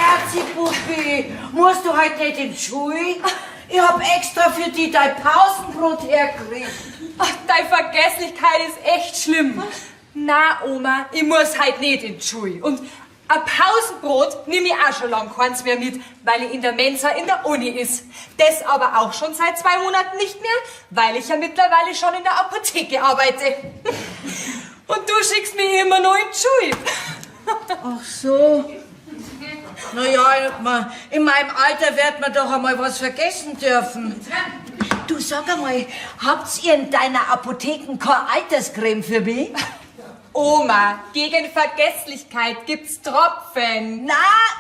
Herzipuppi, musst du heute nicht in die Schule? Ich hab extra für die dein Pausenbrot hergekriegt. Ach, deine Vergesslichkeit ist echt schlimm. Na, Oma, ich muss heute nicht in die Schule. Und ein Pausenbrot nehme ich auch schon lang keins mehr mit, weil ich in der Mensa in der Uni ist. Das aber auch schon seit 2 Monaten nicht mehr, weil ich ja mittlerweile schon in der Apotheke arbeite. Und du schickst mich immer noch in die Schule. Ach so. Naja, in meinem Alter wird man doch einmal was vergessen dürfen. Du, sag einmal, habt ihr in deiner Apotheke keine Alterscreme für mich? Oma, gegen Vergesslichkeit gibt's Tropfen. Na,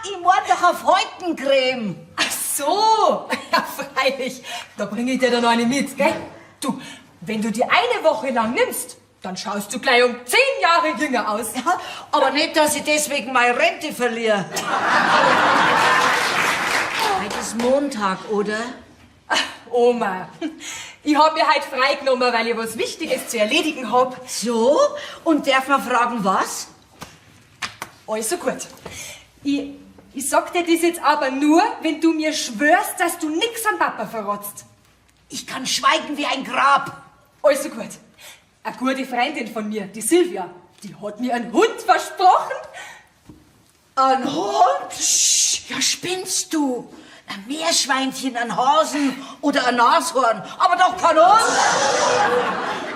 ich mein doch auf Häutencreme. Ach so, ja freilich. Da bringe ich dir dann noch eine mit, gell? Du, wenn du die eine Woche lang nimmst, dann schaust du gleich um 10 Jahre jünger aus. Ja, aber nicht, dass ich deswegen meine Rente verliere. Heute ist Montag, oder? Ach, Oma, ich hab mir heute freigenommen, weil ich was Wichtiges zu erledigen hab. So? Und darf man fragen, was? Also gut. Ich sag dir das jetzt aber nur, wenn du mir schwörst, dass du nix an Papa verrotzt. Ich kann schweigen wie ein Grab. Also gut. Eine gute Freundin von mir, die Silvia, die hat mir einen Hund versprochen. Ein Hund? Psst, ja, spinnst du? Ein Meerschweinchen, ein Hasen oder ein Nashorn, aber doch kein Hund.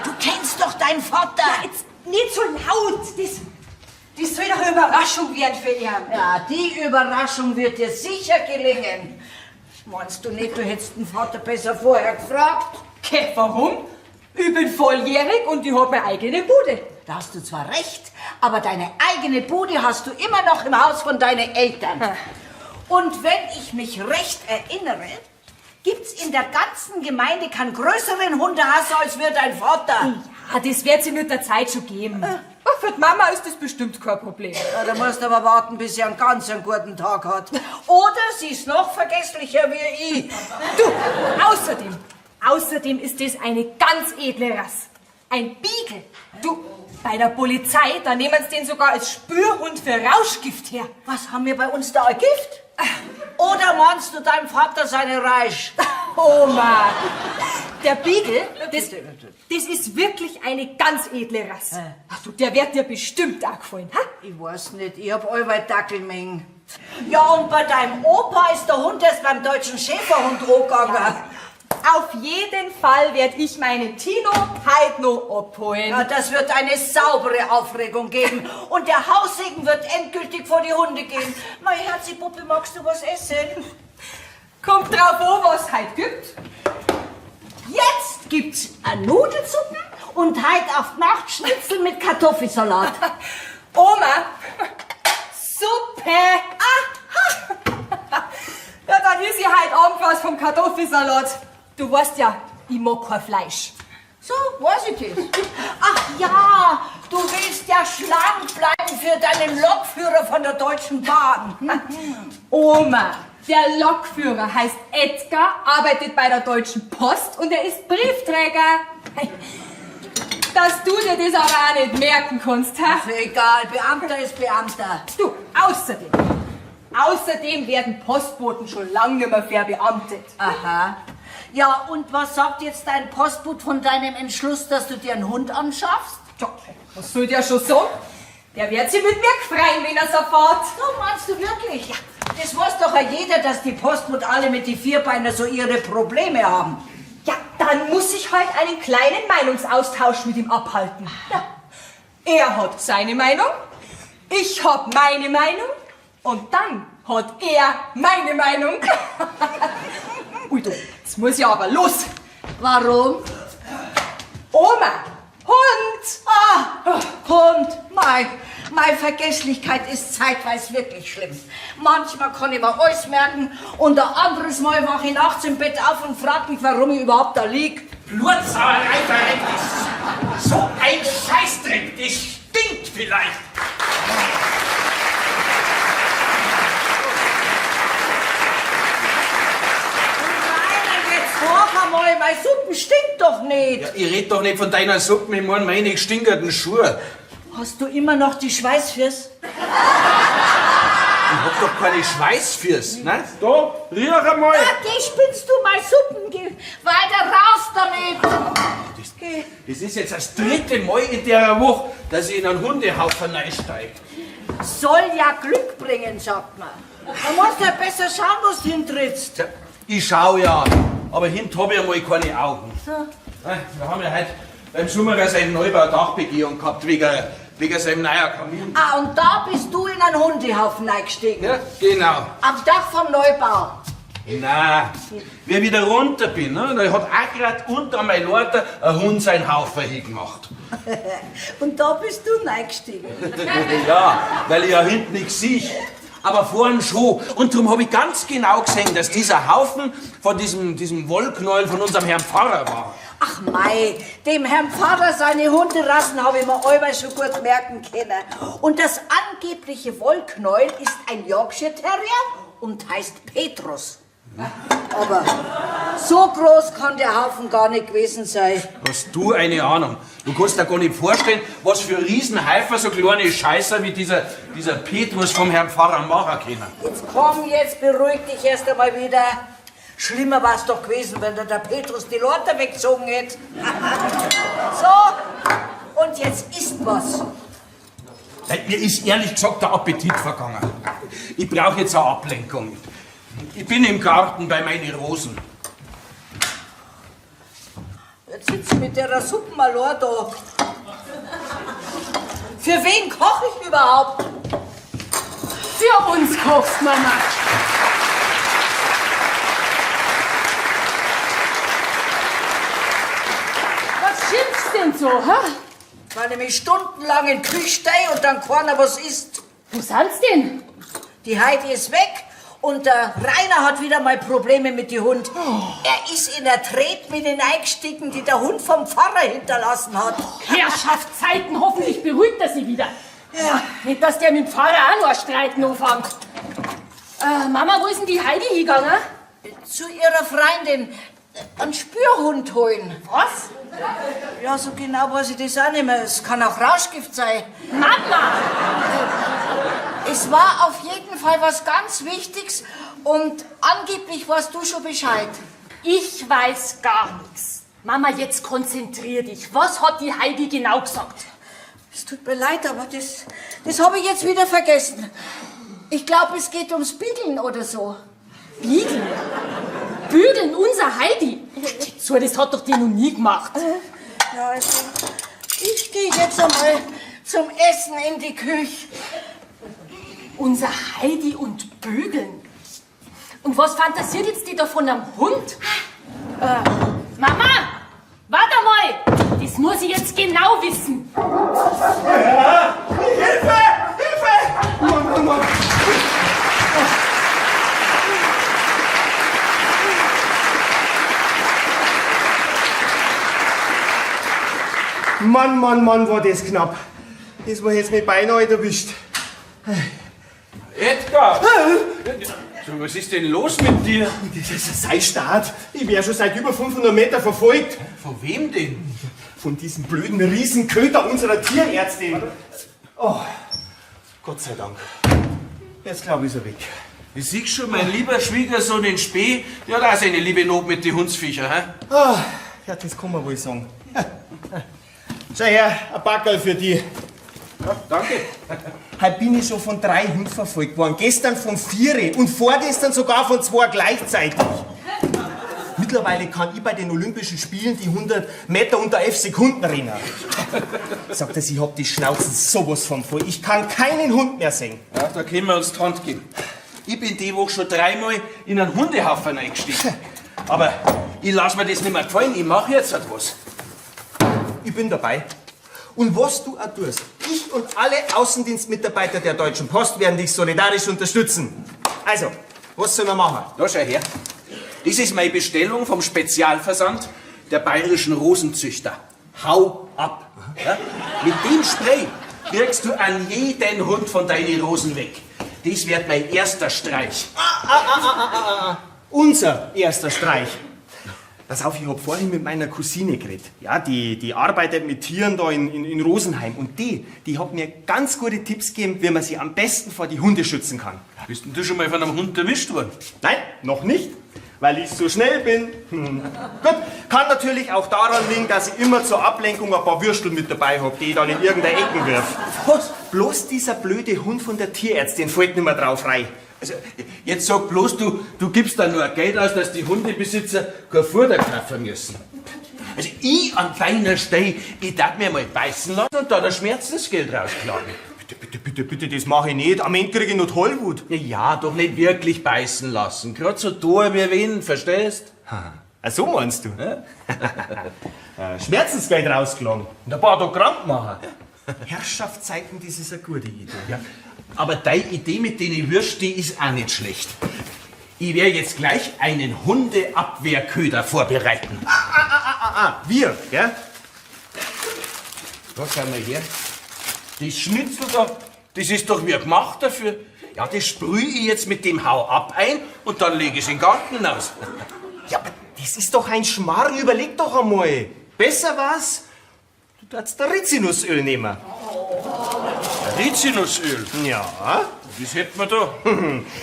Du kennst doch deinen Vater. Ja, jetzt nicht so laut. Das soll doch eine Überraschung werden für ihn. Ja, die Überraschung wird dir sicher gelingen. Meinst du nicht, du hättest den Vater besser vorher gefragt? Okay, warum? Ich bin volljährig und ich hab meine eigene Bude. Da hast du zwar recht, aber deine eigene Bude hast du immer noch im Haus von deinen Eltern. Und wenn ich mich recht erinnere, gibt's in der ganzen Gemeinde keinen größeren Hundehasser als wir dein Vater. Ja, das wird sie mit der Zeit schon geben. Ach, für die Mama ist das bestimmt kein Problem. Ja, da musst du aber warten, bis sie einen ganz guten Tag hat. Oder sie ist noch vergesslicher wie ich. Du, außerdem ist das eine ganz edle Rasse. Ein Beagle. Du, bei der Polizei, da nehmen sie den sogar als Spürhund für Rauschgift her. Was haben wir bei uns da, ein Gift? Oder meinst du deinem Vater seine Reich? Oma, der Beagle, das ist wirklich eine ganz edle Rasse. Ach du, der wird dir bestimmt auch gefallen, ha? Ich weiß nicht, ich hab allweil Dackelmengen. Ja, und bei deinem Opa ist der Hund erst beim deutschen Schäferhund hochgegangen. Ja. Auf jeden Fall werde ich meine Tino heute noch abholen. Ja, das wird eine saubere Aufregung geben. Und der Haussegen wird endgültig vor die Hunde gehen. Mein Herzipuppe, magst du was essen? Kommt drauf an, was es heute gibt. Jetzt gibt's eine Nudelsuppe und heute auf die Nacht Schnitzel mit Kartoffelsalat. Oma, Suppe. Ja, dann ist ja heute Abend was vom Kartoffelsalat. Du weißt ja, ich mag kein Fleisch. So, weiß ich das. Ach ja, du willst ja schlank bleiben für deinen Lokführer von der Deutschen Bahn. Oma, der Lokführer heißt Edgar, arbeitet bei der Deutschen Post und er ist Briefträger. Dass du dir das aber auch nicht merken kannst, ha? Ist egal, Beamter ist Beamter. Du, außerdem werden Postboten schon lange nicht mehr verbeamtet. Aha. Ja, und was sagt jetzt dein Postbote von deinem Entschluss, dass du dir einen Hund anschaffst? Tja, was soll der schon sagen? Der wird sich mit mir freuen, wenn er's erfährt. So, meinst du wirklich? Ja. Das weiß doch ja jeder, dass die Postbote alle mit die Vierbeiner so ihre Probleme haben. Ja, dann muss ich halt einen kleinen Meinungsaustausch mit ihm abhalten. Ja. Er hat seine Meinung, ich hab meine Meinung und dann hat er meine Meinung. Ui, du, jetzt muss ich aber los. Warum? Oma, Hund. Hund, meine Vergesslichkeit ist zeitweise wirklich schlimm. Manchmal kann ich mir alles merken und ein anderes Mal wache ich nachts im Bett auf und frage mich, warum ich überhaupt da lieg. Blutsauerei verreckt. So ein Scheißdreck, das stinkt vielleicht. Einmal, meine Suppen stinkt doch nicht. Ja, ich red doch nicht von deiner Suppe, ich meine meine stinkerten Schuhe. Hast du immer noch die Schweißfürs? hab doch keine Schweißfüße, ne? Da, riech einmal. Geh, spinnst du mal Suppen? Geh weiter raus damit. Geh. Das ist jetzt das 3. Mal in der Woche, dass ich in einen Hundehaufen einsteige. Soll ja Glück bringen, sagt man. Man muss ja besser schauen, wo du hintrittst. Ich schau ja, aber hinten hab ich einmal keine Augen. Wir haben ja heute beim Sommer seine Neubau-Dachbegehung gehabt, wegen seinem neuen Kamin. Ah, und da bist du in einen Hundehaufen eingestiegen. Ja, genau. Am Dach vom Neubau. Nein, wie ich wieder runter bin, ne, da hat auch gerade unter meinem Leiter ein Hund seinen Haufen hingemacht. Und da bist du eingestiegen. Ja, weil ich ja hinten nichts sehe. Aber vorn schon. Und darum habe ich ganz genau gesehen, dass dieser Haufen von diesem Wollknäuel von unserem Herrn Pfarrer war. Ach mei, dem Herrn Pfarrer seine Hunderassen habe ich mir allweil schon gut merken können. Und das angebliche Wollknäuel ist ein Yorkshire Terrier und heißt Petrus. Aber so groß kann der Haufen gar nicht gewesen sein. Hast du eine Ahnung? Du kannst dir gar nicht vorstellen, was für Riesenhäufer so kleine Scheißer wie dieser Petrus vom Herrn Pfarrer machen können. Jetzt komm, jetzt beruhig dich erst einmal wieder. Schlimmer war es doch gewesen, wenn der Petrus die Leute weggezogen hätte. So, und jetzt isst was. Mir ist ehrlich gesagt der Appetit vergangen. Ich brauche jetzt eine Ablenkung. Ich bin im Garten bei meinen Rosen. Jetzt sitzt mit der Suppe allein da. Für wen koche ich überhaupt? Für uns kochst, Mama. Was schimpfst denn so, hä? Weil ich mich stundenlang in die Küche stehe und dann keiner was isst. Wo sind's denn? Die Heidi ist weg und der Rainer hat wieder mal Probleme mit dem Hund. Er ist in der Tretmine eingestiegen, die der Hund vom Pfarrer hinterlassen hat. Herrschaftszeiten, hoffentlich beruhigt er sich wieder. Ja. Nicht, dass der mit dem Pfarrer auch noch streiten anfängt. Mama, wo ist denn die Heidi hingegangen? Zu ihrer Freundin einen Spürhund holen. Was? Ja, so genau weiß ich das auch nicht mehr. Es kann auch Rauschgift sein. Mama! Es war auf jeden Fall was ganz Wichtiges und angeblich weißt du schon Bescheid. Ich weiß gar nichts. Mama, jetzt konzentrier dich. Was hat die Heidi genau gesagt? Es tut mir leid, aber das habe ich jetzt wieder vergessen. Ich glaube, es geht ums Biegeln oder so. Biegeln? Bügeln, unser Heidi? So, das hat doch die noch nie gemacht. Ja, also, ich gehe jetzt einmal zum Essen in die Küche. Unser Heidi und Bügeln? Und was fantasiert jetzt die da von einem Hund? Mama, warte mal! Das muss ich jetzt genau wissen. Hilfe! Hilfe! Mann, war das knapp. Das war jetzt mit beinahe erwischt. Edgar! So, was ist denn los mit dir? Das ist sein Start. Ich werde schon seit über 500 Meter verfolgt. Von wem denn? Von diesem blöden Riesenköter unserer Tierärztin. Oh, Gott sei Dank. Jetzt glaube ich, ist er weg. Ich sieh schon, mein lieber Schwiegersohn in Spee, der hat auch seine liebe Not mit den Hundsviecher, hä? Ah, ja, das kann man wohl sagen. Schau her, ein Backerl für dich. Ja, danke. Heute bin ich schon von 3 Hunden verfolgt worden. Gestern von 4 und vorgestern sogar von 2 gleichzeitig. Mittlerweile kann ich bei den Olympischen Spielen die 100 Meter unter 11 Sekunden rennen. Sagt er, ich hab die Schnauzen sowas von voll. Ich kann keinen Hund mehr sehen. Ja, da können wir uns die Hand geben. Ich bin die Woche schon 3-mal in einen Hundehaufen eingestiegen. Aber ich lass mir das nicht mehr gefallen, ich mache jetzt etwas. Ich bin dabei. Und was du auch tust, ich und alle Außendienstmitarbeiter der Deutschen Post werden dich solidarisch unterstützen. Also, was sollen wir machen? Da schau her. Das ist meine Bestellung vom Spezialversand der bayerischen Rosenzüchter. Hau ab. Ja? Mit dem Spray kriegst du an jeden Hund von deinen Rosen weg. Das wird mein erster Streich. Unser erster Streich. Pass auf, ich hab vorhin mit meiner Cousine geredet. Ja, die arbeitet mit Tieren da in Rosenheim. Und die hat mir ganz gute Tipps gegeben, wie man sie am besten vor die Hunde schützen kann. Bist denn du schon mal von einem Hund erwischt worden? Nein, noch nicht, weil ich so schnell bin. Gut, kann natürlich auch daran liegen, dass ich immer zur Ablenkung ein paar Würstel mit dabei hab, die ich dann in irgendeine Ecken wirf. Was? Bloß dieser blöde Hund von der Tierärztin fällt nicht mehr drauf rein. Also, jetzt sag bloß, du gibst da nur Geld aus, dass die Hundebesitzer kein Futter kaufen müssen. Also ich an deiner Stelle, ich darf mir mal beißen lassen und da das Schmerzensgeld rausklagen. Bitte, das mache ich nicht. Am Ende kriege ich noch Tollwut. Ja, doch nicht wirklich beißen lassen. Gerade so tun wie wen, verstehst? Ach, so meinst du? Schmerzensgeld rausgelangen. Und ein paar Autogramm machen. Herrschaftszeiten, das ist eine gute Idee. Ja. Aber deine Idee mit den Würsten, die ist auch nicht schlecht. Ich werde jetzt gleich einen Hundeabwehrköder vorbereiten. Wir, gell? Was haben wir hier? Das Schnitzel da, das ist doch wie gemacht dafür. Ja, das sprühe ich jetzt mit dem Hau-Ab ein und dann lege ich es in den Garten hinaus. Ja, aber das ist doch ein Schmarrn. Überleg doch einmal. Besser was? Du darfst da Rizinusöl nehmen. Rizinusöl, Ja. das hätten wir da.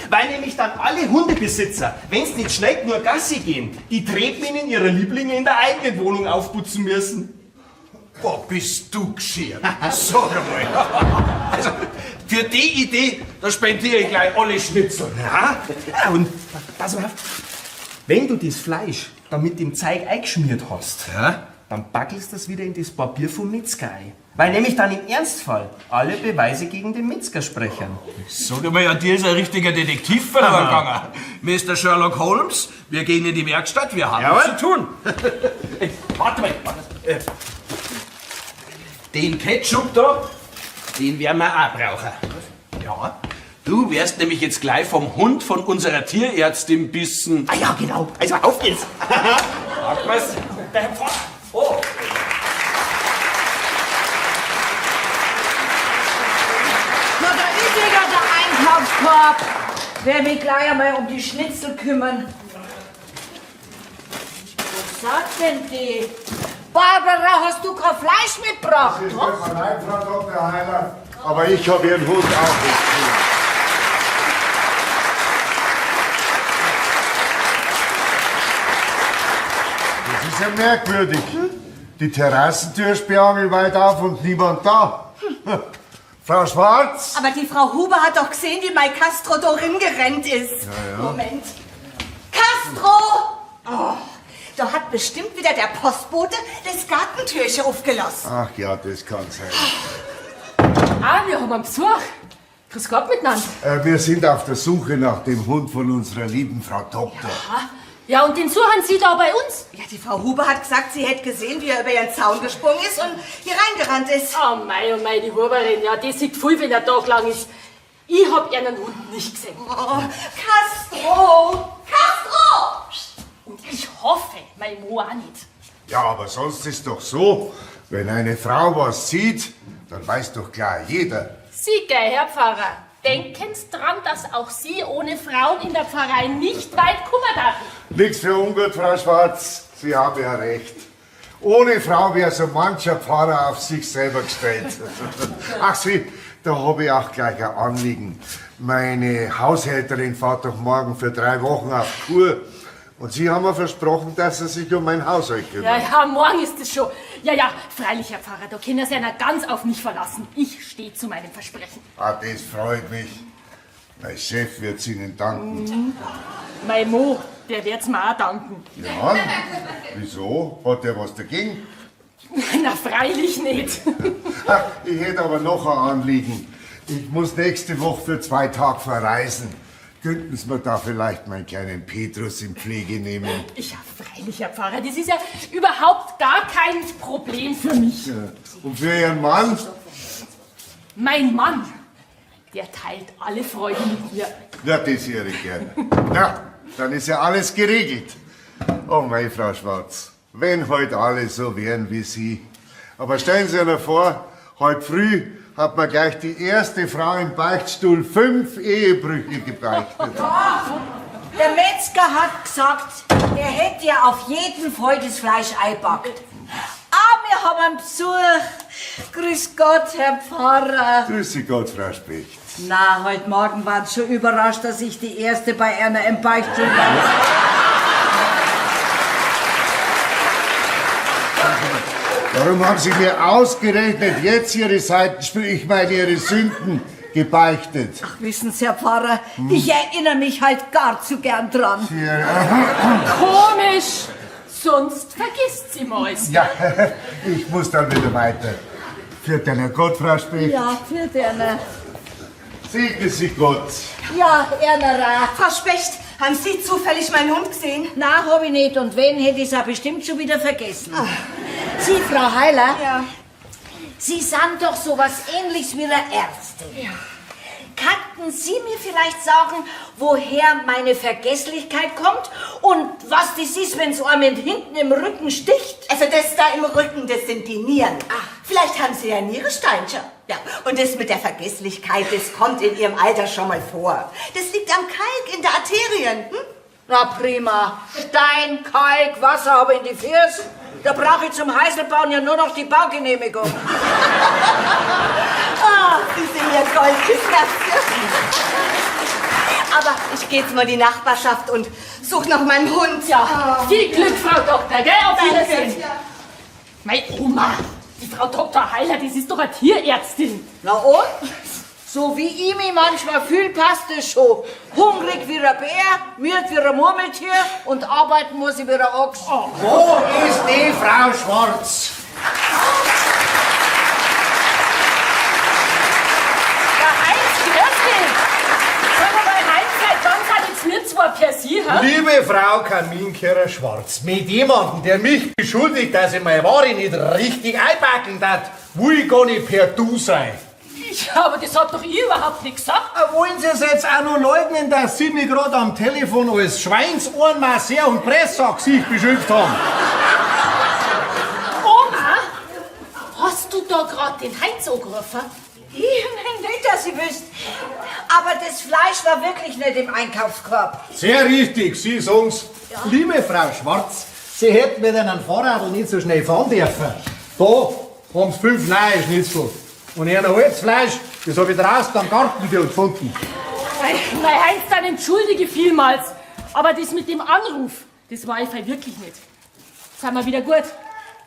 Weil nämlich dann alle Hundebesitzer, wenn es nicht schnell nur Gassi gehen, die Tretminen ihrer Lieblinge in der eigenen Wohnung aufputzen müssen. Boah, bist du geschert. Sag einmal. Also, für die Idee, da spendiere ich gleich alle Schnitzel. Ja, und pass mal auf. Wenn du das Fleisch dann mit dem Zeug eingeschmiert hast, Ja? dann backelst du das wieder in das Papier vom Metzger ein. Weil nämlich dann im Ernstfall alle Beweise gegen den Metzger sprechen. Sag einmal, ja, dir ist ein richtiger Detektiv verloren gegangen. Mr. Sherlock Holmes, wir gehen in die Werkstatt, wir haben Jawohl. was zu tun. Ey, warte mal. Den Ketchup da, den werden wir auch brauchen. Ja. Du wirst nämlich jetzt gleich vom Hund von unserer Tierärztin bissen. Ah ja, genau. Also auf geht's. Sag mal's. Oh. Na, da ist wieder der Einkaufskorb. Wer mich gleich einmal um die Schnitzel kümmern. Was sagt denn die? Barbara, hast du kein Fleisch mitgebracht? Das tut mir leid, Frau Dr. Heiler, aber ich habe Ihren Hund auch nicht. Das ist ja merkwürdig. Die Terrassentür ist beangelweit auf und niemand da. Frau Schwarz? Aber die Frau Huber hat doch gesehen, wie mein Castro da gerannt ist. Moment. Castro! Oh, da hat bestimmt wieder der Postbote das Gartentürchen aufgelassen. Ach ja, das kann sein. Ah, wir haben einen Besuch. Grüß Gott miteinander. Wir sind auf der Suche nach dem Hund von unserer lieben Frau Doktor. Ja, und den suchen Sie da bei uns? Ja, die Frau Huber hat gesagt, sie hätte gesehen, wie er über ihren Zaun gesprungen ist und hier reingerannt ist. Oh mei, die Huberin, ja, die sieht viel, wenn er Tag lang ist. Ich hab ihren Hund nicht gesehen. Oh, Castro! Castro! Und ich hoffe, mein Mo auch nicht. Ja, aber sonst ist doch so, wenn eine Frau was sieht, dann weiß doch klar jeder. Sie, gell, Herr Pfarrer, denken Sie dran, dass auch Sie ohne Frauen in der Pfarrei nicht weit kommen dürfen. Nichts für ungut, Frau Schwarz. Sie haben ja recht. Ohne Frau wäre so mancher Pfarrer auf sich selber gestellt. Ach Sie, da habe ich auch gleich ein Anliegen. Meine Haushälterin fährt doch morgen für 3 Wochen auf Kur. Und Sie haben mir versprochen, dass Sie sich um mein Haushalt kümmern. Ja, morgen ist es schon. Ja, freilich, Herr Pfarrer, da können Sie ja ganz auf mich verlassen. Ich stehe zu meinem Versprechen. Ah, das freut mich. Mein Chef wird's Ihnen danken. Mein Mo, der wird's mir auch danken. Ja, wieso? Hat er was dagegen? Na, freilich nicht. Ach, ich hätte aber noch ein Anliegen. Ich muss nächste Woche für 2 Tage verreisen. Könnten Sie mir da vielleicht meinen kleinen Petrus in Pflege nehmen? Ja, freilich, Herr Pfarrer, das ist ja überhaupt gar kein Problem für mich. Ja. Und für Ihren Mann? Mein Mann, der teilt alle Freude mit mir. Ja, das höre ich gern. Na, dann ist ja alles geregelt. Oh mei, Frau Schwarz, wenn heute alle so wären wie Sie. Aber stellen Sie sich noch vor, heute früh hat mir gleich die erste Frau im Beichtstuhl 5 Ehebrüche gebeichtet. Der Metzger hat gesagt, er hätte ja auf jeden Fall das Fleisch eingepackt. Ah, wir haben einen Besuch. Grüß Gott, Herr Pfarrer. Grüße Gott, Frau Specht. Na, heute Morgen waren Sie schon überrascht, dass ich die Erste bei einer im Beichtstuhl war. Warum haben Sie mir ausgerechnet jetzt Ihre Seitenspiel, ich meine Ihre Sünden, gebeichtet? Ach, wissen Sie, Herr Pfarrer, ich erinnere mich halt gar zu gern dran. Komisch, sonst vergisst sie mal's. Ja, ich muss dann wieder weiter. Für deine Gott, Frau Specht. Ja, für den. Segne Sie Gott. Ja, Ernerer. Frau Specht, haben Sie zufällig meinen Hund gesehen? Na, hab ich nicht. Und wenn, hätte ich es bestimmt schon wieder vergessen. Sie, Frau Heiler, Ja. Sie sind doch sowas Ähnliches wie eine Ärztin. Ja. Könnten Sie mir vielleicht sagen, woher meine Vergesslichkeit kommt und was das ist, wenn es einem hinten im Rücken sticht? Also das da im Rücken, das sind die Nieren. Vielleicht haben Sie ja Nieresteinchen. Ja, und das mit der Vergesslichkeit, das kommt in Ihrem Alter schon mal vor. Das liegt am Kalk in der Arterien. Hm? Na prima. Stein, Kalk, Wasser habe ich in die Füße. Da brauche ich zum Heiselbauen ja nur noch die Baugenehmigung. Sie sind mir goldiges Herzchen. Aber ich gehe jetzt mal in die Nachbarschaft und suche nach meinem Hund. Ja, viel Glück, Frau Doktor, gell? Auf Danke. Wiedersehen. Meine Oma, die Frau Dr. Heiler, das ist doch eine Tierärztin. Na und? So wie ich mich manchmal fühle, passt es schon. Hungrig wie ein Bär, müde wie ein Murmeltier und arbeiten muss ich wie ein Ochs. Wo ist die Frau Schwarz? Der Heinz, grüß dich. Sag mal, Heinz, seit wann sind jetzt wir zwei per Sie, hä? Liebe Frau Kaminkehrer Schwarz, mit jemandem, der mich beschuldigt, dass ich meine Ware nicht richtig einpacken darf, will ich gar nicht per Du sein. Ja, aber das hat doch ich überhaupt nicht gesagt. Wollen Sie es jetzt auch noch leugnen, dass Sie mich gerade am Telefon als Schweinsohren, Masseur und Presssack-Gesicht beschimpft haben? Oma, hast du da gerade den Heinz angerufen? Ich nicht, dass ich wüsste. Aber das Fleisch war wirklich nicht im Einkaufskorb. Sehr richtig, Sie sagen's. Liebe Frau Schwarz, Sie hätten mit einem Fahrrad nicht so schnell fahren dürfen. Da haben Sie 5 neue Schnitzel. Und ein altes Fleisch, das habe ich draußen am Gartenbild gefunden. Nein, Heinz, dann entschuldige vielmals. Aber das mit dem Anruf, das war einfach wirklich nicht. Sind wir wieder gut?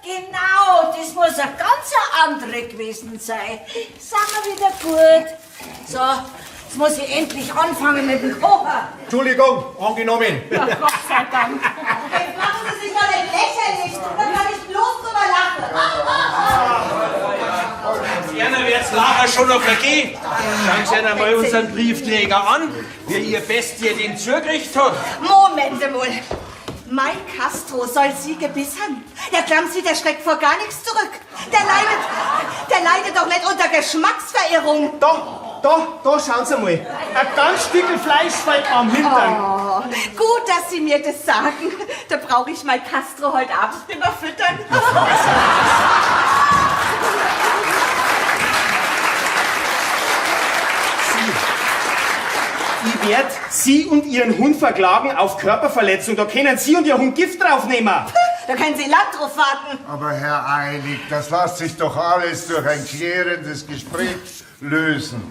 Genau, das muss eine ganz andere gewesen sein. Sind wir wieder gut. So, jetzt muss ich endlich anfangen mit dem Kochen. Entschuldigung, angenommen. Ja, Gott sei Dank. Jetzt machen Sie sich doch nicht lächerlich. Da kann ich bloß drüber lachen. Ferner wird's nachher schon noch vergehen. Schauen Sie einmal unseren Briefträger an, wie ihr Bestie den zugekriegt hat. Moment mal. Mai Castro soll Sie gebissen. Ja, glauben Sie, der schreckt vor gar nichts zurück. Der leidet doch nicht unter Geschmacksverirrung. Da, schauen Sie mal. Ein ganz Stückel Fleisch fällt am Hintern. Oh, gut, dass Sie mir das sagen. Da brauche ich Mai Castro heute Abend nicht mehr füttern. Ich werde Sie und Ihren Hund verklagen auf Körperverletzung. Da können Sie und Ihr Hund Gift draufnehmen. Da können Sie Land drauf warten. Aber Herr Eilig, das lässt sich doch alles durch ein klärendes Gespräch lösen.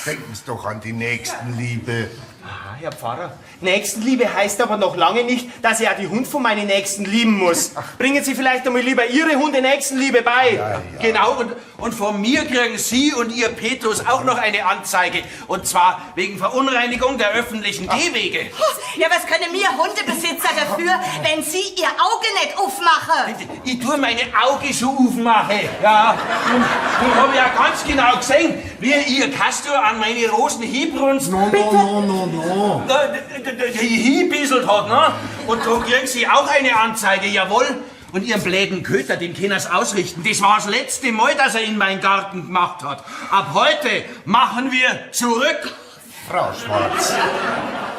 Denken Sie doch an die Nächstenliebe. Ah, Herr Pfarrer, Nächstenliebe heißt aber noch lange nicht, dass ich auch die Hund von meinen Nächsten lieben muss. Bringen Sie vielleicht einmal lieber Ihre Hunde Nächstenliebe bei. Ja. Genau, und von mir kriegen Sie und Ihr Petrus auch noch eine Anzeige. Und zwar wegen Verunreinigung der öffentlichen Gehwege. Ja, was können wir Hundebesitzer dafür, wenn Sie Ihr Auge nicht aufmachen? Ich tue meine Augen schon aufmachen. Ja, und habe ja ganz genau gesehen, wie ihr Castor an meine Rosen hinbrunst. No. Hinbisselt hat, ne? Und da kriegen Sie auch eine Anzeige, jawohl. Und Ihren bläden Köter, den können Sie ausrichten. Das war das letzte Mal, dass er in meinen Garten gemacht hat. Ab heute machen wir zurück. Frau Schwarz,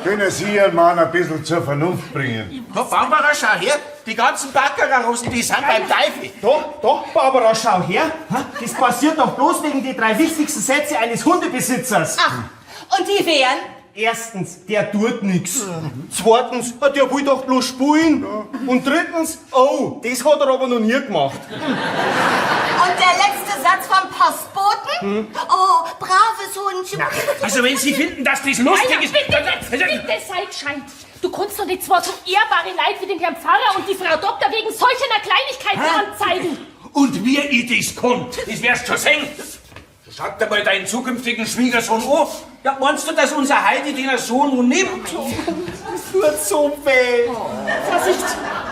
können Sie Ihren Mann ein bisschen zur Vernunft bringen? Da, Barbara, schau her. Die ganzen Backerer-Rosen, die sind beim Teufel. Da, Barbara, schau her. Das passiert doch bloß wegen die 3 wichtigsten Sätze eines Hundebesitzers. Ach, und die wären? Erstens, der tut nix. Zweitens, der will doch bloß spulen. Und drittens, oh, das hat er aber noch nie gemacht. Und der letzte Satz vom Postboten? Oh, braves Hundchen. Also wenn Sie finden, dass das lustig ist... Bitte sei gescheit. Du kannst doch nicht zwar so ehrbare Leute wie den Herrn Pfarrer und die Frau Doktor wegen solch einer Kleinigkeit anzeigen. Und wie ich das kann, das wirst du schon sehen. Sag dir mal deinen zukünftigen Schwiegersohn an. Ja, meinst du, dass unser Heidi den Sohn nun nimmt? Das tut so weh. Vorsicht.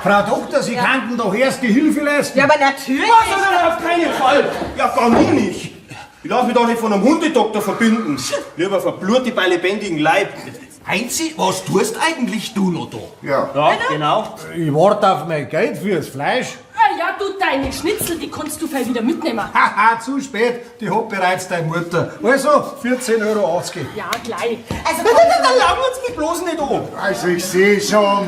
Frau Doktor, Sie könnten doch erste Hilfe leisten. Ja, aber natürlich. Nein, auf keinen Fall. Ja, gar nie nicht. Ich lass mich doch nicht von einem Hundedoktor verbinden. Lieber verblute bei lebendigem Leib. Heinzi, was tust eigentlich du noch da? Ja. Ja, genau. Ich warte auf mein Geld fürs Fleisch. Ah ja, du, deine Schnitzel, die kannst du vielleicht wieder mitnehmen. Haha, zu spät. Die hat bereits deine Mutter. Also, 14,80 € ausgeben. Ja, gleich. Also, Dann laufen uns mich bloß nicht an. Also ich sehe schon,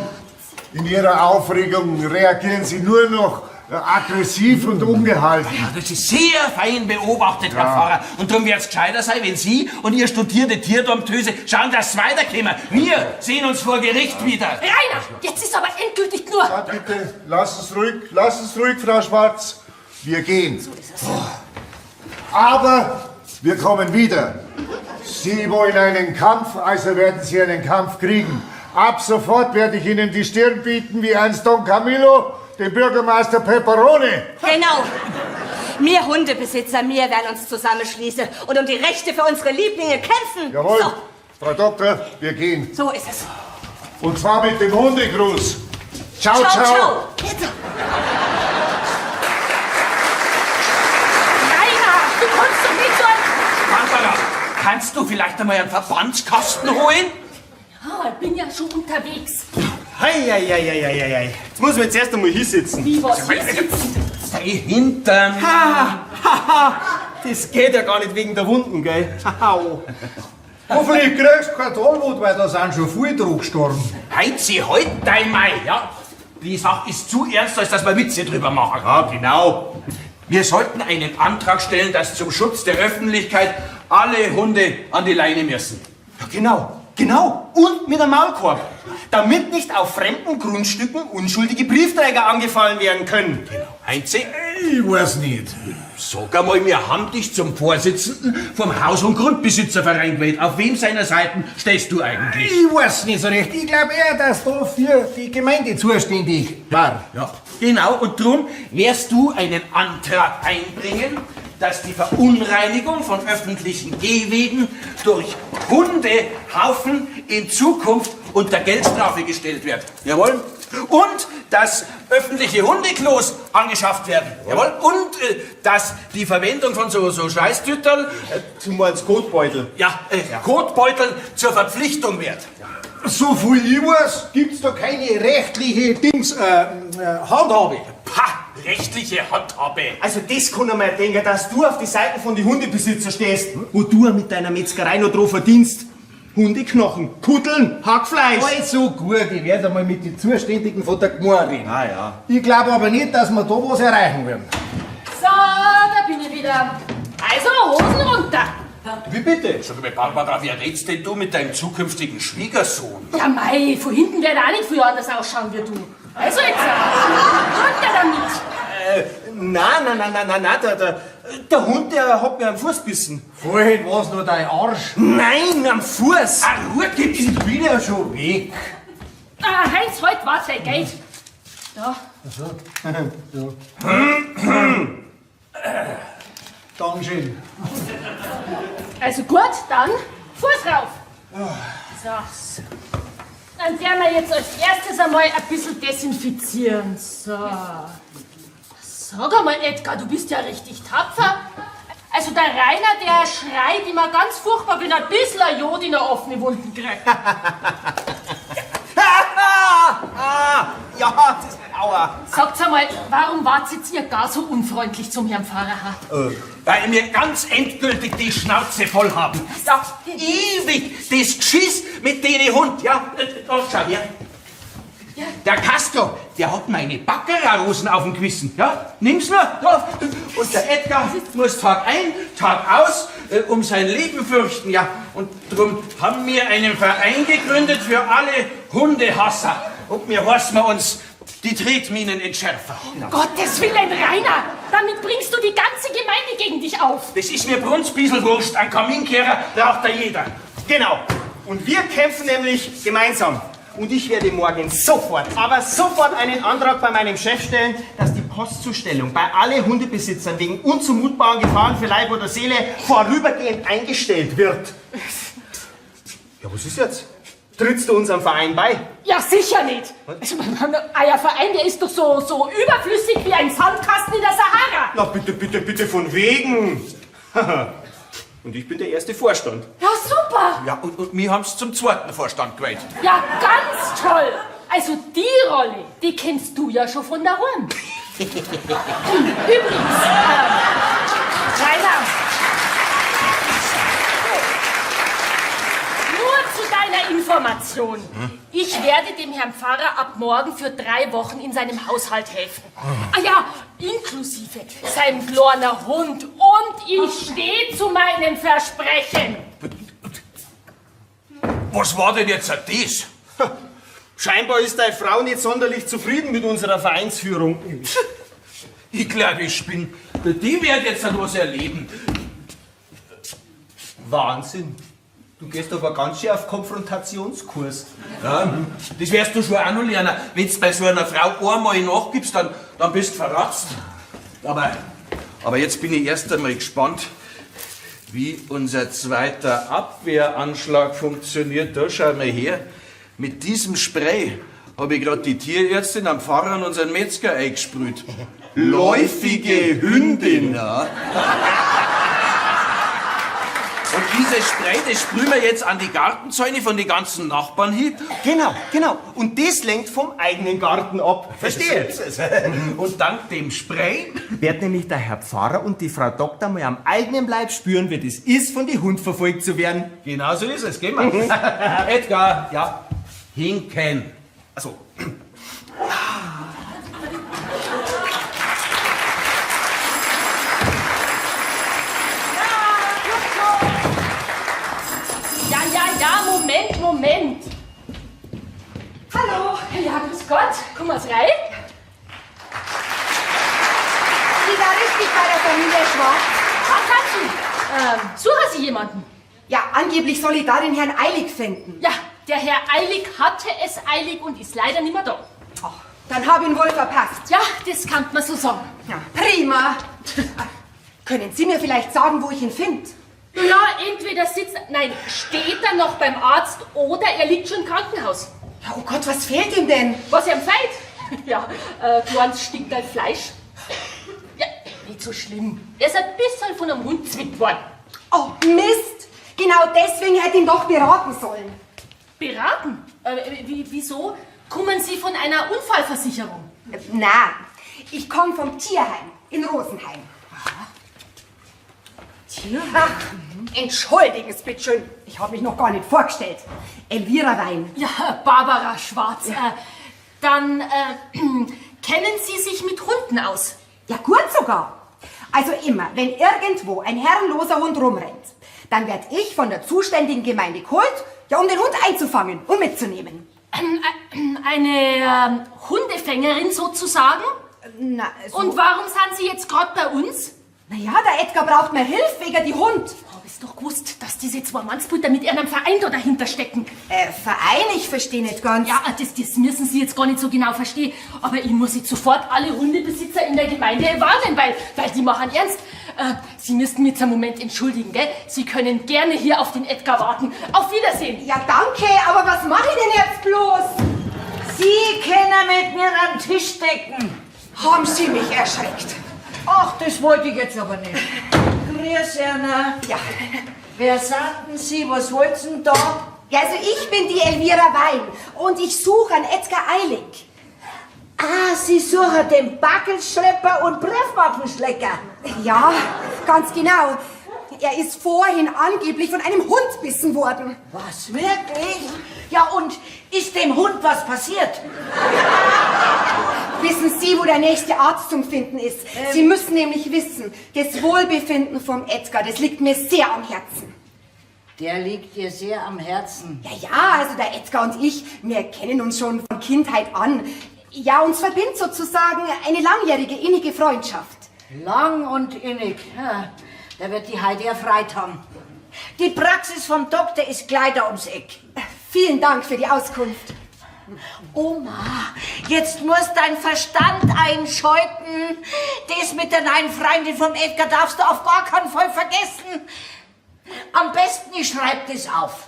in Ihrer Aufregung reagieren Sie nur noch aggressiv und ungehalten. Ja, das ist sehr fein beobachtet, Herr Pfarrer. Und darum wird es gescheiter sein, wenn Sie und Ihr studierte Tierdomtöse schauen, dass es weiterkommen. Wir sehen uns vor Gericht wieder. Rainer, jetzt ist aber endgültig nur... Ja, bitte, lass es ruhig, Frau Schwarz. Wir gehen. Aber wir kommen wieder. Sie wollen einen Kampf, also werden Sie einen Kampf kriegen. Ab sofort werde ich Ihnen die Stirn bieten wie einst Don Camillo, den Bürgermeister Pepperoni. genau. Wir Hundebesitzer, wir werden uns zusammenschließen und um die Rechte für unsere Lieblinge kämpfen. Jawohl, So, Frau Doktor, wir gehen. so ist es. Und zwar mit dem Hundegruß. Ciao, Ciao, ciao. ciao. Jetzt. Rainer, du kannst doch nicht so ein... Barbara, kannst du vielleicht einmal einen Verbandskasten holen? Ah, ich bin ja schon unterwegs. Hei. Jetzt muss man jetzt erst einmal hinsitzen. Wie was hier sitzen? Sei Hintern. Das geht ja gar nicht wegen der Wunden, gell? Hoffentlich kriegst du kein Tollwut, weil da sind schon viele dran gestorben. Heinzi, halt dein Mai, ja? Die Sache ist zu ernst, als dass wir Witze drüber machen. Ja, genau. Wir sollten einen Antrag stellen, dass zum Schutz der Öffentlichkeit alle Hunde an die Leine müssen. Ja, genau. Und mit einem Maulkorb. Damit nicht auf fremden Grundstücken unschuldige Briefträger angefallen werden können. Heinzi, Ich weiß nicht. sag einmal, wir haben dich zum Vorsitzenden vom Haus- und Grundbesitzerverein gewählt. Auf wem seiner Seiten stehst du eigentlich? Ich weiß nicht so recht. Ich glaube eher, dass da für die Gemeinde zuständig war. Ja, genau. Und darum wirst du einen Antrag einbringen, dass die Verunreinigung von öffentlichen Gehwegen durch Hundehaufen in Zukunft unter Geldstrafe gestellt wird. Jawohl. Und dass öffentliche Hundeklos angeschafft werden. Jawohl. Und dass die Verwendung von so Schweißtütterl, Zum als Kotbeutel. Kotbeutel zur Verpflichtung wird. So viel ich weiß, gibt's da keine rechtliche Handhabe. Pah, rechtliche Handhabe. Also das kann ich mir denken, dass du auf die Seiten von den Hundebesitzer stehst, wo du mit deiner Metzgerei noch drauf verdienst. Hundeknochen, Kutteln, Hackfleisch. Also gut, ich werde mal mit den Zuständigen von der Gemeinde reden. Ah ja. Ich glaube aber nicht, dass wir da was erreichen werden. So, da bin ich wieder. Also, Hosen runter. Wie bitte? Sag mal, Barbara, wie redst denn du mit deinem zukünftigen Schwiegersohn? Ja, mei, von hinten wird er auch nicht viel anders ausschauen wie du. Also jetzt, runter damit. Nein, der Hund, der hat mir am Fuß bissen. Vorhin war's nur dein Arsch. Nein, am Fuß. Ruhe gibt's. Ist wieder schon weg. Ah, Heinz, heute war dein Geld. Da. Dankeschön. Also gut, dann Fuß rauf. So. Dann werden wir jetzt als erstes einmal ein bisschen desinfizieren. So. Sag einmal, Edgar, du bist ja richtig tapfer. Also der Rainer, der schreit immer ganz furchtbar, wenn er ein bisschen Jod in eine offene Wunden kriegt. Ja, das, aua. Sagt einmal, warum wart ihr gar so unfreundlich zum Herrn Pfarrer? Weil wir ganz endgültig die Schnauze voll haben. Ja, ewig das Geschiss mit denen Hund. Ja, schau her. Der Castro, der der hat meine Baccarat-Rosen auf dem Gewissen. Ja, nimm's nur. Da. Und der Edgar muss Tag ein, Tag aus um sein Leben fürchten. Ja, und darum haben wir einen Verein gegründet für alle Hundehasser. Und wir heißen uns die Tretminenentschärfer. Um Gottes Willen, Rainer! Damit bringst du die ganze Gemeinde gegen dich auf. Das ist mir Brunzbieselwurst. Ein Kaminkehrer braucht da jeder. Genau. Und wir kämpfen nämlich gemeinsam. Und ich werde morgen sofort, aber sofort einen Antrag bei meinem Chef stellen, dass die Postzustellung bei alle Hundebesitzern wegen unzumutbaren Gefahren für Leib oder Seele vorübergehend eingestellt wird. Ja, was ist jetzt? Trittst du unserem Verein bei? Ja, sicher nicht. Also, euer Verein, der ist doch so überflüssig wie ein Sandkasten in der Sahara. Na bitte, von wegen. Und ich bin der erste Vorstand. Ja, super. Ja, und wir haben's zum zweiten Vorstand gewählt. Ja, ganz toll. Also die Rolle, die kennst du ja schon von daheim. Übrigens, Rainer, nur zu deiner Information. Ich werde dem Herrn Pfarrer ab morgen für 3 Wochen in seinem Haushalt helfen. Ah ja, inklusive seinem kleinen Hund. Und ich stehe zu meinem Versprechen. Was war denn jetzt das? Scheinbar ist deine Frau nicht sonderlich zufrieden mit unserer Vereinsführung. Ich glaube, ich spinne. Die wird jetzt noch was erleben. Wahnsinn. Du gehst aber ganz schön auf Konfrontationskurs. Ja, das wirst du schon auch noch lernen. Wenn du bei so einer Frau einmal nachgibst, dann bist du verratzt. Aber jetzt bin ich erst einmal gespannt, wie unser zweiter Abwehranschlag funktioniert. Da schauen wir her. Mit diesem Spray habe ich gerade die Tierärztin am Pfarrer und unseren Metzger eingesprüht. Läufige Hündin. Ja. Und dieses Spray, das sprühen wir jetzt an die Gartenzäune von den ganzen Nachbarn hin. Genau. Und das lenkt vom eigenen Garten ab. Verstehe? Und dank dem Spray Wird nämlich der Herr Pfarrer und die Frau Doktor mal am eigenen Leib spüren, wie das ist, von die Hund verfolgt zu werden. Genau so ist es, gehen wir. Edgar, ja, hinken. Also, Ja, Moment. Hallo, Ja, grüß Gott. Komm mal's rein. ich war richtig bei der Familie Schwarz. Suchen Sie jemanden? Ja, angeblich soll ich da den Herrn Eilig finden. Ja, der Herr Eilig hatte es eilig und ist leider nicht mehr da. Dann hab ich ihn wohl verpasst. Ja, das kann man so sagen. Ja, prima. Können Sie mir vielleicht sagen, wo ich ihn finde? Ja, entweder steht er noch beim Arzt oder er liegt schon im Krankenhaus. Ja, oh Gott, was fehlt ihm denn? Was ihm fehlt? Ja, kleines Stinkerl Fleisch. Ja, nicht so schlimm. Er ist ein bisschen von einem Hund zwickt worden. Oh, Mist. Genau deswegen hätte ich ihn doch beraten sollen. Beraten? Wieso? Kommen Sie von einer Unfallversicherung? Na, ich komme vom Tierheim in Rosenheim. Ach, entschuldigen Sie bitte schön. Ich habe mich noch gar nicht vorgestellt. Elvira Wein. Ja, Barbara Schwarz. Dann kennen Sie sich mit Hunden aus? Ja, gut sogar. Also immer, wenn irgendwo ein herrenloser Hund rumrennt, dann werde ich von der zuständigen Gemeinde geholt, ja, um den Hund einzufangen und mitzunehmen. Eine Hundefängerin sozusagen? Na, so. Und warum sind Sie jetzt gerade bei uns? Naja, der Edgar braucht mehr Hilfe wegen die Hund. Hab ich doch gewusst, dass diese 2 Mannsbrüder mit ihrem Verein da dahinter stecken. Verein? Ich verstehe nicht ganz. Ja, das müssen Sie jetzt gar nicht so genau verstehen. Aber ich muss jetzt sofort alle Hundebesitzer in der Gemeinde warnen, weil die machen ernst. Sie müssten mich jetzt einen Moment entschuldigen, gell? Sie können gerne hier auf den Edgar warten. Auf Wiedersehen. Ja, danke, aber was mache ich denn jetzt bloß? Sie können mit mir am Tisch decken. Haben Sie mich erschreckt? Ach, das wollte ich jetzt aber nicht. Grüß, Erna. Ja. Wer sagten Sie, was wollten Sie da? Ja, also ich bin die Elvira Wein und ich suche einen Edgar Eilig. Ah, Sie suchen den Backelschlepper und Briefmarkenschlecker. Ja, ganz genau. Er ist vorhin angeblich von einem Hund bissen worden. Was, wirklich? Ja, und ist dem Hund was passiert? Wissen Sie, wo der nächste Arzt zum Finden ist? Sie müssen nämlich wissen, das Wohlbefinden vom Edgar, das liegt mir sehr am Herzen. Der liegt dir sehr am Herzen. Ja, also der Edgar und ich, wir kennen uns schon von Kindheit an. Ja, uns verbindet sozusagen eine langjährige, innige Freundschaft. Lang und innig. Ja, da wird die Heidi erfreut haben. Die Praxis vom Doktor ist gleich da ums Eck. Vielen Dank für die Auskunft. Oma, jetzt muss dein Verstand einschalten. Das mit der neuen Freundin vom Edgar darfst du auf gar keinen Fall vergessen. Am besten, ich schreib das auf.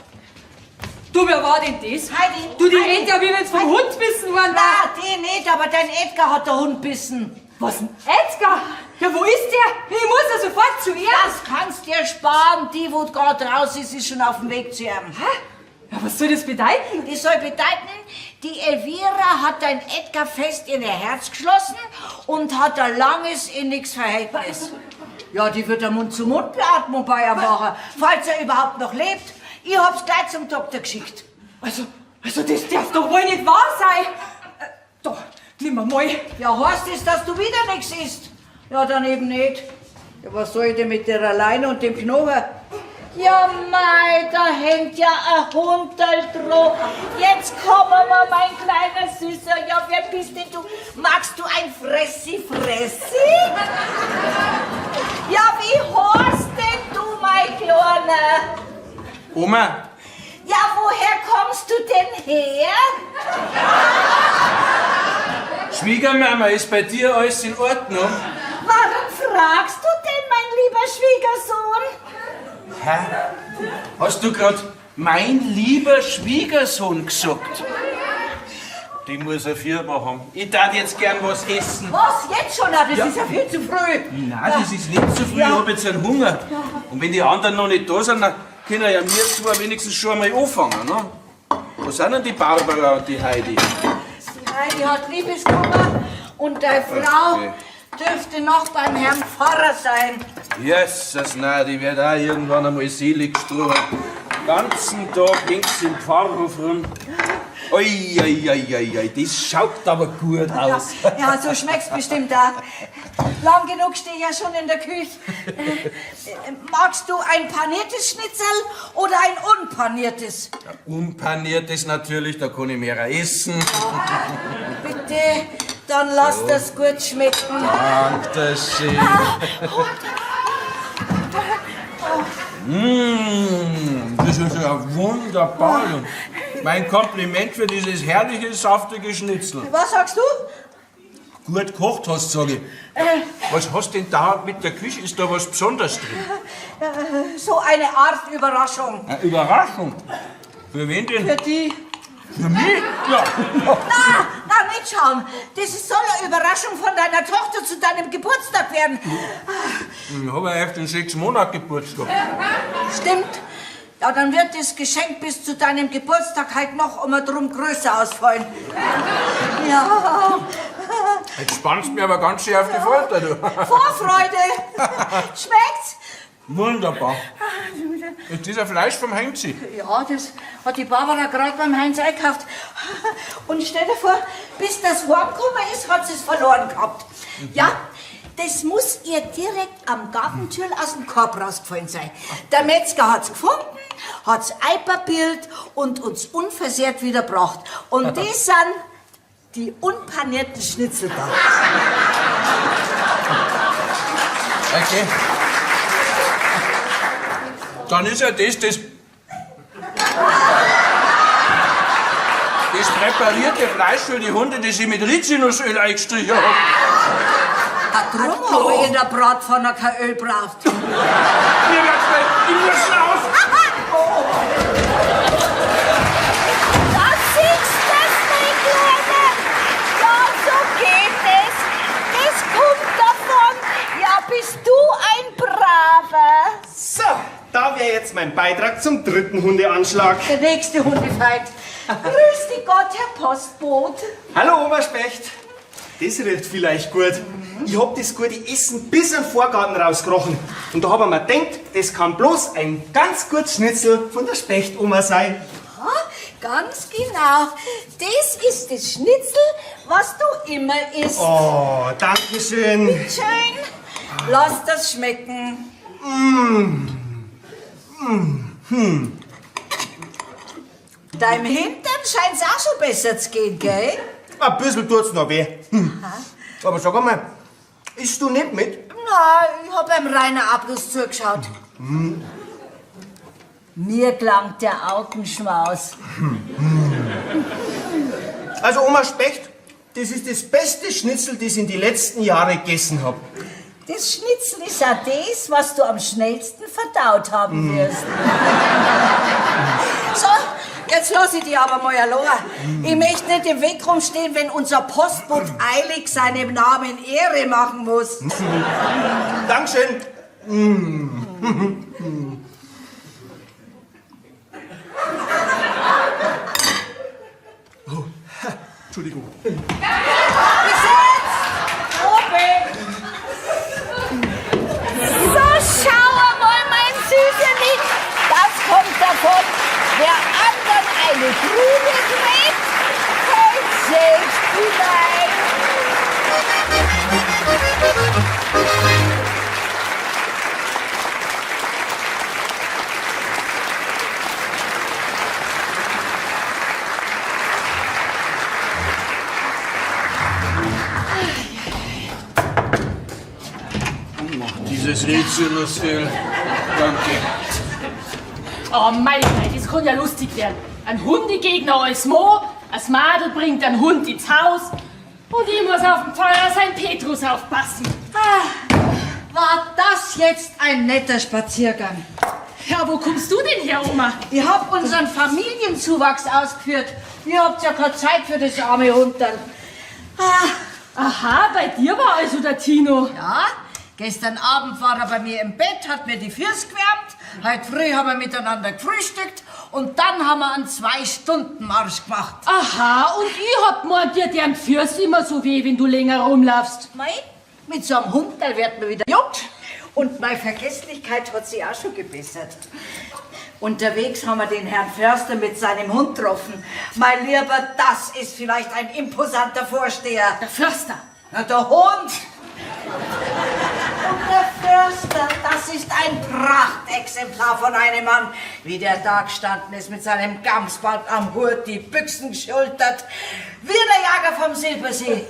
Du, wer war denn das? Heidi. Du, die Heidi. rennt ja, wie wenn es vom Hund bissen worden war. Na, die nicht, aber dein Edgar hat der Hund bissen. Was denn? Edgar? Ja, wo ist der? Ich muss ja sofort zu ihr. Das kannst dir sparen. Die, wo gerade raus ist, ist schon auf dem Weg zu ihm. Ja, was soll das bedeuten? Das soll bedeuten, die Elvira hat dein Edgar fest in ihr Herz geschlossen und hat ein langes, inniges Verhältnis. Ja, die wird eine Mund-zu-Mund-Beatmung bei ihr machen, falls er überhaupt noch lebt. Ich hab's gleich zum Doktor geschickt. Also das darf doch wohl nicht wahr sein. Doch, nimm mal. Ja, heißt das, dass du wieder nichts isst? Ja, dann eben nicht. Ja, was soll ich denn mit der Leine und dem Knochen? Ja, mei, da hängt ja ein Hundel drauf. Jetzt kommen wir, mein kleiner Süßer. Ja, wer bist denn du? Magst du ein Fressi-Fressi? Ja, wie heißt denn du, mein Kleiner? Oma, Ja, woher kommst du denn her? Schwiegermama, ist bei dir alles in Ordnung? Warum fragst du denn, mein lieber Schwiegersohn? Hä? Hast du grad mein lieber Schwiegersohn gesagt? Die muss eine Firma haben. Ich darf jetzt gern was essen. Was, jetzt schon? Das ist ja viel zu früh. Nein, das ist nicht zu früh, ich hab jetzt einen Hunger. Und wenn die anderen noch nicht da sind, dann können ja wir zwei wenigstens schon einmal anfangen. Ne? Wo sind denn die Barbara und die Heidi? Die Heidi hat Liebeskummer und deine Frau dürfte noch beim Herrn Pfarrer sein. Jesus, nein, die wird auch irgendwann einmal selig gestorben. Den ganzen Tag hängt sie im Pfarrhof rum. Oi, das schaut aber gut aus. Ja, so schmeckt's bestimmt auch. Lang genug stehe ich ja schon in der Küche. Magst du ein paniertes Schnitzel oder ein unpaniertes? Unpaniertes natürlich, da kann ich mehr essen. Bitte, dann lass das gut schmecken. Dankeschön. Das ist ja wunderbar. Mein Kompliment für dieses herrliche, saftige Schnitzel. Was sagst du? Gut gekocht hast, sag ich. Was hast denn da mit der Küche? Ist da was Besonderes drin? So eine Art Überraschung. Eine Überraschung? Für wen denn? Für die. Für mich? Ja. Na, nicht schauen. Das soll eine Überraschung von deiner Tochter zu deinem Geburtstag werden. Ich habe ja erst in 6 Monaten Geburtstag. Stimmt. Ja, dann wird das Geschenk bis zu deinem Geburtstag halt noch drum größer ausfallen. Ja. Jetzt spannst du mir aber ganz schön auf die Folter, du. Vorfreude. Schmeckt's? Wunderbar. Ist dieser Fleisch vom Heinzi? Ja, das hat die Barbara gerade beim Heinz eingekauft. Und stell dir vor, bis das heimgekommen ist, hat sie es verloren gehabt. Ja, das muss ihr direkt am Gartentür aus dem Korb rausgefallen sein. Der Metzger hat's gefunden, hat's einpapiert und uns unversehrt wiedergebracht. Und das sind die unpanierten Schnitzel da. Okay. Dann ist ja das präparierte Fleisch für die Hunde, das ich mit Rizinusöl eingestrichen habe. Drum habe ich in der Bratpfanne kein Öl braucht. Ich muss raus. Das siehst du, mein Kleiner. Ja, so geht es. Das kommt davon. Ja, bist du ein Braver. So, da wäre jetzt mein Beitrag zum 3. Hundeanschlag. Der nächste Hundefight. Grüß dich Gott, Herr Postbote. Hallo, Oberspecht. Das riecht vielleicht gut. Ich hab das gute Essen bis in den Vorgarten rausgekrochen. Und da hab ich mir gedacht, das kann bloß ein ganz gutes Schnitzel von der Spechtoma sein. Ja, Ganz genau. Das ist das Schnitzel, was du immer isst. Oh, danke schön. Schön. Lass das schmecken. Deinem Hintern scheint's auch schon besser zu gehen, gell? Ein bisschen tut's noch weh. Aber sag einmal, isst du nicht mit? Na, ich hab beim Rainer auch bloß zugeschaut. Mir klang der Augenschmaus. Also Oma Specht, das ist das beste Schnitzel, das ich in die letzten Jahre gegessen hab. Das Schnitzel ist auch das, was du am schnellsten verdaut haben wirst. So, jetzt lass ich dich aber mal allein. Ich möchte nicht im Weg rumstehen, wenn unser Postbote eilig seinem Namen Ehre machen muss. Dankeschön. Entschuldigung. So, schau mal, mein Süßerling. Das kommt davon, wer anderen eine Grube gräbt, fällt selbst hinein. Dieses Rätselnussöl. Danke. Oh mein Gott, das kann ja lustig werden. Ein Hundegegner als Mo, das Madel bringt einen Hund ins Haus und ich muss auf den Pfarrer sein Petrus aufpassen. War das jetzt ein netter Spaziergang? Ja, wo kommst du denn her, Oma? Ich hab unseren Familienzuwachs ausgeführt. Ihr habt ja keine Zeit für das arme Hunderl. Aha, bei dir war also der Tino. Ja, gestern Abend war er bei mir im Bett, hat mir die Füße gewärmt. Heute früh haben wir miteinander gefrühstückt und dann haben wir einen 2-Stunden-Marsch gemacht. Aha, und ich hab gemeint, dir deren Füße immer so weh, wenn du länger rumlaufst. Mei, mit so einem Hunderl wird man wieder jung. Und meine Vergesslichkeit hat sich auch schon gebessert. Unterwegs haben wir den Herrn Förster mit seinem Hund getroffen. Mein Lieber, das ist vielleicht ein imposanter Vorsteher. Der Förster. Na, der Hund. Und der Förster, das ist ein Prachtexemplar von einem Mann, wie der da gestanden ist mit seinem Gamsbart am Hut, die Büchsen geschultert, wie der Jager vom Silbersee.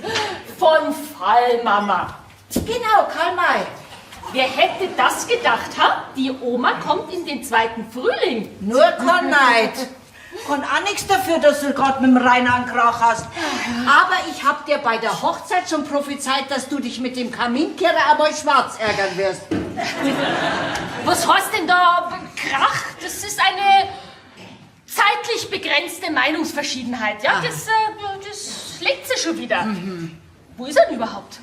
Von Fallmama. Genau, Karl May. Wer hätte das gedacht, ha? Die Oma kommt in den 2. Frühling. Nur kein Neid. Kann auch nichts dafür, dass du gerade mit dem Rainer einen Krach hast. Aber ich hab dir bei der Hochzeit schon prophezeit, dass du dich mit dem Kaminkehrer einmal schwarz ärgern wirst. Was heißt denn da Krach? Das ist eine zeitlich begrenzte Meinungsverschiedenheit, ja? Das legt sie schon wieder. Wo ist er denn überhaupt?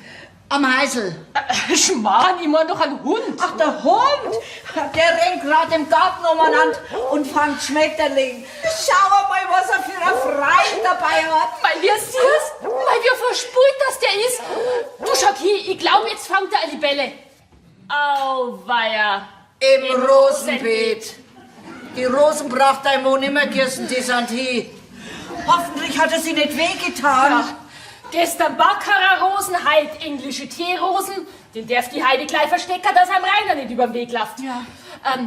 Am Heisel. Schmarrn, ich mein doch einen Hund. Ach, der Hund, der rennt gerade im Garten umeinander und fängt Schmetterling. Schau mal, was er für ein Frei dabei hat. Weil wir siehst, weil wir versprüht, dass der ist. Du schau hier, ich glaube, jetzt fängt er eine Libelle. Auweia. Im Rosenbeet. Die Rosen braucht dein Mann nimmer gießen, die sind hier. Hoffentlich hat er sie nicht wehgetan. Ja. Gestern Baccarat Rosen, heut englische Teerosen. Den darf die Heide gleich verstecken, dass er am Rainer nicht überm Weg läuft. Ja.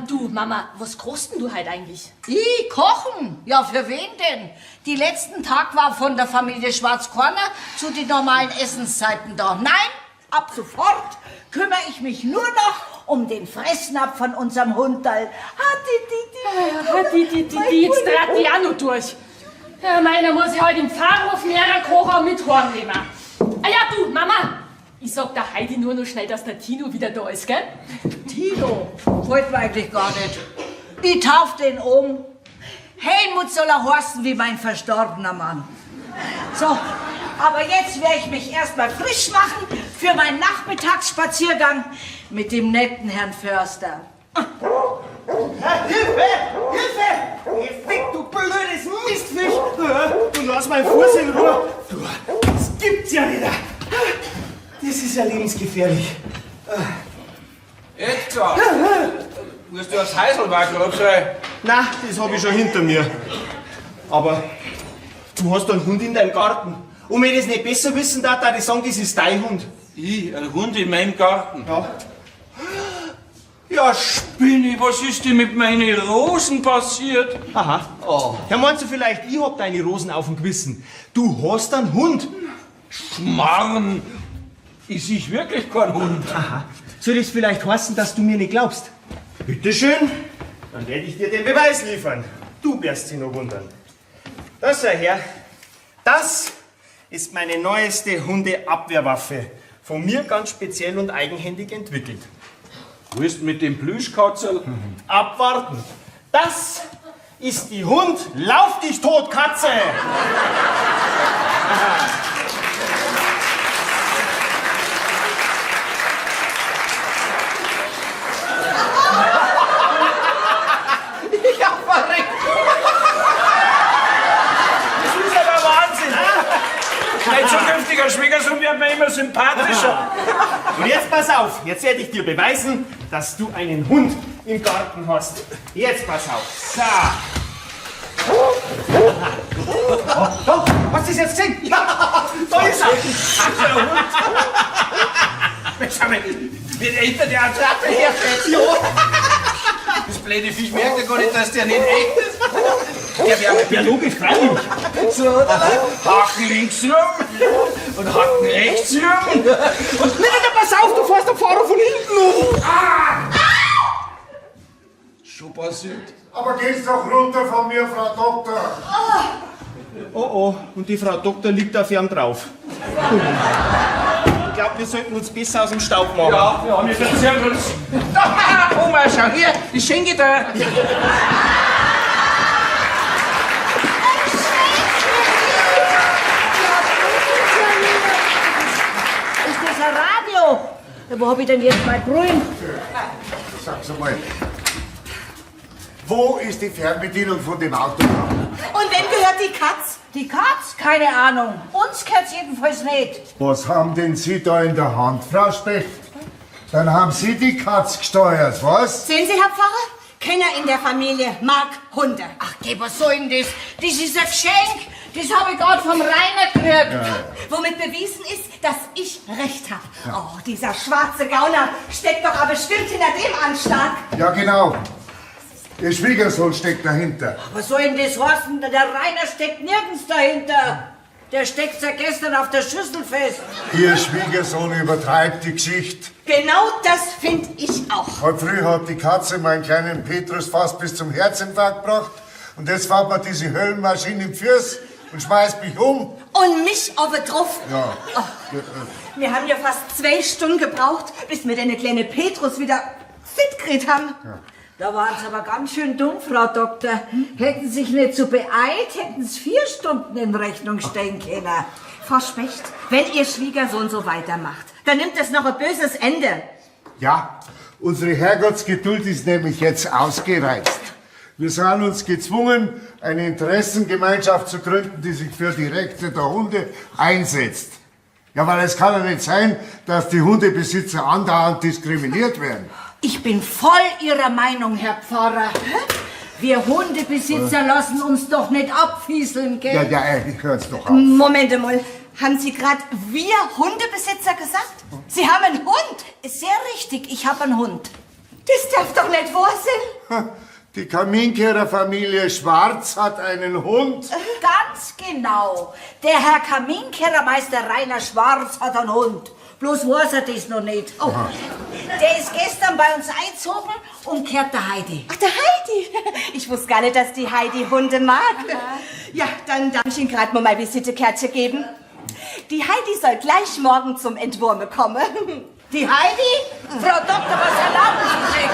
Du, Mama, was kostest du heute eigentlich? Ich kochen? Ja, für wen denn? Die letzten Tag war von der Familie Schwarzkorner zu den normalen Essenszeiten da. Nein, ab sofort kümmere ich mich nur noch um den Fressnapf von unserem Hunderl. Jetzt trat die auch noch durch. Ja, meiner muss ich heute im Pfarrhof mehrere Kocher mit Horn nehmen. Ah ja, du, Mama, ich sag der Heidi nur noch schnell, dass der Tino wieder da ist, gell? Tino, wollte man eigentlich gar nicht. Ich tauf den um. Helmut soll er horsten wie mein verstorbener Mann. So, aber jetzt werde ich mich erstmal frisch machen für meinen Nachmittagsspaziergang mit dem netten Herrn Förster. Hilfe! Hilfe! Geh weg, du blödes Mistfisch! Du lass meinen Fuß in Ruhe! Du, das gibt's ja nicht! Das ist ja lebensgefährlich. Edgar! Musst du aufs Heiselwagen ab sein? Na, das hab ich schon hinter mir. Aber du hast einen Hund in deinem Garten. Und wenn ich das nicht besser wissen darf, ich sagen, das ist dein Hund. Ein Hund in meinem Garten? Ja. Ja, Spinni, was ist denn mit meinen Rosen passiert? Aha. Ja, meinst du vielleicht, ich hab deine Rosen auf dem Gewissen? Du hast einen Hund. Schmarrn, ist ich wirklich kein Hund? Aha. Soll das vielleicht heißen, dass du mir nicht glaubst? Bitteschön. Dann werde ich dir den Beweis liefern. Du wirst dich noch wundern. Das, Herr, das ist meine neueste Hundeabwehrwaffe. Von mir ganz speziell und eigenhändig entwickelt. Wo ist mit dem Plüschkatzel? Abwarten. Das ist die Hund Lauf dich tot, Katze! Ja, verrückt! Das ist aber Wahnsinn! Mein zukünftiger Schwiegersohn wird mir immer sympathischer. Und jetzt pass auf, jetzt werde ich dir beweisen, dass du einen Hund im Garten hast. Jetzt pass auf. So. Oh, hast du das jetzt gesehen? Ja, da ist er. Der Hund! Schau mal, wie älter der Attrappe herfällt. Ja. Das blöde Viech merkt ja gar nicht, dass der nicht echt ist. Der wäre Ja, logisch, freilich. so, Haken links rum und Haken rechts rum. Und nein, pass auf, du fährst den Fahrer von hinten um. Schon passiert. Aber geht's doch runter von mir, Frau Doktor. Oh, und die Frau Doktor liegt auf ihm drauf. Ich glaube, wir sollten uns besser aus dem Staub machen. Ja, wir haben jetzt uns. Da, Oma, schau hier, die Schenke da. Ist das ein Radio? Ja, wo hab ich denn jetzt mein Grün? Sag's mal. Wo ist die Fernbedienung von dem Auto? Und wem gehört die Katz? Die Katz? Keine Ahnung. Uns gehört's jedenfalls nicht. Was haben denn Sie da in der Hand, Frau Specht? Dann haben Sie die Katz gesteuert, was? Sehen Sie, Herr Pfarrer? Keiner in der Familie mag Hunde. Ach, geh, was soll denn das? Das ist ein Geschenk. Das habe ich gerade vom Rainer gekriegt. Womit bewiesen ist, dass ich recht habe. Oh, dieser schwarze Gauner steckt doch aber bestimmt hinter dem Anschlag. Ja, genau. Ihr Schwiegersohn steckt dahinter. Was soll denn das heißen? Der Rainer steckt nirgends dahinter. Der steckt seit gestern auf der Schüssel fest. Ihr Schwiegersohn übertreibt die Geschichte. Genau das finde ich auch. Heute früh hat die Katze meinen kleinen Petrus fast bis zum Herzinfarkt gebracht. Und jetzt fährt man diese Höllenmaschine im Fuß und schmeißt mich um. Und mich aber drauf. Ja. Wir haben ja fast 2 Stunden gebraucht, bis wir den kleinen Petrus wieder fit gekriegt haben. Da waren Sie aber ganz schön dumm, Frau Doktor. Hätten sich nicht so beeilt, hätten Sie 4 Stunden in Rechnung stellen können. Frau Specht, wenn Ihr Schwiegersohn so weitermacht, dann nimmt das noch ein böses Ende. Ja, unsere Herrgottsgeduld ist nämlich jetzt ausgereizt. Wir sahen uns gezwungen, eine Interessengemeinschaft zu gründen, die sich für die Rechte der Hunde einsetzt. Ja, weil es kann ja nicht sein, dass die Hundebesitzer andauernd diskriminiert werden. Ich bin voll Ihrer Meinung, Herr Pfarrer. Wir Hundebesitzer lassen uns doch nicht abfieseln, gell? Ja, hör's doch auf. Moment mal, haben Sie gerade wir Hundebesitzer gesagt? Sie haben einen Hund? Ist sehr richtig, ich habe einen Hund. Das darf doch nicht wahr sein. Die Kaminkehrerfamilie Schwarz hat einen Hund. Ganz genau. Der Herr Kaminkehrermeister Rainer Schwarz hat einen Hund. Bloß weiß er das noch nicht. Oh. Der ist gestern bei uns eingezogen und gehört der Heidi. Ach, der Heidi. Ich wusste gar nicht, dass die Heidi Hunde mag. Ja, dann darf ich Ihnen gerade mal mein Visitekärtchen geben. Die Heidi soll gleich morgen zum Entwurme kommen. Die Heidi? Frau Doktor, was erlauben Sie sich?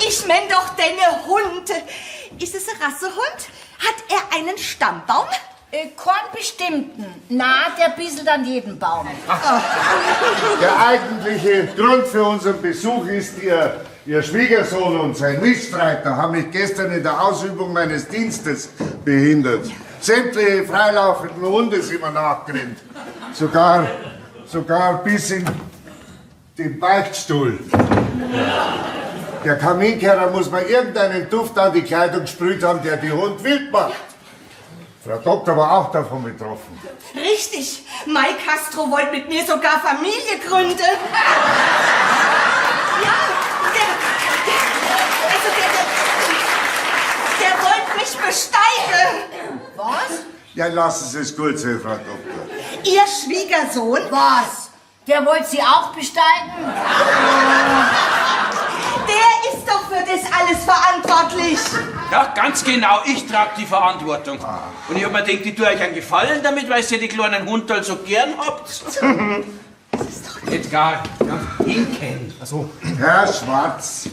Ich mein doch den Hund. Ist es ein Rassehund? Hat er einen Stammbaum? Keinen bestimmten. Na, der bisselt an jedem Baum. Der eigentliche Grund für unseren Besuch ist Ihr Schwiegersohn und sein Mitstreiter haben mich gestern in der Ausübung meines Dienstes behindert. Sämtliche freilaufenden Hunde sind mir nachgerannt. Sogar bis in den Beichtstuhl. Der Kaminkehrer muss mal irgendeinen Duft an die Kleidung gesprüht haben, der die Hund wild macht. Frau Doktor war auch davon betroffen. Richtig, Mai Castro wollte mit mir sogar Familie gründen. Ja, der wollte mich besteigen. Was? Ja, lassen Sie es gut sein, Frau Doktor. Ihr Schwiegersohn? Was? Der wollte sie auch besteigen? Der ist doch für das alles verantwortlich. Ja, ganz genau, ich trage die Verantwortung. Und ich hab mir gedacht, ich tue euch einen Gefallen damit, weil ihr die kleinen Hunde so gern habt. Edgar, ja, ihn kennt. Also, Herr Schwarz,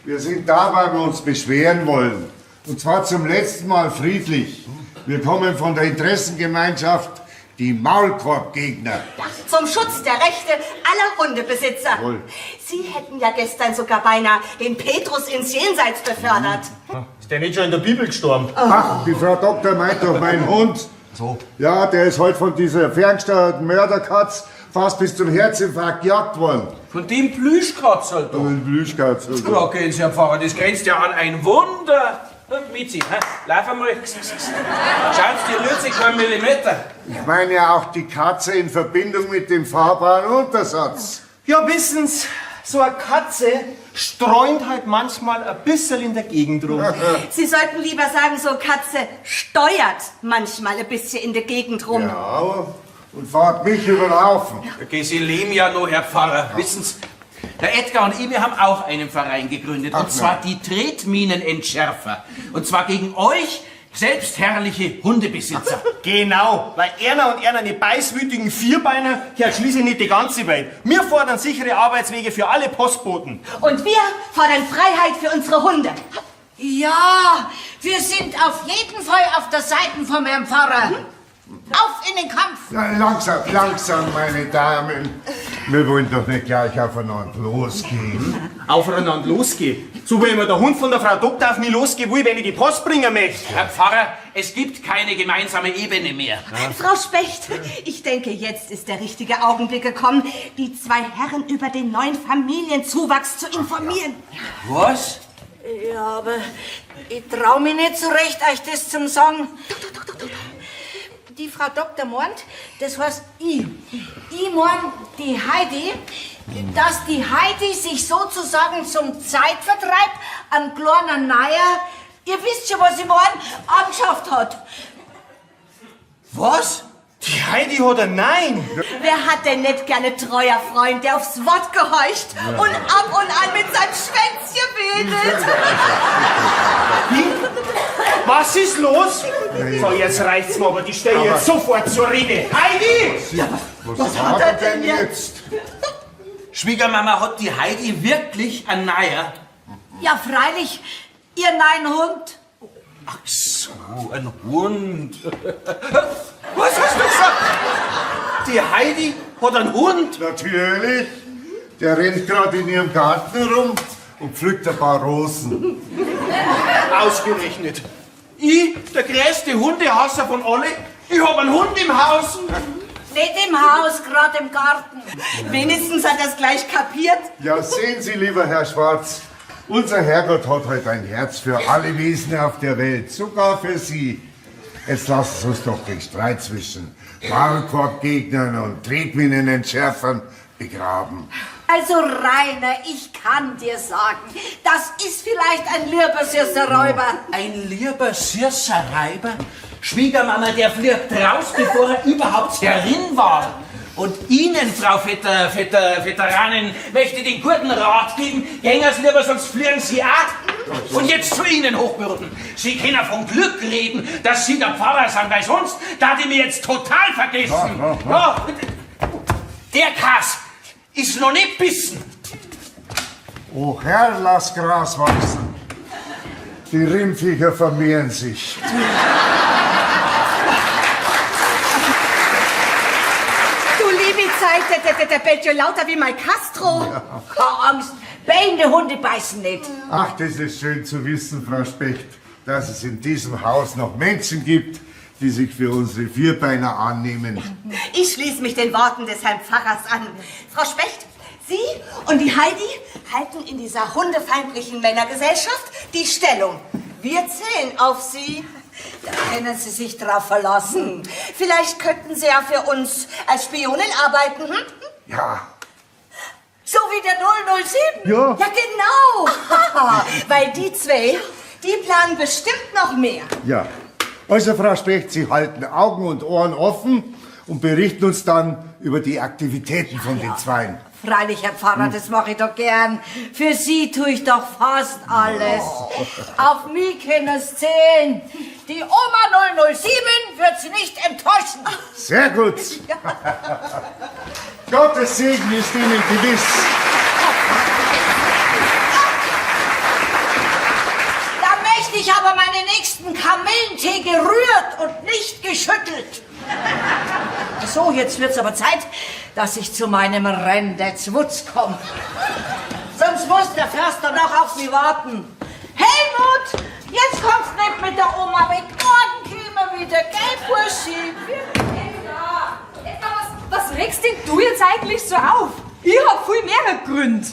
wir sind da, weil wir uns beschweren wollen. Und zwar zum letzten Mal friedlich. Wir kommen von der Interessengemeinschaft Die Maulkorbgegner. Zum Schutz der Rechte aller Hundebesitzer. Jawohl. Sie hätten ja gestern sogar beinahe den Petrus ins Jenseits befördert. ist der nicht schon in der Bibel gestorben? Ach, die Frau Doktor meint doch meinen Hund. So. Ja, der ist heute von dieser ferngesteuerten Mörderkatz fast bis zum Herzinfarkt gejagt worden. Von dem Plüschkatz halt doch. Ein Blüschkatz. Ja, gehen Sie, Herr Pfarrer, das grenzt ja an ein Wunder. Mitzi, lauf einmal. Schauen Sie, die rührt sich keinen Millimeter. Ich meine ja auch die Katze in Verbindung mit dem fahrbaren Untersatz. Ja, wissen's, so eine Katze streunt halt manchmal ein bisschen in der Gegend rum. Sie sollten lieber sagen, so Katze steuert manchmal ein bisschen in der Gegend rum. Ja, und fahrt mich über den Haufen. Okay, Sie leben ja noch, Herr Pfarrer. Wissen Sie, der Edgar und ich, wir haben auch einen Verein gegründet. Und zwar die Tretminenentschärfer. Und zwar gegen euch, selbstherrliche Hundebesitzer. Genau, weil Erna und Erna, die beißwütigen Vierbeiner, gehört schließlich nicht die ganze Welt. Wir fordern sichere Arbeitswege für alle Postboten. Und wir fordern Freiheit für unsere Hunde. Ja, wir sind auf jeden Fall auf der Seite vom Herrn Pfarrer. Auf in den Kampf! Na, langsam, langsam, meine Damen. Wir wollen doch nicht gleich aufeinander losgehen. Aufeinander losgehen. So wie immer der Hund von der Frau Doktor auf mich losgehen will, wenn ich die Post bringen möchte. Herr Pfarrer, es gibt keine gemeinsame Ebene mehr. Frau Specht, ich denke, jetzt ist der richtige Augenblick gekommen, die zwei Herren über den neuen Familienzuwachs zu informieren. Was? Ja, aber ich trau mich nicht so recht, euch das zum sagen. Die Frau Doktor meint, das heißt ich mein die Heidi, dass die Heidi sich sozusagen zum Zeitvertreib an kleiner Neier, ihr wisst schon, was ich mein, angeschafft hat. Was? Die Heidi hat ein Nein. Wer hat denn nicht gerne treuer Freund, der aufs Wort gehorcht und ab und an mit seinem Schwänzchen wedelt? Was ist los? So, jetzt reicht's mir, aber die stelle jetzt sofort zur Rede. Heidi! Was hat er denn jetzt? Schwiegermama, hat die Heidi wirklich einen Neier? Ja, freilich, ihr Nein-Hund. Ach so, ein Hund. Was hast du gesagt? Die Heidi hat einen Hund? Natürlich. Der rennt gerade in ihrem Garten rum und pflückt ein paar Rosen. Ausgerechnet. Ich, der größte Hundehasser von alle, ich hab einen Hund im Haus. Nicht im Haus, gerade im Garten. Wenigstens hat er es gleich kapiert. Ja, sehen Sie, lieber Herr Schwarz, unser Herrgott hat heute ein Herz für alle Wesen auf der Welt, sogar für Sie. Jetzt lassen Sie uns doch den Streit zwischen Maulkorbgegnern und Tretminenentschärfern begraben. Also Rainer, ich kann dir sagen, das ist vielleicht ein lieber süßer Räuber. Ein lieber süßer Reiber? Schwiegermama, der fliegt raus, bevor er überhaupt herin war. Und Ihnen, Frau Veteranin, möchte ich den guten Rat geben, gänger's lieber, sonst fliegen Sie auch. Und jetzt zu Ihnen, Hochwürden. Sie können vom Glück reden, dass Sie der Pfarrer sind, weil sonst, da hat die mir jetzt total vergessen. Ja, der Kass ist noch nicht bissen. O Herr, lass Gras wachsen. Die Rindviecher vermehren sich. Du liebe Zeit, der bellt ja lauter wie mein Castro. Keine Angst, bellende Hunde beißen nicht. Ach, das ist schön zu wissen, Frau Specht, dass es in diesem Haus noch Menschen gibt, die sich für unsere Vierbeiner annehmen. Ich schließe mich den Worten des Herrn Pfarrers an. Frau Specht, Sie und die Heidi halten in dieser hundefeindlichen Männergesellschaft die Stellung. Wir zählen auf Sie. Da können Sie sich drauf verlassen. Vielleicht könnten Sie ja für uns als Spionin arbeiten, hm? Ja, So wie der 007. ja. Ja, genau. Weil die zwei, die planen bestimmt noch mehr. Ja. Also, Frau Specht, Sie halten Augen und Ohren offen und berichten uns dann über die Aktivitäten von den Zweien. Freilich, Herr Pfarrer, das mache ich doch gern. Für Sie tue ich doch fast alles. Auf mich können Sie zählen. Die Oma 007 wird Sie nicht enttäuschen. Sehr gut. Gottes Segen ist Ihnen gewiss. Da möchte ich aber meine nächsten Kamillentee gerührt und nicht geschüttelt. So, jetzt wird's aber Zeit, dass ich zu meinem Rendetzwutz komme. Sonst muss der Förster noch auf mich warten. Helmut, jetzt kommst nicht mit der Oma weg. Morgen kämen wir wieder, gell, Burschi? Was regst denn du jetzt eigentlich so auf? Ich hab viel mehr Gründe.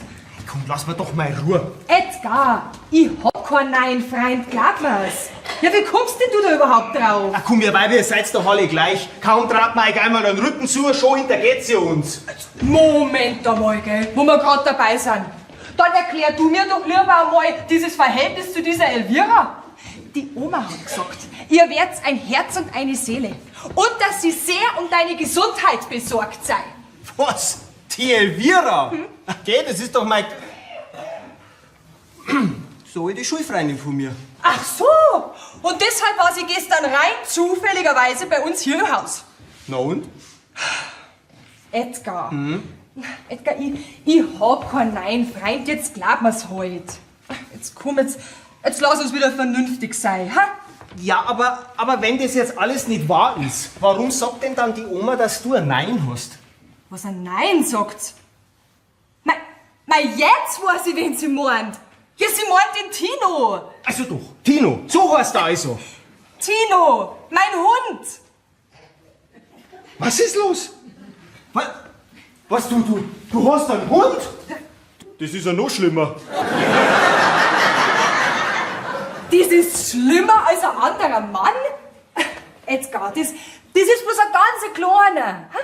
Komm, lass mir doch mal Ruhe. Edgar, ich hab keinen neuen Freund, glaub mir's. Ja, wie kommst denn du da überhaupt drauf? Ach komm, ihr Weiber, ihr seid doch alle gleich. Kaum traut man euch einmal den Rücken zu, schon hintergeht's ihr uns. Moment einmal, gell, wo wir gerade dabei sind. Dann erklär du mir doch lieber einmal dieses Verhältnis zu dieser Elvira. Die Oma hat gesagt, ihr werdet ein Herz und eine Seele. Und dass sie sehr um deine Gesundheit besorgt sei. Was? Die Elvira? Okay, das ist doch mein... So, die Schulfreundin von mir. Ach so, und deshalb war sie gestern rein zufälligerweise bei uns hier im Haus. Na und? Edgar, Edgar, ich hab keinen neuen Freund, jetzt glaub mir's halt. Jetzt komm, jetzt lass uns wieder vernünftig sein, ha? Ja, aber wenn das jetzt alles nicht wahr ist, warum sagt denn dann die Oma, dass du ein Nein hast? Was ein Nein sagt? Mei, jetzt weiß ich, wen sie meint. Ja, sie meint den Tino. Also doch, Tino, so heißt er also. Tino, mein Hund. Was ist los? Was, du hast einen Hund? Das ist ja noch schlimmer. Das ist schlimmer als ein anderer Mann? Edgar, das ist bloß ein ganz kleiner. Ha?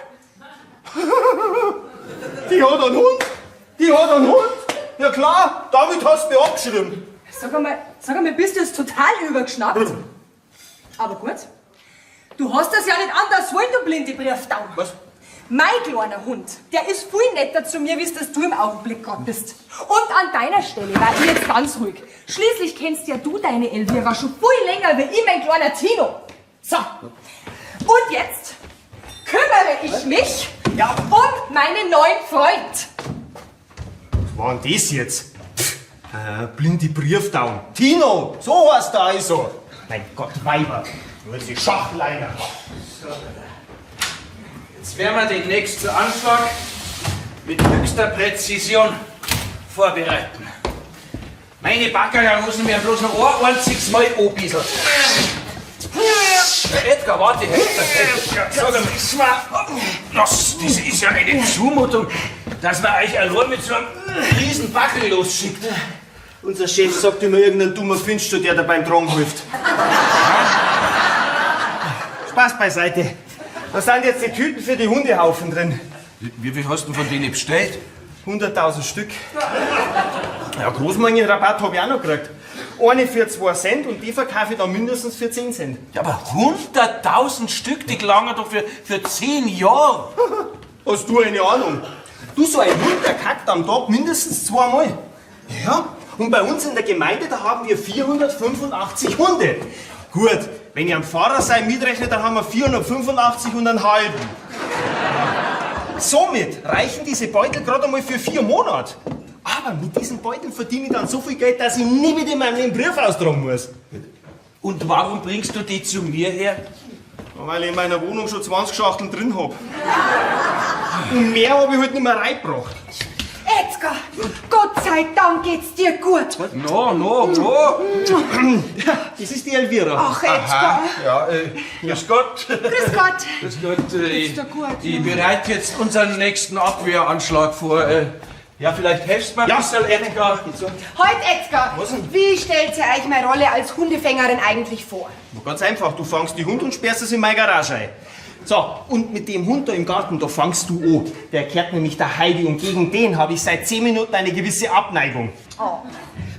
Die hat einen Hund? Die hat einen Hund? Ja klar, damit hast du mich abgeschrieben. Sag einmal, bist du jetzt total übergeschnappt? Aber gut, du hast das ja nicht anders wollen, du blinde Brieftau. Was? Mein kleiner Hund, der ist viel netter zu mir, wie es du im Augenblick gerade bist. Und an deiner Stelle war ich jetzt ganz ruhig. Schließlich kennst ja du deine Elvira schon viel länger wie ich, mein kleiner Tino. So, und jetzt kümmere ich mich um meinen neuen Freund. Was war denn das jetzt? Blinde Briefdown. Tino, so heißt er also. Mein Gott, Weiber. Nur die Schachleiner. Jetzt werden wir den nächsten Anschlag mit höchster Präzision vorbereiten. Meine Backerhosen werden bloß noch ein einziges Mal anbieseln. Edgar, warte. Sag mal, das ist ja eine Zumutung, dass man euch allein mit so einem riesen Backel losschickt. Unser Chef sagt immer, irgendein dummer Finster, der da beim Tragen hilft. Spaß beiseite. Da sind jetzt die Tüten für die Hundehaufen drin. Wie viel hast du von denen bestellt? 100.000 Stück. Ja, Großmengenrabatt habe ich auch noch gekriegt. Eine für 2 Cent und die verkaufe ich dann mindestens für 10 Cent. Ja, aber 100.000 Stück, die gelangen doch für 10 Jahre. Hast du eine Ahnung? Du, so ein Hund, der kackt am Tag mindestens 2 Mal. Ja, und bei uns in der Gemeinde, da haben wir 485 Hunde. Gut, wenn ich am Fahrer sein mitrechne, dann haben wir 485 und einen halben. Somit reichen diese Beutel gerade einmal für 4 Monate. Aber mit diesen Beuteln verdiene ich dann so viel Geld, dass ich nie wieder in meinem Leben Brief austragen muss. Und warum bringst du die zu mir her? Weil ich in meiner Wohnung schon 20 Schachteln drin habe. Und mehr habe ich halt nicht mehr reingebracht. Edgar, Gott sei Dank geht's dir gut. No. Das ist die Elvira. Ach, Edgar. Ja, grüß Gott. Grüß Gott. Grüß Gott. dir gut? Ich bereite jetzt unseren nächsten Abwehranschlag vor. Ja, vielleicht helfst du mir Ja. ein bisschen, Edgar. Heute, Edgar, Was denn? wie stellt ihr euch meine Rolle als Hundefängerin eigentlich vor? Ganz einfach, du fangst die Hund und sperrst es in meine Garage ein. So, und mit dem Hund da im Garten, da fangst du an. Der gehört nämlich der Heidi und gegen den habe ich seit 10 Minuten eine gewisse Abneigung. Oh.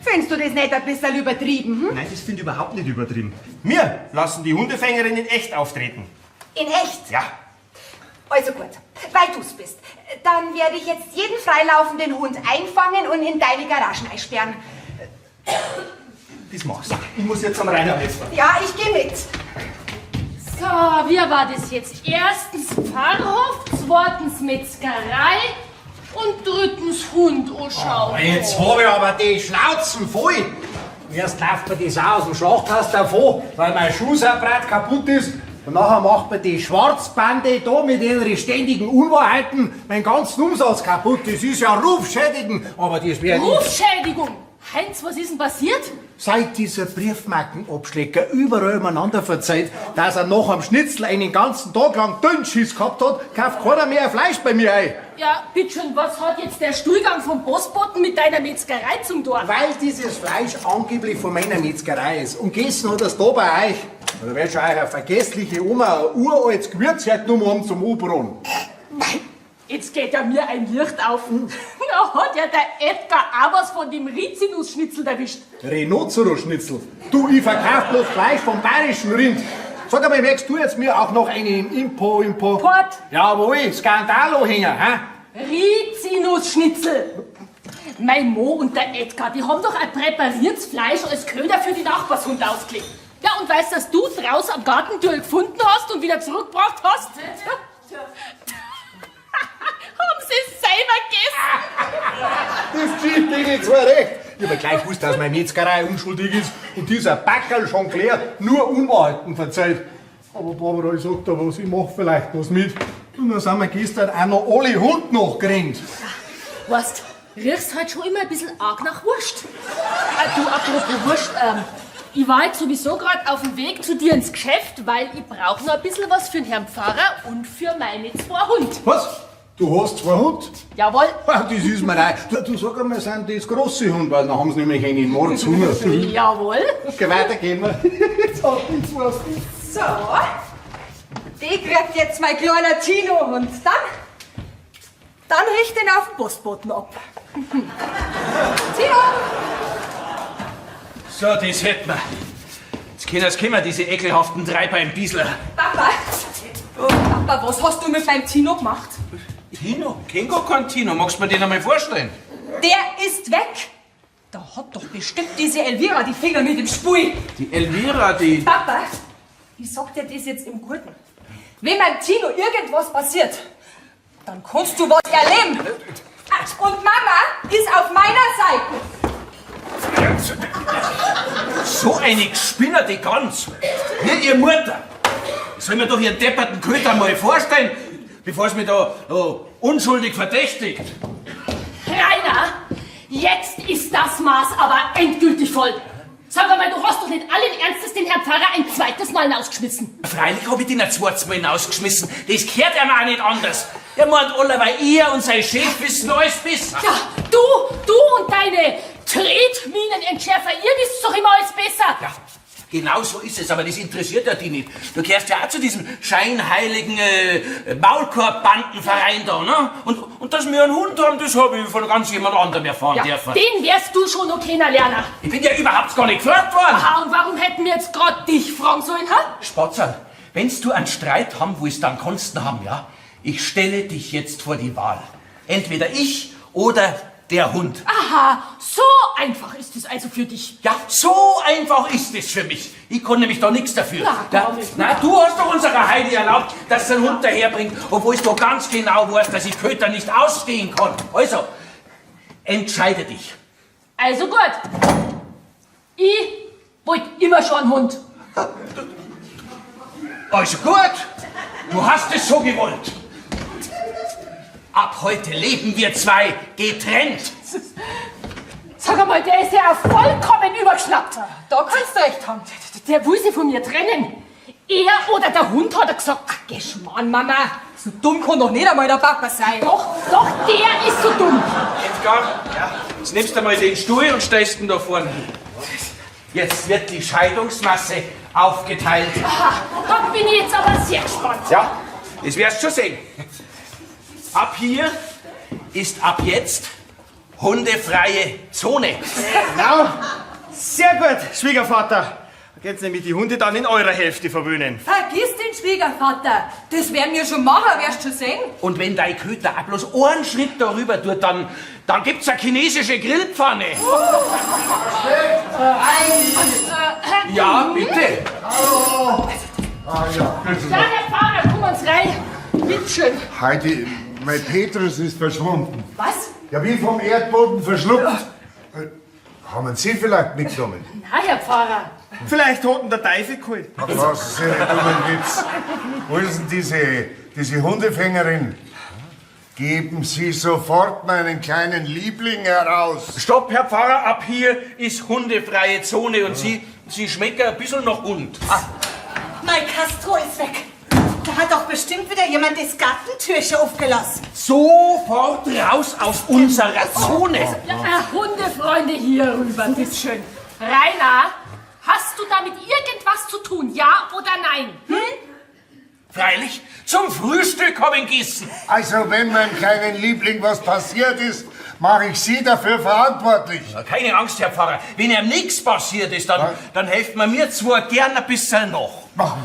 Findest du das nicht ein bisschen übertrieben? Hm? Nein, das finde ich überhaupt nicht übertrieben. Wir lassen die Hundefängerin in echt auftreten. In echt? Ja. Also gut, weil du's bist. Dann werde ich jetzt jeden freilaufenden Hund einfangen und in deine Garagen einsperren. Das machst du. Ich muss jetzt am Rainer helfen. Ja, ich gehe mit. So, wie war das jetzt? Erstens Pfarrhof, zweitens Metzgerei und drittens Hund. Oh, schau. Jetzt habe ich aber die Schnauzen voll. Erst läuft mir das auch aus dem Schlachthaus davon, weil mein Schuhsapprat kaputt ist. Und nachher macht mir die Schwarzbande da mit ihren ständigen Unwahrheiten meinen ganzen Umsatz kaputt. Das ist ja rufschädigend, aber das wäre nicht. Rufschädigung! Heinz, was ist denn passiert? Seit dieser Briefmarkenabschlecker überall umeinander verzeiht, dass er nach am Schnitzel einen ganzen Tag lang Dünnschiss gehabt hat, kauft keiner mehr Fleisch bei mir ein. Ja, bitteschön, was hat jetzt der Stuhlgang vom Postboten mit deiner Metzgerei zum Tor? Weil dieses Fleisch angeblich von meiner Metzgerei ist. Und gegessen hat er es da bei euch. Da wird schon euch eine vergessliche Oma ein uraltes Gewürz hergenommen haben zum Obron. Jetzt geht ja mir ein Licht auf. Da hat ja der Edgar auch was von dem Rizinusschnitzel erwischt. Rhinoceros-Schnitzel. Du, ich verkauf bloß Fleisch vom bayerischen Rind. Sag einmal, merkst du jetzt mir auch noch einen Impo? Port. Jawohl, Skandalo-Hänger, hä? Rizinusschnitzel. Mein Mo und der Edgar, die haben doch ein präpariertes Fleisch als Köder für die Nachbarshunde ausgelegt. Ja, und weißt du, dass du draußen am Gartentür gefunden hast und wieder zurückgebracht hast? Haben sie es selber gegessen? Das zieht denen zwar recht. Ich hab ja gleich gewusst, dass meine Metzgerei unschuldig ist und dieser Backerl schon klar nur Unwahrheiten verzeiht. Aber Barbara, ich sag da was, ich mach vielleicht was mit. Und dann sind wir gestern auch noch alle Hund nachgerannt. Weißt, riechst halt schon immer ein bisschen arg nach Wurst. Du, apropos Wurst, ich war jetzt sowieso gerade auf dem Weg zu dir ins Geschäft, weil ich brauche noch ein bisschen was für den Herrn Pfarrer und für meine 2 Hunde. Was? Du hast 2 Hund? Jawohl. Das ist mir rein. Du sag einmal, sind das große Hunde, weil dann haben sie nämlich einen Mordshunger. Jawohl. Okay, weiter gehen wir. Jetzt hab ich 2 Hund. So, die kriegt jetzt mein kleiner Tino und dann richte ich ihn auf den Postboten ab. Tino! So, das hätten wir. Jetzt können wir diese ekelhaften Treiber im Biesler. Papa! Papa, was hast du mit meinem Tino gemacht? Tino? Kenn gar keinen Tino. Magst du mir den einmal vorstellen? Der ist weg! Da hat doch bestimmt diese Elvira die Finger mit im Spiel. Die Elvira, die... Papa, ich sag dir das jetzt im Guten. Wenn meinem Tino irgendwas passiert, dann kannst du was erleben. Und Mama ist auf meiner Seite. So eine gespinnerte Gans. Wie ihr Mutter. Soll mir doch ihren depperten Köter mal vorstellen, bevor es mich da unschuldig verdächtigt. Rainer, jetzt ist das Maß aber endgültig voll. Sag einmal, du hast doch nicht allen Ernstes den Herrn Pfarrer ein zweites Mal hinausgeschmissen. Freilich hab ich den ein zweites Mal hinausgeschmissen. Das gehört ihm auch nicht anders. Er meint alle, weil er und sein Chef wissen alles besser. Ja, du und deine Tretminenentschärfer, ihr wisst doch immer alles besser. Ja, genau so ist es, aber das interessiert ja die nicht. Du gehörst ja auch zu diesem scheinheiligen Maulkorb-Bandenverein da, ne? Und dass wir einen Hund haben, das habe ich von ganz jemand anderem erfahren dürfen. Den wärst du schon noch kennenlernen. Ich bin ja überhaupt gar nicht gefragt worden. Aha, und warum hätten wir jetzt gerade dich fragen sollen, ha? Spatzerl, wenn's du einen Streit haben willst, dann kannst du haben, ja? Ich stelle dich jetzt vor die Wahl. Entweder ich oder der Hund. Aha, so einfach ist es also für dich. Ja, so einfach ist es für mich. Ich kann nämlich da nichts dafür. Na, komm, jetzt. Na, du hast doch unserer Heidi erlaubt, dass sie einen Hund daherbringt, obwohl ich doch ganz genau weiß, dass ich Köter nicht ausstehen kann. Also, entscheide dich. Also gut. Ich wollte immer schon einen Hund. Also gut, du hast es so gewollt. Ab heute leben wir 2 getrennt. Sag einmal, der ist ja vollkommen übergeschnappt. Da kannst du recht haben. Der will sich von mir trennen. Er oder der Hund, hat er gesagt. Ach, Geschmarrn, Mama. So dumm kann doch nicht einmal der Papa sein. Doch, der ist so dumm. klar? Ja. Jetzt nimmst du mal den Stuhl und stellst ihn da vorne hin. Jetzt wird die Scheidungsmasse aufgeteilt. Aha, da bin ich jetzt aber sehr gespannt. Ja, das wirst du schon sehen. Ab hier ist ab jetzt hundefreie Zone. Genau. Sehr gut, Schwiegervater. Da geht's nämlich die Hunde dann in eurer Hälfte verwöhnen. Vergiss den Schwiegervater. Das werden wir schon machen, wirst du schon sehen. Und wenn dein Köter auch bloß einen Schritt darüber tut, dann gibt's eine chinesische Grillpfanne. Ja, bitte. Ah ja, Ja, Herr Pfarrer, komm uns rein. Bitteschön. Heidi, mein Petrus ist verschwunden. Was? Ja, wie vom Erdboden verschluckt. Haben Sie vielleicht mitgenommen? Na, Herr Pfarrer. Vielleicht hat ihn der Teufel geholt. Ach was, Sie einen dummen Witz. Wo ist denn diese Hundefängerin? Geben Sie sofort meinen kleinen Liebling heraus. Stopp, Herr Pfarrer, ab hier ist hundefreie Zone und Sie schmecken ein bisschen nach Hund. Mein Castro ist weg. Da hat doch bestimmt wieder jemand das Gartentürchen aufgelassen. Sofort raus aus unserer Zone. Ja, Hundefreunde hier rüber, bitteschön. Rainer, hast du damit irgendwas zu tun, ja oder nein? Freilich, zum Frühstück habe ich gegessen. Also, wenn meinem kleinen Liebling was passiert ist, mache ich Sie dafür verantwortlich. Keine Angst, Herr Pfarrer. Wenn ihm nichts passiert ist, dann helfen wir mir zwar gern ein bisschen noch. War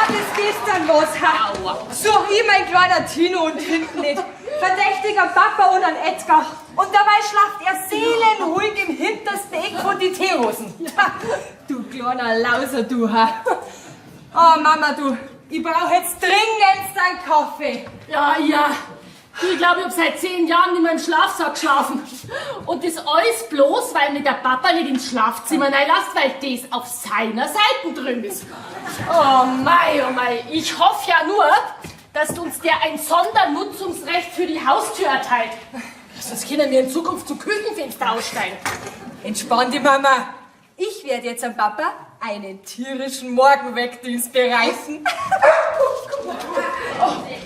das gestern los, ha? So wie mein kleiner Tino und hinten nicht. Verdächtiger Papa und ein Edgar. Und dabei schlaft er seelenruhig im hintersten Eck von die Teerosen. Du kleiner Lauser, du, ha? Oh, Mama, du, ich brauche jetzt dringendst einen Kaffee. Ja. Ich glaube, ich habe seit 10 Jahren nicht mehr im Schlafsack geschlafen. Und das alles bloß, weil mir der Papa nicht ins Schlafzimmer reinlässt, weil das auf seiner Seite drin ist. Oh mei, ich hoffe ja nur, dass uns der ein Sondernutzungsrecht für die Haustür erteilt. Sonst können wir in Zukunft zum Küchenfenster aussteigen. Entspann dich, Mama. Ich werde jetzt am Papa einen tierischen Morgenweckdienst bereiten.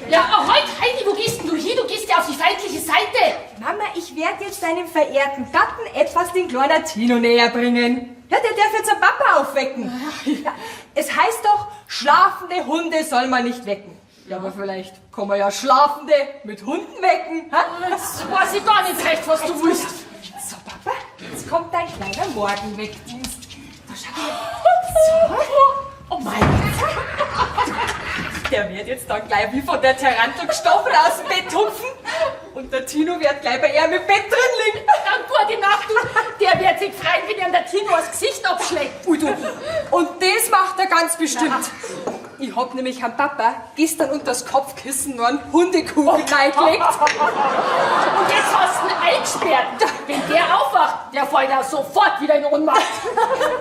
Ja, Heidi, wo gehst denn du hin? Du gehst ja auf die feindliche Seite. Mama, ich werde jetzt deinem verehrten Gatten etwas den kleinen Tino näher bringen. Ja, der darf jetzt am Papa aufwecken. Ja, es heißt doch, schlafende Hunde soll man nicht wecken. Ja, aber vielleicht kann man ja Schlafende mit Hunden wecken. Ha? Jetzt weiß ich gar nicht recht, was du willst. So, Papa, jetzt kommt dein kleiner Morgenweckdienst. Da schau her. Oh mein Gott. Der wird jetzt dann gleich wie von der Tarantel gestochen aus dem Bett hupfen. Und der Tino wird gleich bei ihm im Bett drin liegen. Dann gute Nacht, du. Der wird sich freuen, wenn ihm der Tino das Gesicht abschlägt. Ui, du. Und das macht er ganz bestimmt. Ich hab nämlich am Papa gestern unter das Kopfkissen noch einen Hundekuchen reingelegt. Und jetzt hast du ihn eingesperrt. Wenn der aufwacht, der fällt da sofort wieder in Ohnmacht.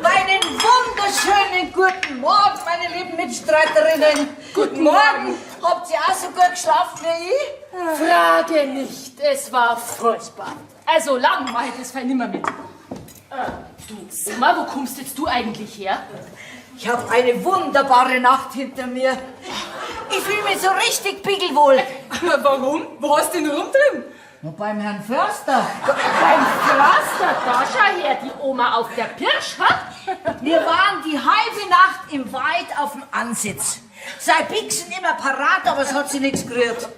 Einen wunderschönen guten Morgen, meine lieben Mitstreiterinnen. Guten Morgen. Habt ihr auch so gut geschlafen wie ich? Frage nicht, es war furchtbar. Also lang mache ich das Fall nimmer mit. Du, Oma, wo kommst jetzt du eigentlich her? Ich habe eine wunderbare Nacht hinter mir. Ich fühle mich so richtig pickelwohl. Warum? Wo hast du denn rumdrin? Nur beim Herrn Förster. Beim Förster, da schau her, die Oma auf der Pirsch, ha? Wir waren die halbe Nacht im Wald auf dem Ansitz. Sei Bixen immer parat, aber es hat sie nichts gerührt.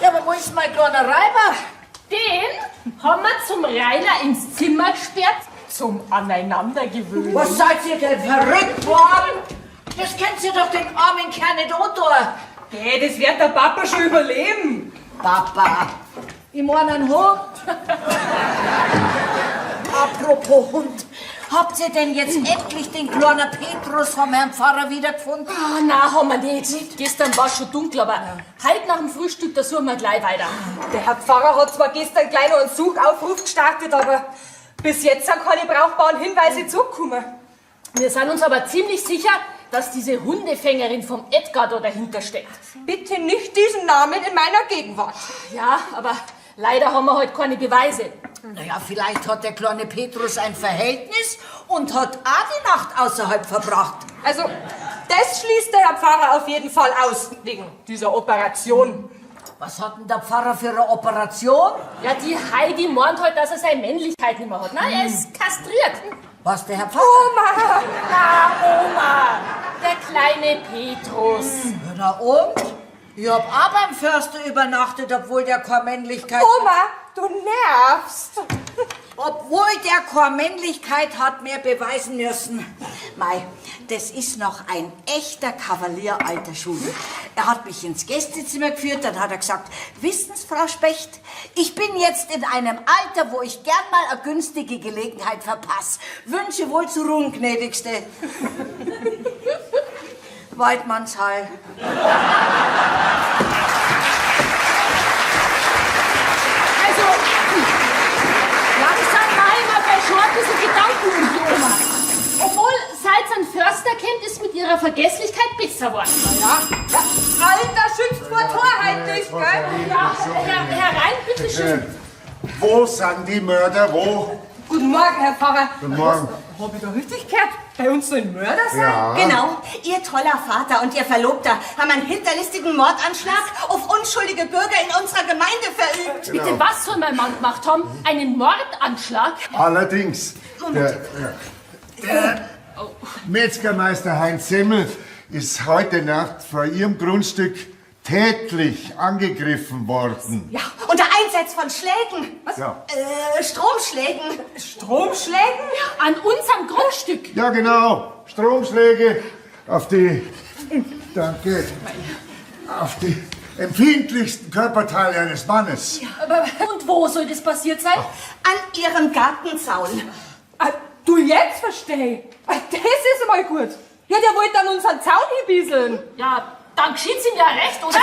Ja, aber wo ist mein kleiner Reiber? Den haben wir zum Rainer ins Zimmer gesperrt, zum Aneinandergewöhnen. Was seid ihr denn verrückt worden? Das kennt ihr doch den armen Kerl nicht antun. Hey, das wird der Papa schon überleben. Papa, ich meine einen Hund. Apropos Hund, habt ihr denn jetzt endlich den kleinen Petrus vom Herrn Pfarrer wiedergefunden? Ah, nein, haben wir nicht. Gestern war es schon dunkel, aber heute nach dem Frühstück, da suchen wir gleich weiter. Der Herr Pfarrer hat zwar gestern gleich noch einen Suchaufruf gestartet, aber bis jetzt sind keine brauchbaren Hinweise zugekommen. Wir sind uns aber ziemlich sicher, dass diese Hundefängerin vom Edgar da dahinter steckt. Bitte nicht diesen Namen in meiner Gegenwart. Ja, aber leider haben wir heute keine Beweise. Naja, vielleicht hat der kleine Petrus ein Verhältnis und hat auch die Nacht außerhalb verbracht. Also, das schließt der Herr Pfarrer auf jeden Fall aus, wegen dieser Operation. Was hat denn der Pfarrer für eine Operation? Ja, die Heidi meint halt, dass er seine Männlichkeit nicht mehr hat. Nein, er ist kastriert. Was, der Herr Pfarrer? Oma! Na, Oma, der kleine Petrus. Na und? Ich hab auch beim Förster übernachtet, obwohl der keine Männlichkeit... Oma, du nervst. Obwohl der keine Männlichkeit hat mir beweisen müssen. Mei, das ist noch ein echter Kavalier alter Schule. Er hat mich ins Gästezimmer geführt, dann hat er gesagt, wissen Sie, Frau Specht, ich bin jetzt in einem Alter, wo ich gern mal eine günstige Gelegenheit verpasse. Wünsche wohl zu ruhen, gnädigste. Weidmannshall. Also, langsam mal mal verschont diese Gedanken um die Oma. Obwohl, seit sie einen Förster kennt, ist mit ihrer Vergesslichkeit besser geworden. Ja, Alter schützt vor Torheit nicht, gell? Ja, herein, bitteschön. Wo sind die Mörder? Wo? Guten Morgen, Herr Pfarrer. Guten Morgen. Hab ich da richtig gehört? Bei uns soll ein Mörder sein? Ja. Genau, Ihr toller Vater und Ihr Verlobter haben einen hinterlistigen Mordanschlag auf unschuldige Bürger in unserer Gemeinde verübt. Bitte, was soll mein Mann gemacht haben? Einen Mordanschlag? Allerdings, der Metzgermeister Heinz Semmel ist heute Nacht vor ihrem Grundstück tätlich angegriffen worden. Ja, unter Einsatz von Schlägen. Was? Ja. Stromschlägen. Stromschlägen? An unserem Grundstück. Ja, genau. Stromschläge auf die, danke, auf die empfindlichsten Körperteile eines Mannes. Und wo soll das passiert sein? An Ihrem Gartenzaun. Ah, du jetzt versteh. Ah, das ist einmal gut. Ja, der wollte an unseren Zaun hinbieseln. Ja, dann geschieht's ihm ja recht, oder?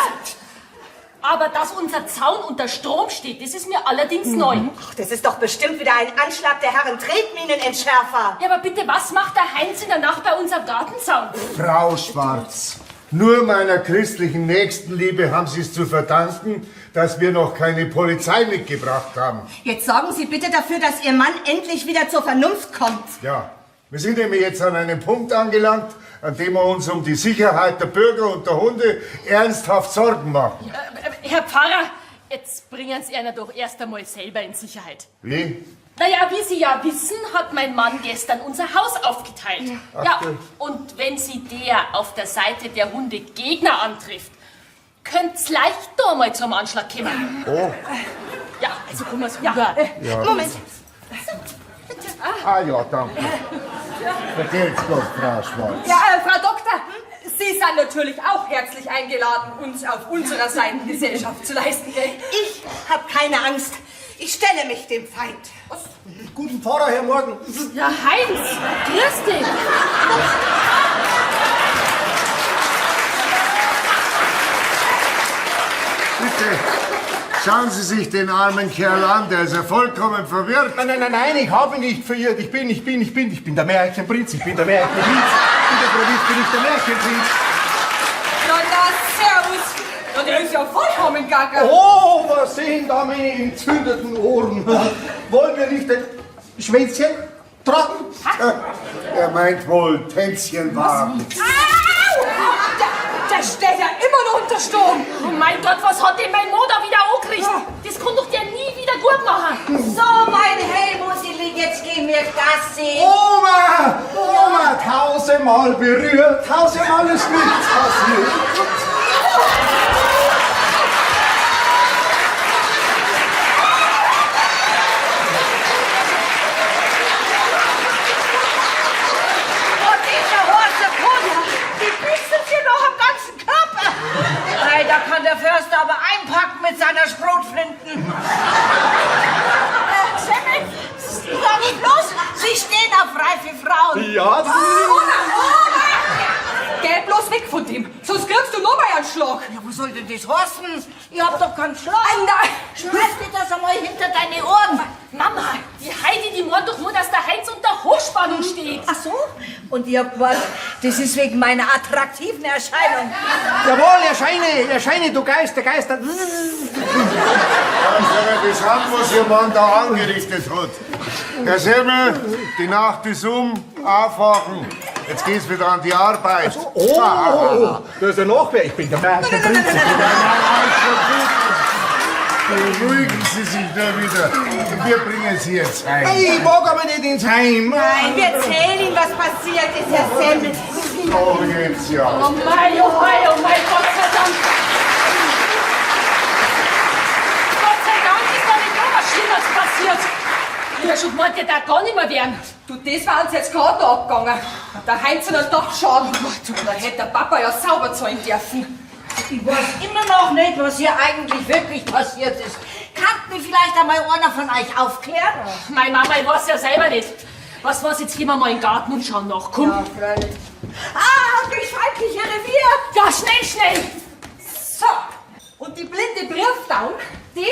Aber dass unser Zaun unter Strom steht, das ist mir allerdings neu. Ach, das ist doch bestimmt wieder ein Anschlag der Herren Tretminenentschärfer. Ja, aber bitte, was macht der Heinz in der Nacht bei unserem Gartenzaun? Frau Schwarz, nur meiner christlichen Nächstenliebe haben Sie es zu verdanken, dass wir noch keine Polizei mitgebracht haben. Jetzt sorgen Sie bitte dafür, dass Ihr Mann endlich wieder zur Vernunft kommt. Ja, wir sind nämlich jetzt an einem Punkt angelangt, an dem wir uns um die Sicherheit der Bürger und der Hunde ernsthaft Sorgen machen. Herr Pfarrer, jetzt bringen Sie einer doch erst einmal selber in Sicherheit. Wie? Naja, wie Sie ja wissen, hat mein Mann gestern unser Haus aufgeteilt. Ja, du. und wenn Sie der auf der Seite der Hunde Gegner antrifft, könnt's leicht da mal zum Anschlag kommen. Oh, Ja, also kommen wir's rüber. ja. Moment. Ah ja, danke. Vergelt's Gott, Frau Schwarz. Ja, Frau Doktor, Sie sind natürlich auch herzlich eingeladen, uns auf unserer Seite Gesellschaft zu leisten. Gell? Ich habe keine Angst. Ich stelle mich dem Feind. Guten Pfarrer, Herr Morgen. Ja, Heinz, grüß dich. Bitte, schauen Sie sich den armen Kerl an, der ist ja vollkommen verwirrt. Nein, ich habe ihn nicht verirrt. Ich bin der Märchenprinz. Ich bin der Märchenprinz. In der Provinz bin ich der Märchenprinz. Na, servus. Ja, der ist ja vollkommen gaga. Oh, was sehen da meine entzündeten Ohren? Wollen wir nicht ein Schwänzchen tragen? Er meint wohl Tänzchen wagen. Der steht ja immer noch unter Sturm. Oh mein Gott, was hat denn mein Mutter wieder angerichtet? Das kann doch der nie wieder gut machen. So, mein Helmusili, jetzt gehen wir Gassi. Oma, tausendmal berührt, tausendmal ist nichts passiert. Und dieser Horse Pudel, die bieselt hier noch am ganzen Körper. Hey, da kann der Förster aber einpacken mit seiner Schrotflinten. Semmel, sag ich bloß, Sie stehen auf reife Frauen. Ja, Geh bloß weg von dem, sonst kriegst du noch mal einen Schlag. Schlag. Ja, was soll denn das heißen? Ich hab doch keinen Schlag. Nein. Schreib dir das einmal hinter deine Ohren. Mama, die Heidi, die meint doch nur, dass der Heinz unter Hochspannung steht. Ach so? Und ich hab gemeint, das ist wegen meiner attraktiven Erscheinung. Jawohl, erscheine, du Geist, der Geist. Das hat, was Ihr Mann da angerichtet hat. Herr Semmel, die Nacht ist aufwachen. Jetzt geht's wieder an die Arbeit. Oh, da ist ein Nachbar. Ich bin der Prinz. Beruhigen Sie sich nur wieder. Wir bringen Sie jetzt heim. Ich mag aber nicht ins Heim. Nein, wir erzählen Ihnen, was passiert ist, Herr Semmel. So geht's ja. Oh mein, Gott sei Dank. Gott sei Dank ist da nicht noch was Schlimmes passiert. Ich hab schon gemeint, der darf gar nicht mehr werden. Du, das war uns jetzt gerade noch abgegangen. Der Heinz hat einen Dachschaden. Da hätte der Papa ja sauber zahlen dürfen. Ich weiß immer noch nicht, was hier eigentlich wirklich passiert ist. Kann mir vielleicht einmal einer von euch aufklären? Meine Mama, ich weiß ja selber nicht. Was jetzt, gehen wir mal in den Garten und schauen nach. Komm. Ja, freilich. Ah, durchs feindliche Revier! Ja, schnell! So, und die blinde Briefdaun, die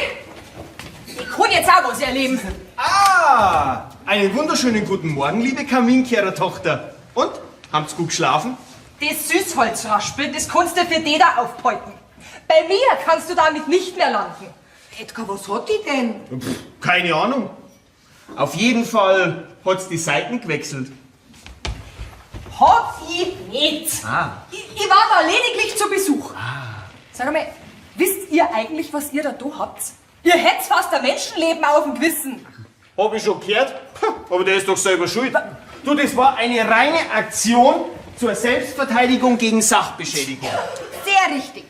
kann jetzt auch was erleben. Ah, einen wunderschönen guten Morgen, liebe Kaminkehrer-Tochter. Und, haben's gut geschlafen? Das Süßholzraspeln, das kannst du für die da aufhalten. Bei mir kannst du damit nicht mehr landen. Edgar, was hat die denn? Keine Ahnung. Auf jeden Fall hat's die Seiten gewechselt. Hab ich nicht. Ich war da lediglich zu Besuch. Sag mal, wisst ihr eigentlich, was ihr da habt? Ihr hättet fast ein Menschenleben auf dem Gewissen. Hab ich schon gehört? Aber der ist doch selber schuld. Du, das war eine reine Aktion zur Selbstverteidigung gegen Sachbeschädigung. Sehr richtig.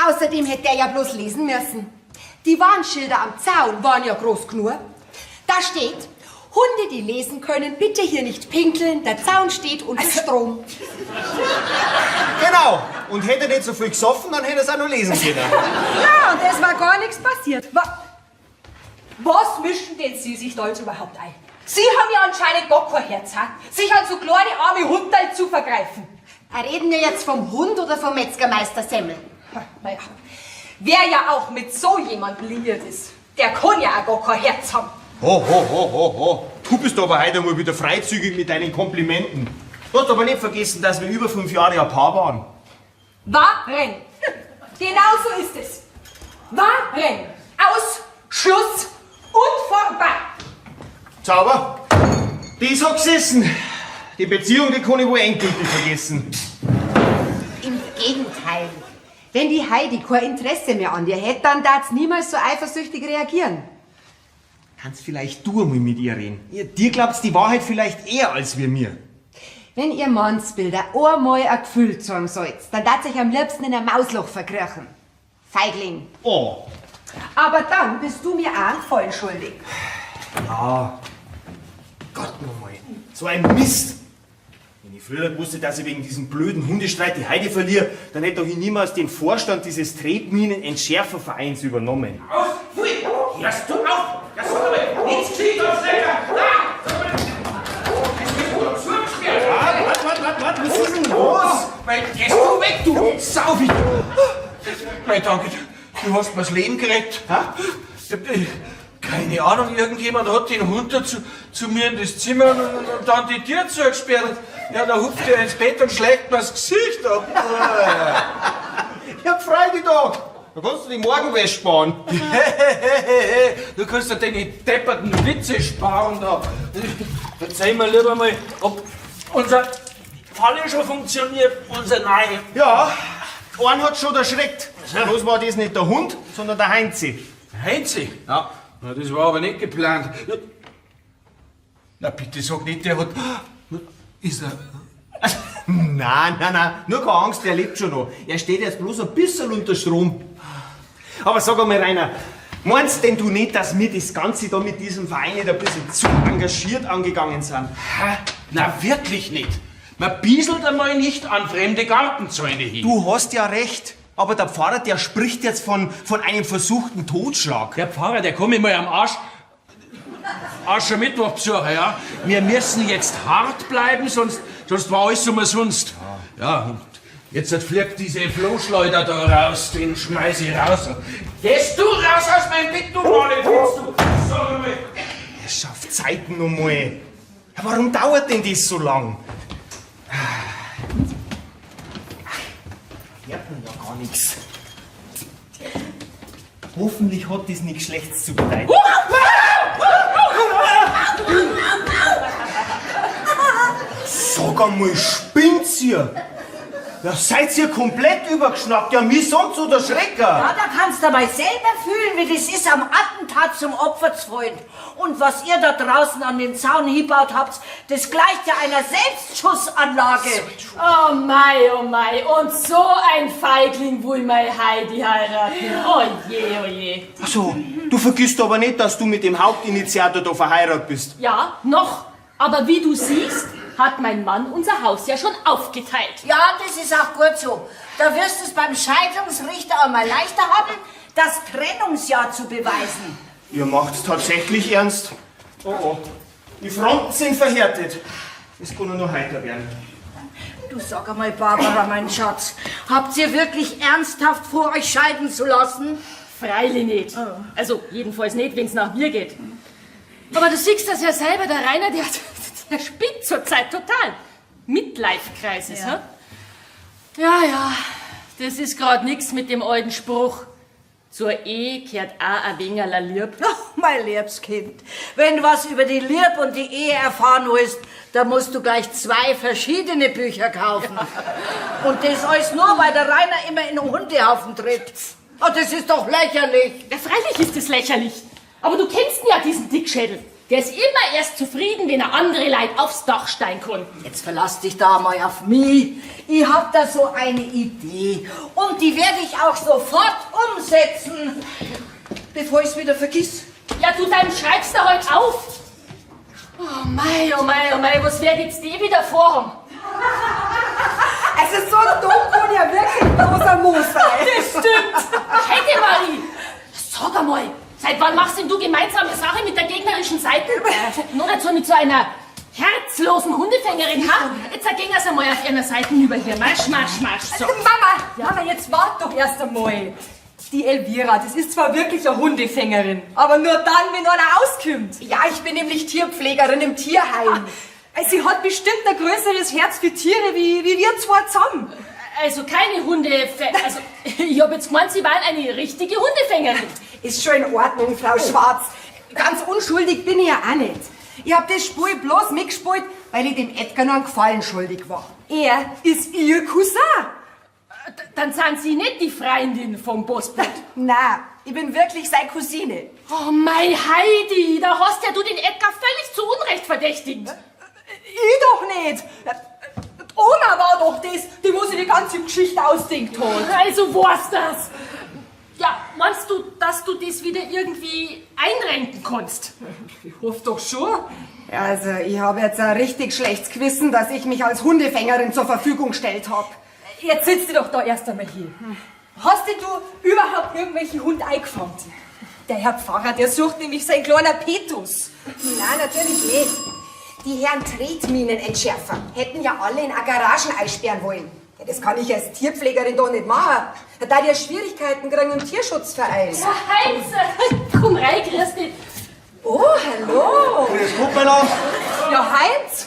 Außerdem hätte er ja bloß lesen müssen. Die Warnschilder am Zaun waren ja groß genug. Da steht, Hunde, die lesen können, bitte hier nicht pinkeln, der Zaun steht unter Strom. Genau. Und hätte er nicht so viel gesoffen, dann hätte er es auch noch lesen können. Ja, und es war gar nichts passiert. Was mischen denn Sie sich da jetzt überhaupt ein? Sie haben ja anscheinend gar kein Herz, ha? sich an so kleine arme Hunde zu vergreifen. Reden wir jetzt vom Hund oder vom Metzgermeister Semmel? Naja, wer ja auch mit so jemandem liiert ist, der kann ja auch gar kein Herz haben. Ho. Du bist aber heute mal wieder freizügig mit deinen Komplimenten. Du hast aber nicht vergessen, dass wir über 5 Jahre ein Paar waren. Waren. Genau so ist es. Waren. Aus, Schluss und vorbei. Zauber. Das hat gesessen. Die Beziehung, die kann ich wohl endgültig vergessen. Im Gegenteil. Wenn die Heidi kein Interesse mehr an dir hätte, dann darf's niemals so eifersüchtig reagieren. Kannst vielleicht du einmal mit ihr reden? Dir glaubst die Wahrheit vielleicht eher als wir mir. Wenn ihr Mannsbilder einmal ein Gefühl zeigen sollt, dann darf ich am liebsten in ein Mausloch verkriechen. Feigling. Oh. Aber dann bist du mir auch einen Gefallen schuldig. Ja. Gott nochmal. So ein Mist. Wenn ich früher wusste, dass ich wegen diesem blöden Hundestreit die Heidi verliere, dann hätte doch ich niemals den Vorstand dieses Tretminen-Entschärfervereins übernommen. Auf! Pfui! Hörst du auf! Das soll aber nichts geschieht uns lecker! Warte, was ist denn los? Weil gehst du weg, du Saufi! Mein Dank, du hast mir das Leben gerettet. Keine Ahnung, irgendjemand hat den Hund da zu mir in das Zimmer und dann die Tür zugesperrt. Ja, da hupft er ins Bett und schlägt mir das Gesicht ab. Ja, Freude doch. Da kannst du die Morgenwäsche sparen. Du kannst dir deine depperten Witze sparen da. Verzeih mir lieber mal, ob unser Falle schon funktioniert, unser Nein. Ja, einen hat schon erschreckt. Bloß war das nicht der Hund, sondern der Heinzi. Heinzi? Ja. Na, das war aber nicht geplant. Na bitte sag nicht, der hat... Ist er... Nein, nur keine Angst, der lebt schon noch. Er steht jetzt bloß ein bisschen unter Strom. Aber sag einmal, Rainer, meinst denn du nicht, dass wir das Ganze da mit diesem Verein nicht ein bisschen zu engagiert angegangen sind? Na, wirklich nicht. Man bieselt einmal nicht an fremde Gartenzäune hin. Du hast ja recht. Aber der Pfarrer, der spricht jetzt von einem versuchten Totschlag. Der Pfarrer, der kommt immer am Aschermittwoch besuchen, ja. Wir müssen jetzt hart bleiben, sonst war alles umsonst. Ja, und Jetzt fliegt diese Flohschleuder da raus, den schmeiß ich raus. Gehst du raus aus meinem Bett, du Malefiz, du! Sag mal. Schafft Zeiten noch mal. Ja, warum dauert denn das so lang? Hört man ja gar nichts. Hoffentlich hat das nichts Schlechtes zu bedeuten. Sag einmal, spinnt's ihr? Ja, seid ihr komplett übergeschnappt? Ja, mir sonst oder Schrecker? Ja, da kannst du mal selber fühlen, wie das ist, am Attentat zum Opfer zu fallen. Und was ihr da draußen an den Zaun hingebaut habt, das gleicht ja einer Selbstschussanlage. Oh mei, und so ein Feigling will mein Heidi heiraten. Oh je. Ach so, du vergisst aber nicht, dass du mit dem Hauptinitiator da verheiratet bist. Ja, noch. Aber wie du siehst, hat mein Mann unser Haus ja schon aufgeteilt. Ja, das ist auch gut so. Da wirst du es beim Scheidungsrichter einmal leichter haben, das Trennungsjahr zu beweisen. Ihr macht's tatsächlich ernst? Oh. Die Fronten sind verhärtet. Es kann nur noch heiter werden. Du sag einmal, Barbara, mein Schatz, habt ihr wirklich ernsthaft vor, euch scheiden zu lassen? Freilich nicht. Also jedenfalls nicht, wenn's nach mir geht. Aber du siehst das ja selber, der Rainer, der spinnt zurzeit total. Midlife-Crisis, ja? Das ist grad nix mit dem alten Spruch. Zur Ehe kehrt auch ein wenig Lieb. Ach, mein liebes Kind, wenn du was über die Lieb und die Ehe erfahren willst, dann musst du gleich 2 verschiedene Bücher kaufen. Und das alles nur, weil der Rainer immer in den Hundehaufen tritt. Oh, das ist doch lächerlich. Ja, freilich ist es lächerlich. Aber du kennst ihn ja, diesen Dickschädel. Der ist immer erst zufrieden, wenn er andere Leute aufs Dach steigen kann. Jetzt verlass dich da mal auf mich. Ich hab da so eine Idee. Und die werde ich auch sofort umsetzen. Bevor ich's wieder vergiss. Ja, du, dann schreibst du halt auf. Oh mei, was wird jetzt die wieder vorhaben? Also so dumm kann ja wirklich bloß ein Moos sein. Das stimmt. Hätte Marie, sag einmal, seit wann machst denn du gemeinsame Sache mit der gegnerischen Seite? Nur dazu mit so einer herzlosen Hundefängerin, ha? Jetzt gehen wir einmal auf einer Seite über hier. Marsch. So. Mama, jetzt wart doch erst einmal. Die Elvira, das ist zwar wirklich eine Hundefängerin, aber nur dann, wenn einer auskommt. Ja, ich bin nämlich Tierpflegerin im Tierheim. Sie hat bestimmt ein größeres Herz für Tiere wie wir zwei zusammen. Also keine also ich hab jetzt gemeint, sie waren eine richtige Hundefängerin. Ist schon in Ordnung, Frau Schwarz. Ganz unschuldig bin ich ja auch nicht. Ich hab das Spiel bloß mitgespielt, weil ich dem Edgar noch einen Gefallen schuldig war. Er ist ihr Cousin. Dann sind Sie nicht die Freundin vom Postbote. Nein, ich bin wirklich seine Cousine. Oh mein Heidi, da hast ja du den Edgar völlig zu Unrecht verdächtigt. Ich doch nicht. Die Oma war doch das, die muss sich die ganze Geschichte ausdenkt haben. Also war's das. Ja, meinst du, dass du das wieder irgendwie einrenken kannst? Ich hoffe doch schon. Also, ich habe jetzt ein richtig schlechtes Gewissen, dass ich mich als Hundefängerin zur Verfügung gestellt habe. Jetzt sitzt du doch da erst einmal hier. Hast denn du überhaupt irgendwelche Hund eingefangen? Der Herr Pfarrer, der sucht nämlich sein kleiner Petus. Nein, natürlich nicht. Die Herren Tretminenentschärfer hätten ja alle in eine Garagen einsperren wollen. Ja, das kann ich als Tierpflegerin doch nicht machen. Da die ja Schwierigkeiten kriegen im Tierschutzverein. Ja, Heinz, komm rein, grüß dich. Oh, hallo. Grüß Gott, mein Name. Ja, Heinz,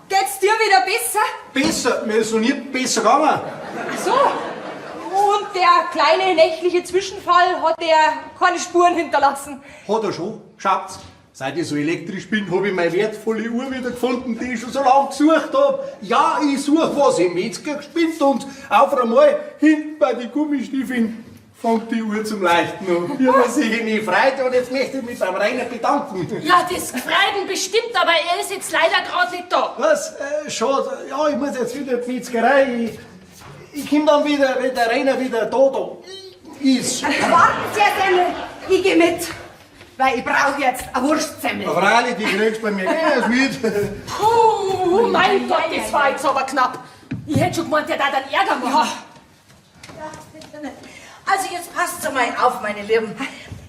geht's dir wieder besser? Besser, mir ist noch nie besser gegangen. Ach so. Und der kleine nächtliche Zwischenfall hat er keine Spuren hinterlassen. Hat er schon. Schaut's. Seit ich so elektrisch bin, habe ich meine wertvolle Uhr wieder gefunden, die ich schon so lange gesucht habe. Ja, ich suche was im Metzger gespinnt und auf einmal hinten bei den Gummistiefeln fängt die Uhr zum Leichten an. Wie man sich nie freut und jetzt möchte ich mich beim Rainer bedanken. Ja, das gefreut ihn bestimmt, aber er ist jetzt leider gerade nicht da. Was? Schade. Ja, ich muss jetzt wieder in die Metzgerei. Ich komme dann wieder, wenn der Rainer wieder da ist. Warten Sie jetzt, ich gehe mit. Weil ich brauche jetzt eine Wurstsemmel. Aber freilich, die kriegst du bei mir gleich mit. Puh, mein Gott, das war jetzt aber knapp. Ich hätte schon gemeint, der da dann Ärger machen. Also jetzt passt mal auf, meine Lieben.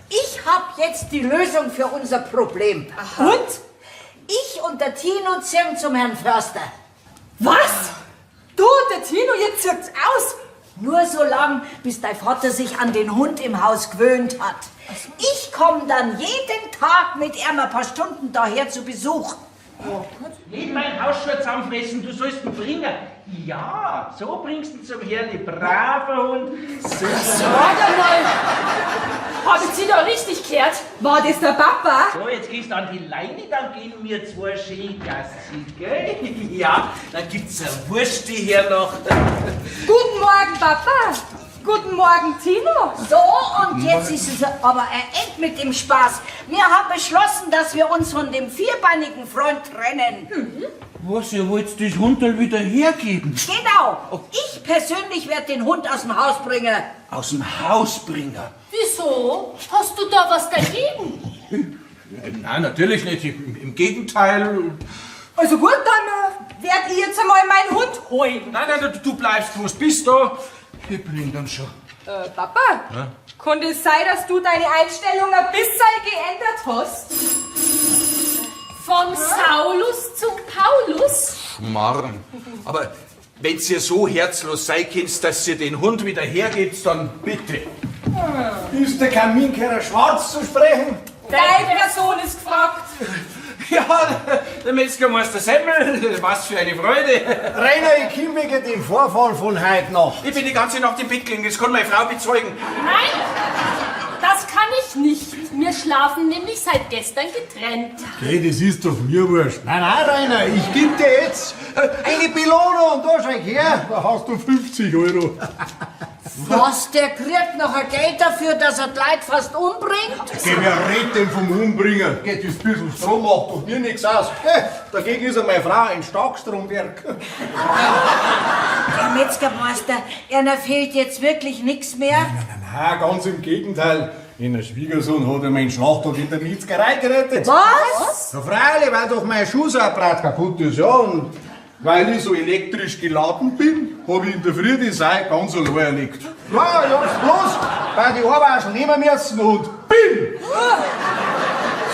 Ich habe jetzt die Lösung für unser Problem. Und? Ich und der Tino ziehen zum Herrn Förster. Was? Du, der Tino, jetzt zirkt's aus. Nur so lang, bis dein Vater sich an den Hund im Haus gewöhnt hat. Ich komme dann jeden Tag mit ihm ein paar Stunden daher zu Besuch. Nicht mein Hausschuh zusammenfressen, du sollst ihn bringen. Ja, so bringst du ihn zum Herrn, die brave Hund. Warte mal. Hab ich Sie da richtig gehört? War das der Papa? So, jetzt gehst du an die Leine, dann gehen wir zwei schön Gassi, gell? Ja, dann gibt's eine Wurst hier noch. Guten Morgen, Papa. Guten Morgen, Tino. So, und jetzt ist es aber ein End mit dem Spaß. Wir haben beschlossen, dass wir uns von dem vierbeinigen Freund trennen. Was, ihr wollt das Hund wieder hergeben? Genau. Ich persönlich werde den Hund aus dem Haus bringen. Aus dem Haus bringen? Wieso? Hast du da was dagegen? Nein, natürlich nicht. Im Gegenteil. Also gut, dann werd ich jetzt einmal meinen Hund holen. Nein, du bleibst, wo du bist da. Wir bringen dann schon. Papa, kann es sein, dass du deine Einstellung ein bisschen geändert hast? Von Saulus zum Paulus? Schmarrn. Aber wenn ihr so herzlos sein könnt, dass ihr den Hund wieder hergebt, dann bitte. Ist der Kaminkehrer Schwarz zu sprechen? Deine Person ist gefragt. Ja, der Metzgermeister Semmel, was für eine Freude. Rainer, ich komme wegen dem Vorfall von heute noch. Ich bin die ganze Nacht im Bett gelegen, das kann meine Frau bezeugen. Nein, das kann ich nicht. Wir schlafen nämlich seit gestern getrennt. Okay, das ist doch mir wurscht. Nein, Rainer, ich geb dir jetzt eine Belohnung. Da schau her, da hast du 50 Euro. Was, der kriegt noch ein Geld dafür, dass er die Leute fast umbringt? Geh, wer redet denn vom Umbringen? Geht das bisschen Strom, macht doch mir nichts aus. Hey, dagegen ist ja meine Frau ein Starkstromwerk. Herr Metzgermeister, einer fehlt jetzt wirklich nichts mehr? Nein, ganz im Gegenteil. Der Schwiegersohn hat ja meinen Schlachttag in der Metzgerei gerettet. Was? Ja, freilich, weil doch mein Schuhapparat kaputt ist, ja. Und weil ich so elektrisch geladen bin, habe ich in der Früh die Sei ganz allein erlegt. Ja, ich hab's bloß bei die Arbeiter nehmen müssen und BIM!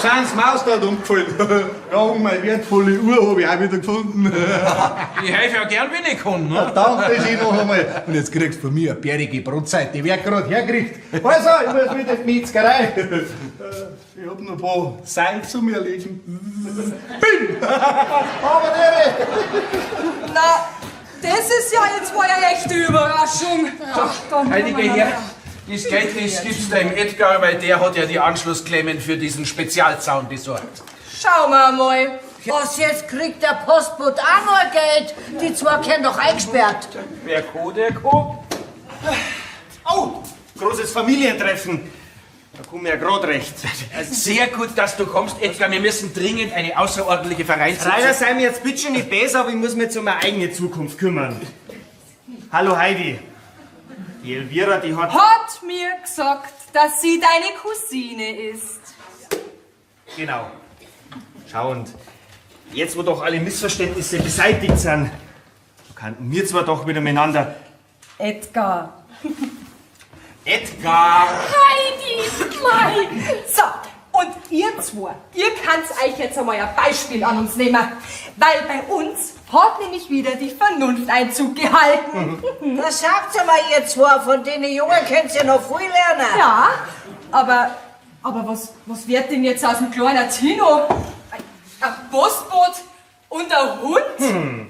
Sind's Maus dort umgefallen. Ja, und meine wertvolle Uhr habe ich auch wieder gefunden. Ich helfe ja gern, wenn ich kann. Ne? Danke schön noch einmal. Und jetzt kriegst du von mir eine bärige Brotzeit, die wird gerade hergekriegt. Also, ich muss wieder in die Metzgerei. Ich hab noch ein paar Seil zu mir erledigen. BIM! Aber der Na, das ist ja jetzt mal eine echte Überraschung. Heilige Herr, das Geld das gibt's dem Edgar, weil der hat ja die Anschlussklemmen für diesen Spezialzaun besorgt. Schauen wir mal. Was, jetzt kriegt der Postbote auch noch Geld? Die zwei werden doch eingesperrt. Wer kann, der kann. Oh, großes Familientreffen. Da kommen wir ja gerade recht. Sehr gut, dass du kommst, Edgar. Wir müssen dringend eine außerordentliche Vereinssitzung. Leider sei mir jetzt bitte nicht besser, aber ich muss mich jetzt um meine eigene Zukunft kümmern. Hallo Heidi. Die Elvira, die hat... Hat mir gesagt, dass sie deine Cousine ist. Genau. Schau, und jetzt, wo doch alle Missverständnisse beseitigt sind, kannten wir zwar doch wieder miteinander... Edgar. Edgar! Heidi, mei. So, und ihr zwei, ihr könnt euch jetzt einmal ein Beispiel an uns nehmen. Weil bei uns hat nämlich wieder die Vernunft Einzug gehalten. Das sagt ihr mal, ihr zwei, von denen Jungen könnt ihr noch viel lernen. Ja, aber was wird denn jetzt aus dem kleinen Tino? Ein Postboot und ein Hund?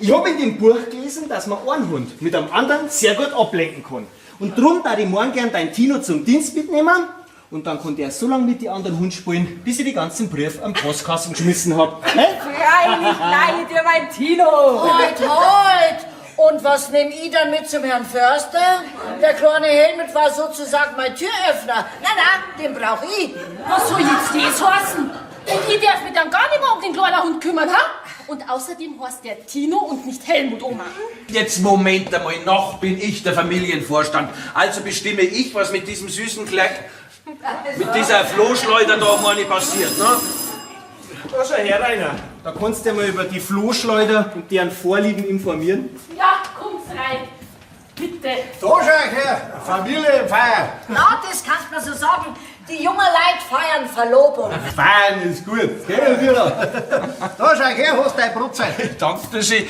Ich habe in dem Buch gelesen, dass man einen Hund mit einem anderen sehr gut ablenken kann. Und darum darf ich morgen gern deinen Tino zum Dienst mitnehmen. Und dann kann der so lange mit den anderen Hund spielen, bis ich die ganzen Briefe am Postkasten geschmissen habe. Freilich leid ihr mein Tino. Halt! Und was nehm ich dann mit zum Herrn Förster? Der kleine Helmut war sozusagen mein Türöffner. Na, den brauch ich. Was soll jetzt das heißen? Und ich darf mich dann gar nicht mehr um den kleinen Hund kümmern, ha? Und außerdem heißt der Tino und nicht Helmut, Oma. Jetzt Moment einmal, noch bin ich der Familienvorstand. Also bestimme ich, was mit diesem süßen Kleck, mit dieser Flohschleuder da vorne passiert, ne? Da schau her, Rainer. Da kannst du dir mal über die Flohschleuder und deren Vorlieben informieren. Ja, komm's rein. Bitte. Da schau her, Familienfeier. Na, das kannst du so sagen. Die jungen Leute feiern Verlobung. Fein ist gut, gell, Elvira? Da schau her, hast deine Brotzeit. Danke schön.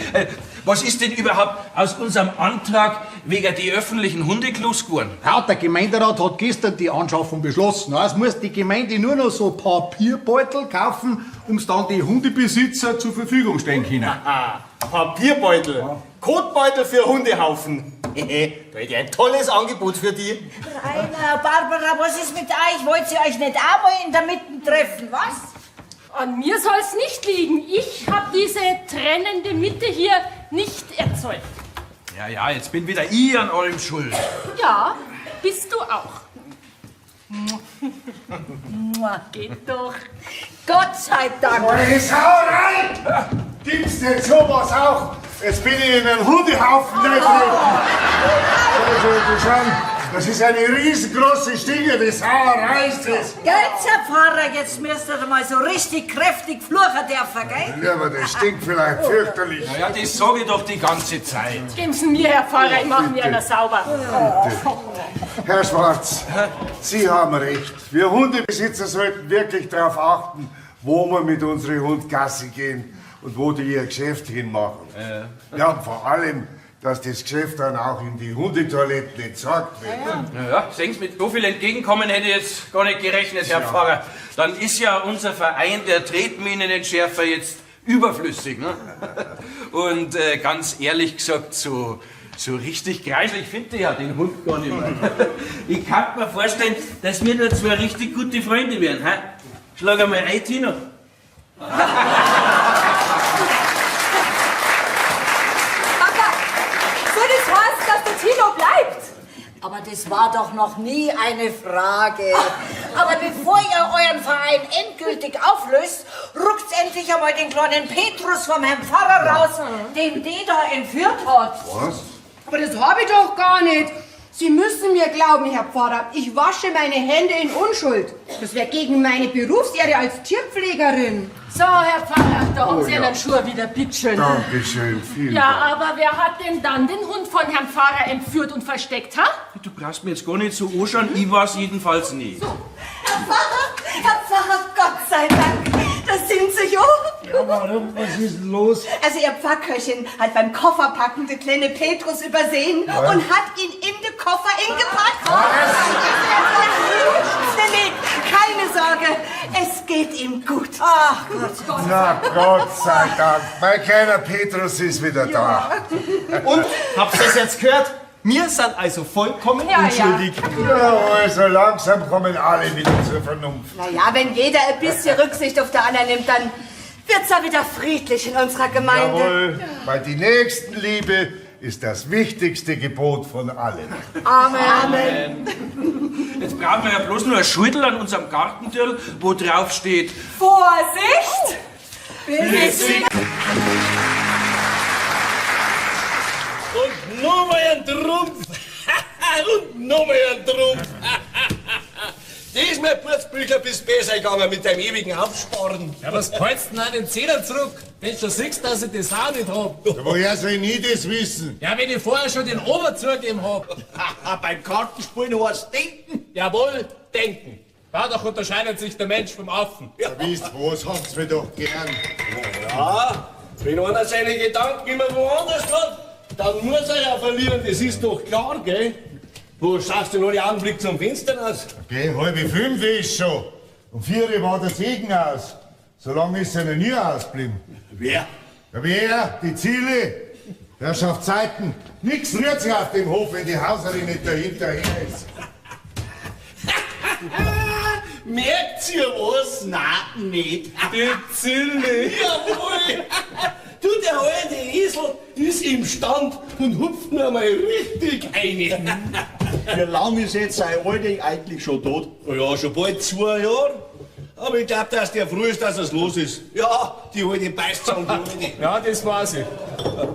Was ist denn überhaupt aus unserem Antrag wegen die öffentlichen Hundeklos geworden? Ja, der Gemeinderat hat gestern die Anschaffung beschlossen. Es muss die Gemeinde nur noch so Papierbeutel kaufen, um es dann die Hundebesitzer zur Verfügung stellen können. Aha, Papierbeutel. Kotbeutel für Hundehaufen. Da hätte ich ein tolles Angebot für die. Rainer, Barbara, was ist mit euch? Wollt ihr euch nicht auch mal in der Mitte treffen, was? An mir soll's nicht liegen. Ich habe diese trennende Mitte hier nicht erzeugt. Ja, jetzt bin wieder ich an allem schuld. Ja, bist du auch. Geht doch. Gott sei Dank. Meine Sauerei! Gibt's denn sowas auch? Jetzt bin ich in einen Hundehaufen drin. Also, schauen, das ist eine riesengroße Stinge, die Sauerei ist das. Gell, Herr Pfarrer, jetzt müsst ihr mal so richtig kräftig fluchen dürfen, gell? Ja, aber das stinkt vielleicht fürchterlich. Ja, das sage ich doch die ganze Zeit. Geben Sie mir, Herr Pfarrer, ich mache mir einer sauber. Herr Schwarz, Sie haben recht. Wir Hundebesitzer sollten wirklich darauf achten, wo wir mit unseren Hunden Gassi gehen und wo die ihr Geschäft hinmachen. Ja, und vor allem, dass das Geschäft dann auch in die Hundetoiletten entsorgt wird. Ja, sehen Sie, mit so viel Entgegenkommen hätte ich jetzt gar nicht gerechnet, Herr Pfarrer. Dann ist ja unser Verein der Tretminenentschärfer jetzt überflüssig. Ne? Und ganz ehrlich gesagt, so richtig greiselig finde ich ja den Hund gar nicht mehr. Ich kann mir vorstellen, dass wir da zwei richtig gute Freunde werden. Ha? Schlag einmal ein, Tino. Das heißt, dass der Tino bleibt. Aber das war doch noch nie eine Frage. Aber bevor ihr euren Verein endgültig auflöst, ruckt endlich einmal den kleinen Petrus vom Herrn Pfarrer raus, den die da entführt hat. Was? Aber das habe ich doch gar nicht. Sie müssen mir glauben, Herr Pfarrer, ich wasche meine Hände in Unschuld. Das wäre gegen meine Berufsehre als Tierpflegerin. So, Herr Pfarrer, da haben Sie einen Schuh wieder, bitteschön. Dankeschön, vielen Ja, Dank. aber wer hat denn dann den Hund von Herrn Pfarrer entführt und versteckt, ha? Du brauchst mir jetzt gar nicht so anschauen, ich war's jedenfalls nie. Herr Pfarrer, Gott sei Dank, das sind Sie ja. Ja, warum? Was ist denn los? Also Ihr Pfarrköchin hat beim Kofferpacken den kleinen Petrus übersehen und hat ihn in den Koffer eingepackt. Nee, keine Sorge, es geht ihm gut. Ach Gott. Na, Gott sei Dank. Mein kleiner Petrus ist wieder da. Und, habt ihr das jetzt gehört? Wir sind also vollkommen unschuldig. Ja, also langsam kommen alle wieder zur Vernunft. Naja, wenn jeder ein bisschen Rücksicht auf der anderen nimmt, dann wird's ja wieder friedlich in unserer Gemeinde. Jawohl, weil die Nächstenliebe ist das wichtigste Gebot von allen. Amen. Jetzt brauchen wir ja bloß nur ein Schüttel an unserem Gartentürl, wo drauf steht: Vorsicht! Und nochmal ein Trumpf. Und nochmal ein Trumpf. Diesmal Putzbücher bist besser gegangen mit deinem ewigen Aufsparen. Ja, was hältst du denn auch den Zehner zurück, wenn du schon siehst, dass ich das auch nicht hab? Woher soll ich nie das wissen? Ja, wenn ich vorher schon den Ober zugegeben hab. Beim Kartenspielen heißt denken. Jawohl, denken. Dadurch unterscheidet sich der Mensch vom Affen. Ja, wisst was, habt's mir doch gern. Ja, wenn einer seine Gedanken immer woanders hat, dann muss er ja verlieren, das ist doch klar, gell? Wo schaust du noch den Augenblick zum Fenster aus? Geh, 4:30 ist schon. Um 4 war der Segen aus. So lange ist er noch nie ausgeblieben. Wer? Ja, wer? Die Ziele? Herrschaftszeiten. Nix rührt sich auf dem Hof, wenn die Hauserin nicht dahinter ist. Merkt ihr was? Nein, nicht. Die Zille. Jawohl. Du, der alte Esel ist im Stand und hupft nur mal richtig eine. Wie lange ist jetzt sein Alter eigentlich schon tot? Ja, schon bald 2 Jahre. Aber ich glaub, dass der froh ist, dass es los ist. Ja, die alte beißt schon, die alte. Ja, das weiß ich.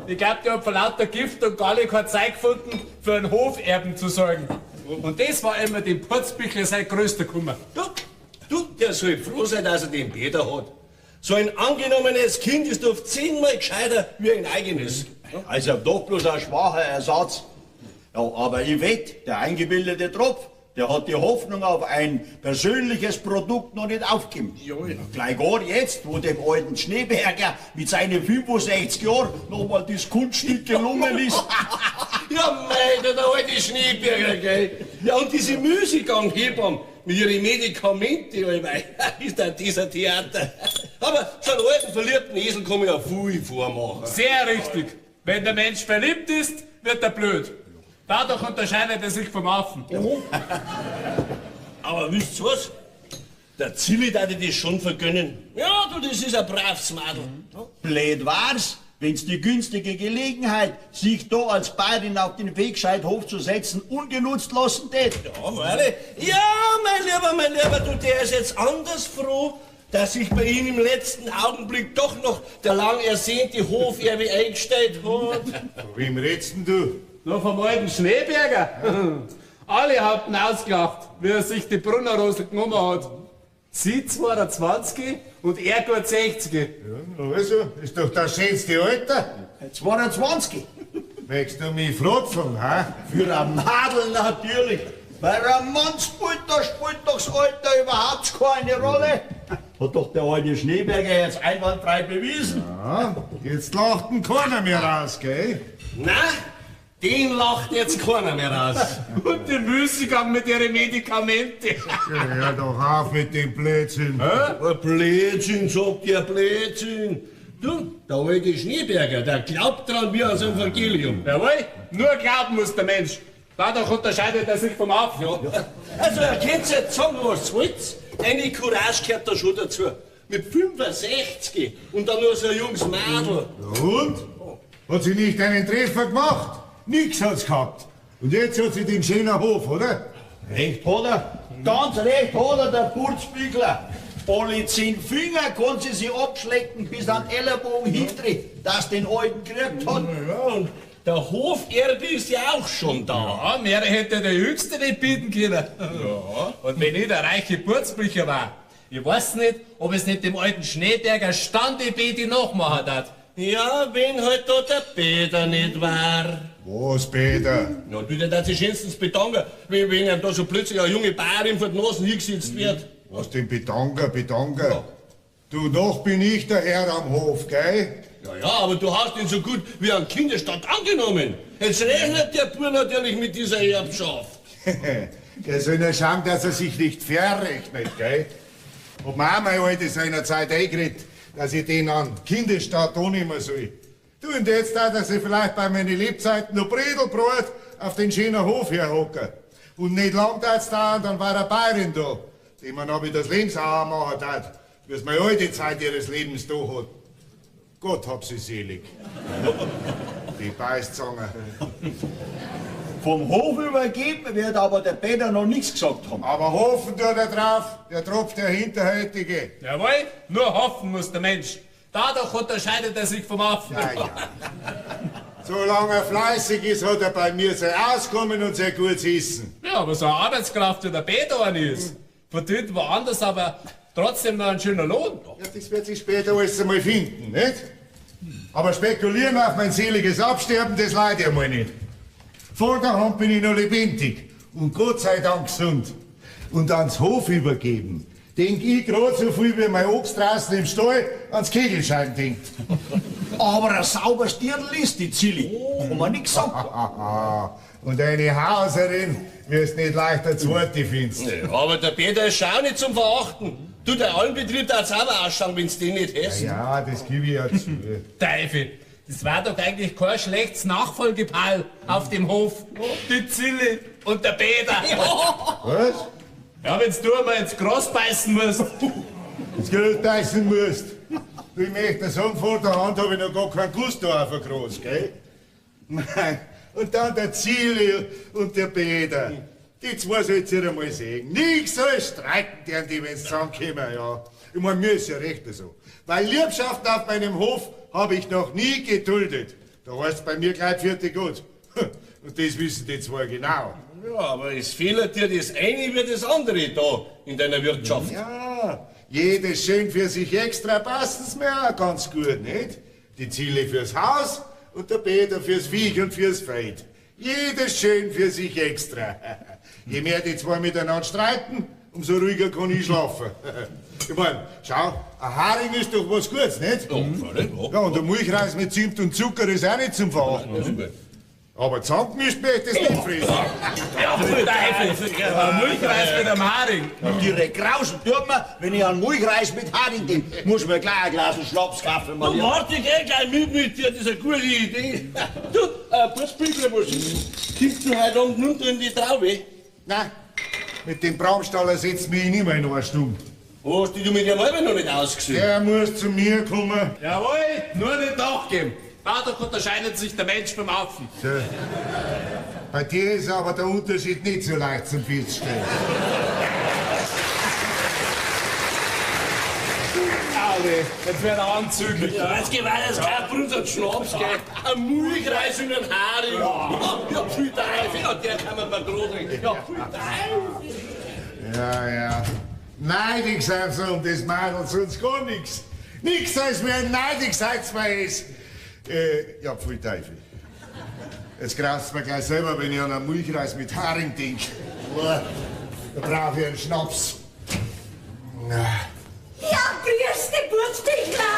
Ich glaub, der hat vor lauter Gift und gar nicht keine Zeit gefunden, für einen Hoferben zu sorgen. Und das war immer dem Putzbüchler sein größter Kummer. Du, der soll froh sein, dass er den Peter hat. So ein angenommenes Kind ist oft 10-mal gescheiter wie ein eigenes. Also doch bloß ein schwacher Ersatz. Ja, aber ich wett, der eingebildete Tropf, der Der hat die Hoffnung auf ein persönliches Produkt noch nicht aufgegeben. Gleich gerade jetzt, wo dem alten Schneeberger mit seinen 65 Jahren nochmal das Kunststück gelungen ist. Ja, mei, der alte Schneeberger, gell? Ja, und diese Musikangeber mit ihren Medikamenten, allweil, ist dann dieser Theater. Aber so einen alten, verliebten Esel kann man ja viel vormachen. Sehr richtig. Wenn der Mensch verliebt ist, wird er blöd. Dadurch unterscheidet er sich vom Affen. Aber wisst ihr was? Der Zilli darf das schon vergönnen. Ja, du, das ist ein braves Madel. Blöd war's, wenn's die günstige Gelegenheit, sich da als Bayerin auf den Wegscheidhof zu setzen, ungenutzt lassen tät. Ja, Weile. Ja, mein Lieber, du, der ist jetzt anders froh, dass sich bei ihm im letzten Augenblick doch noch der lang ersehnte Hoferbe eingestellt hat. Von wem redst denn du? Nur vom alten Schneeberger. Alle hatten ausgelacht, wie er sich die Brunnerrosel genommen hat. Sie 22 und er gut 60. Ja, also, ist doch das schönste Alter. 22. Möchtest du mich flopfen, ha? Für ein Madel natürlich. Weil ein Mann spielt doch das Alter überhaupt keine Rolle. Hat doch der alte Schneeberger jetzt einwandfrei bewiesen. Ja, jetzt lacht ihn keiner mehr raus, gell? Na, den lacht jetzt keiner mehr raus. Und den Müßiggang mit ihren Medikamente. Hör doch auf mit dem Blödsinn. Ein Blödsinn, sagt der Blödsinn. Du, der alte Schneeberger, der glaubt dran wie aus dem Evangelium. Jawohl, nur glauben muss der Mensch. Dadurch unterscheidet er sich vom Affen. Ja. Also, ihr könnt jetzt sagen, was wollt. Eine Courage gehört da schon dazu. Mit 65 und dann nur so ein junges Mädel. Und? Hat sie nicht einen Treffer gemacht? Nix hat's gehabt. Und jetzt hat sie den schönen Hof, oder? Recht hat er. Ganz recht hat er, der Purzbügler. Alle 10 Finger kann sie sich abschlecken bis an den Ellenbogen hintritt, dass den alten gekriegt hat. Ja, und der Hoferbe ist ja auch schon da. Ja, mehr hätte der Jüngste nicht bieten können. Ja. Und wenn ich der reiche Purzbücher war, ich weiß nicht, ob es nicht dem alten Schneeberger Standebeti nachmachen hat. Ja, wenn halt da der Peter nicht war. Was, Peter? Ja, du, der darf sich schönstens bedanken, wenn ihm da so plötzlich eine junge Bayerin vor die Nase hingesetzt wird. Was denn Bedanker? Ja. Du, noch bin ich der Herr am Hof, gell? Ja, aber du hast ihn so gut wie einen Kinderstand angenommen. Jetzt rechnet der Bub natürlich mit dieser Erbschaft. Der soll nur schauen, dass er sich nicht verrechnet, gell? Hab mir auch mein Alte seinerzeit eingeredet, dass ich den an Kinderstadt annehmen soll. Du, und jetzt da, dass ich vielleicht bei meinen Lebzeiten noch Bredelbrot auf den schönen Hof herhocken. Und nicht lang dauert's dauern, dann war eine Bayerin da, die man aber das Lebensauer machen hat, wie es meine alte Zeit ihres Lebens da hat. Gott hab sie selig. Die Beißzange. Vom Hof übergeben wird aber der Peter noch nichts gesagt haben. Aber hoffen tut er drauf, der Tropf der Hinterhältige. Jawohl, nur hoffen muss der Mensch. Dadurch unterscheidet er sich vom Affen. Ja. Solange er fleißig ist, hat er bei mir sein Auskommen und sein gutes Essen. Ja, aber so eine Arbeitskraft wie der Peter eine ist, verdient woanders aber trotzdem noch ein schöner Lohn. Ja, das wird sich später alles einmal finden, nicht? Aber spekulieren auf mein seliges Absterben, das leid ich einmal nicht. Vor der Hand bin ich noch lebendig und Gott sei Dank gesund. Und ans Hof übergeben, denk ich grad so viel wie mein Obst draußen im Stall ans Kegelschein denkt. Aber ein sauberes Dirndl ist die Zilli. Haben wir nicht gesagt. Und eine Hauserin wirst nicht leicht eine zweite findest. Ja, aber der Peter ist schon nicht zum Verachten. Du, der Almbetrieb darf's auch ausschauen, wenn's den nicht hast. Ja, das gebe ich ja zu. Teufel, das war doch eigentlich kein schlechtes Nachfolgepaar auf dem Hof. Die Zille und der Peter. Was? Ja, wenn's du einmal ins Gras beißen musst. Das Geld beißen musst. Du, ich möchte sagen, vor der Hand habe ich noch gar keinen Gusto auf ein Gras, gell? Nein. Und dann der Zille und der Peter. Die zwei soll's ihr einmal sehen. Nichts soll streiten, deren die, wenn's zusammenkommen, ja. Ich mein, mir ist ja recht so. Weil Liebschaften auf meinem Hof habe ich noch nie geduldet. Da heißt's bei mir gleich vierte gut. Und das wissen die zwei genau. Ja, aber es fehlt dir das eine wie das andere da in deiner Wirtschaft. Ja, jedes schön für sich extra passen's mir auch ganz gut, nicht? Die Ziele fürs Haus und der Peter fürs Viech und fürs Feld. Jedes schön für sich extra. Je mehr die zwei miteinander streiten, umso ruhiger kann ich schlafen. Ich mein, schau, ein Haring ist doch was Gutes, nicht? Ja, und ein Milchreis mit Zimt und Zucker ist auch nicht zum Verachten. Aber zusammengemischt möchte ich das nicht fressen. Ja, für Teufel! Ein Milchreis mit einem Haring! Direkt grausen tut man, wenn ich einen Milchreis mit Haring denke, muss man gleich ein Glas Schnaps kaufen. Du warte, geh gleich mit dir, das ist eine gute Idee. Du, Putzbüchler, was kippst du heute Abend runter in die Traube? Nein, mit dem Bramstaller setzt mich nicht mehr in eine Stunde. Hast du mit dem Alben noch nicht ausgesehen? Der muss zu mir kommen. Jawohl, nur nicht nachgeben. Dadurch unterscheidet sich der Mensch vom Affen. So. Bei dir ist aber der Unterschied nicht so leicht zum Feststellen. Alle, jetzt wird er anzüglich. Ja, jetzt geht weiter, es kein Brut und Schnaps, gell? Ein Milchreis und ein Haring. Ja, viel Teufel, ja, der kann man mal drohen. Ja, viel Teufel. Ja. Neidig sind sie um das Mädel, sonst gar nichts. Nichts als mehr neidig seid mir ist. Ja, pfui Teufel. Jetzt graust mir gleich selber, wenn ich an einen Milchreis mit Haring denke. Da brauche ich einen Schnaps. Ja, grüß dich, Putzbüchler.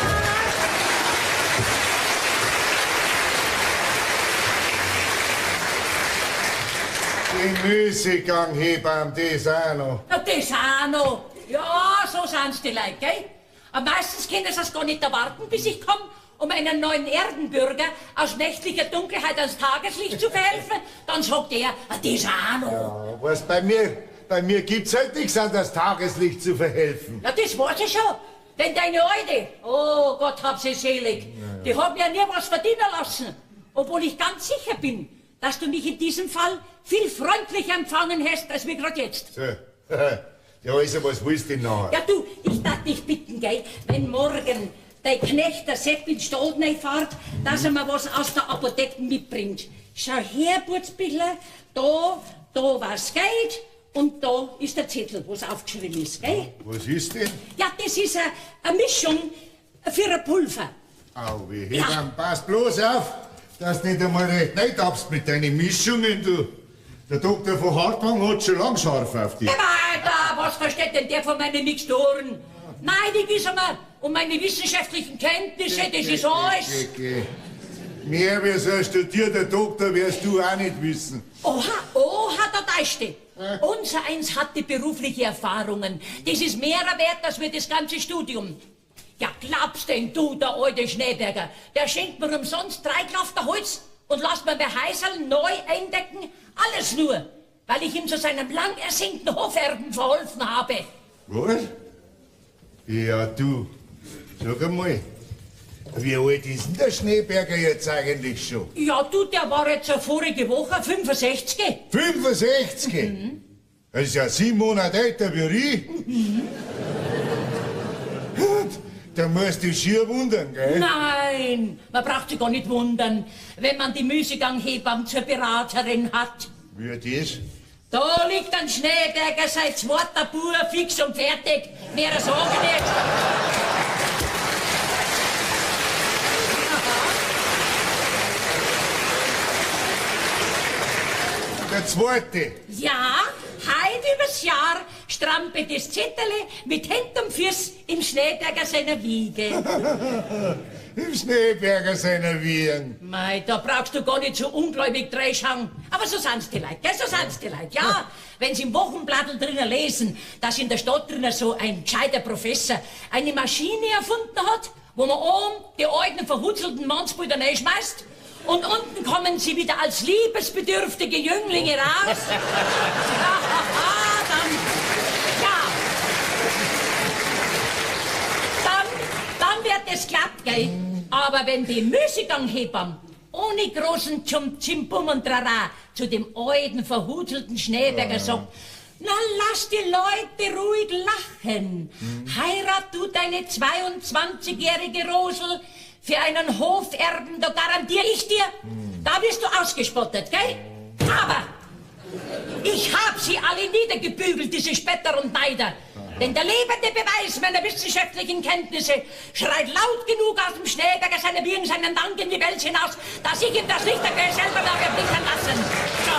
Den Müßiggang beim das auch noch. Ja, das auch noch. Ja, so sind's die Leute, gell? Aber meistens können sie es gar nicht erwarten, bis ich komme, um einen neuen Erdenbürger aus nächtlicher Dunkelheit ans Tageslicht zu verhelfen. Dann sagt er, das auch noch. Ja, was bei mir gibt's halt nichts an das Tageslicht zu verhelfen. Ja, das weiß ich schon. Denn deine Alte, oh Gott hab sie selig, die hat mir nie was verdienen lassen. Obwohl ich ganz sicher bin, dass du mich in diesem Fall viel freundlicher empfangen hast, als wir gerade jetzt. So. Ja, also, was willst du denn nachher? Ja, du, ich darf dich bitten, gell, wenn morgen dein Knecht, der Sepp, in den Stall fährt, dass er mir was aus der Apotheke mitbringt. Schau her, Putzbüchler, da was geht und da ist der Zettel, was aufgeschrieben ist, gell? Was ist denn? Ja, das ist eine Mischung für ein Pulver. Au, wie pass bloß auf, dass du nicht einmal recht nicht abst mit deinen Mischungen, du. Der Doktor von Hartwang hat schon lang scharf auf dich. Weiter, was versteht denn der von meinen Mixturen? Neidig ist er mir um meine wissenschaftlichen Kenntnisse, das ist alles. Mehr wie so ein studierter Doktor wirst du auch nicht wissen. Oha, da täuschte. Unser Eins hatte berufliche Erfahrungen. Das ist mehrer wert als für das ganze Studium. Ja, glaubst denn du, der alte Schneeberger, der schenkt mir umsonst 3 Klafter Holz und lasst mir bei Heiserl neu eindecken? Alles nur, weil ich ihm zu seinem lang ersehnten Hoferben verholfen habe. Was? Ja, du, sag einmal, wie alt ist denn der Schneeberger jetzt eigentlich schon? Ja, du, der war jetzt vorige Woche 65. 65? Das ist ja 7 Monate älter wie ich. Da musst du dich schier wundern, gell? Nein, man braucht sich gar nicht wundern, wenn man die Müßiggang-Hebamme zur Beraterin hat. Wie das? Da liegt ein Schneeberger, sein zweiter Bub, fix und fertig. Mehr sagen nicht. Der zweite. Ja, heut übers Jahr strampelt das Zetterle mit Händ und Füß im Schneeberger seiner Wiege. Im Schneeberger seiner Wiegen. Mei, da brauchst du gar nicht so ungläubig dreischauen. Aber so sind's die Leute, gell? So sind's die Leute, ja. Wenn sie im Wochenblatt drinnen lesen, dass in der Stadt drinnen so ein gescheiter Professor eine Maschine erfunden hat, wo man oben die alten verhutzelten Mannsbilder reinschmeißt und unten kommen sie wieder als liebesbedürftige Jünglinge raus. Dann wird es glatt, gell? Aber wenn die Müßiggang-Hebamme ohne großen Zimbum und Trara zu dem alten, verhutzelten Schneeberger sagt, na, lass die Leute ruhig lachen. Heirat du deine 22-jährige Rosel für einen Hoferben, da garantiere ich dir, da wirst du ausgespottet, gell? Aber ich hab sie alle niedergebügelt, diese Spetter und Neider. Denn der lebende Beweis meiner wissenschaftlichen Kenntnisse schreit laut genug aus dem Schneeberger seiner Wiegen seinen Dank in die Welt hinaus, dass ich ihm das Licht der Welt selber habe erblicken lassen. So.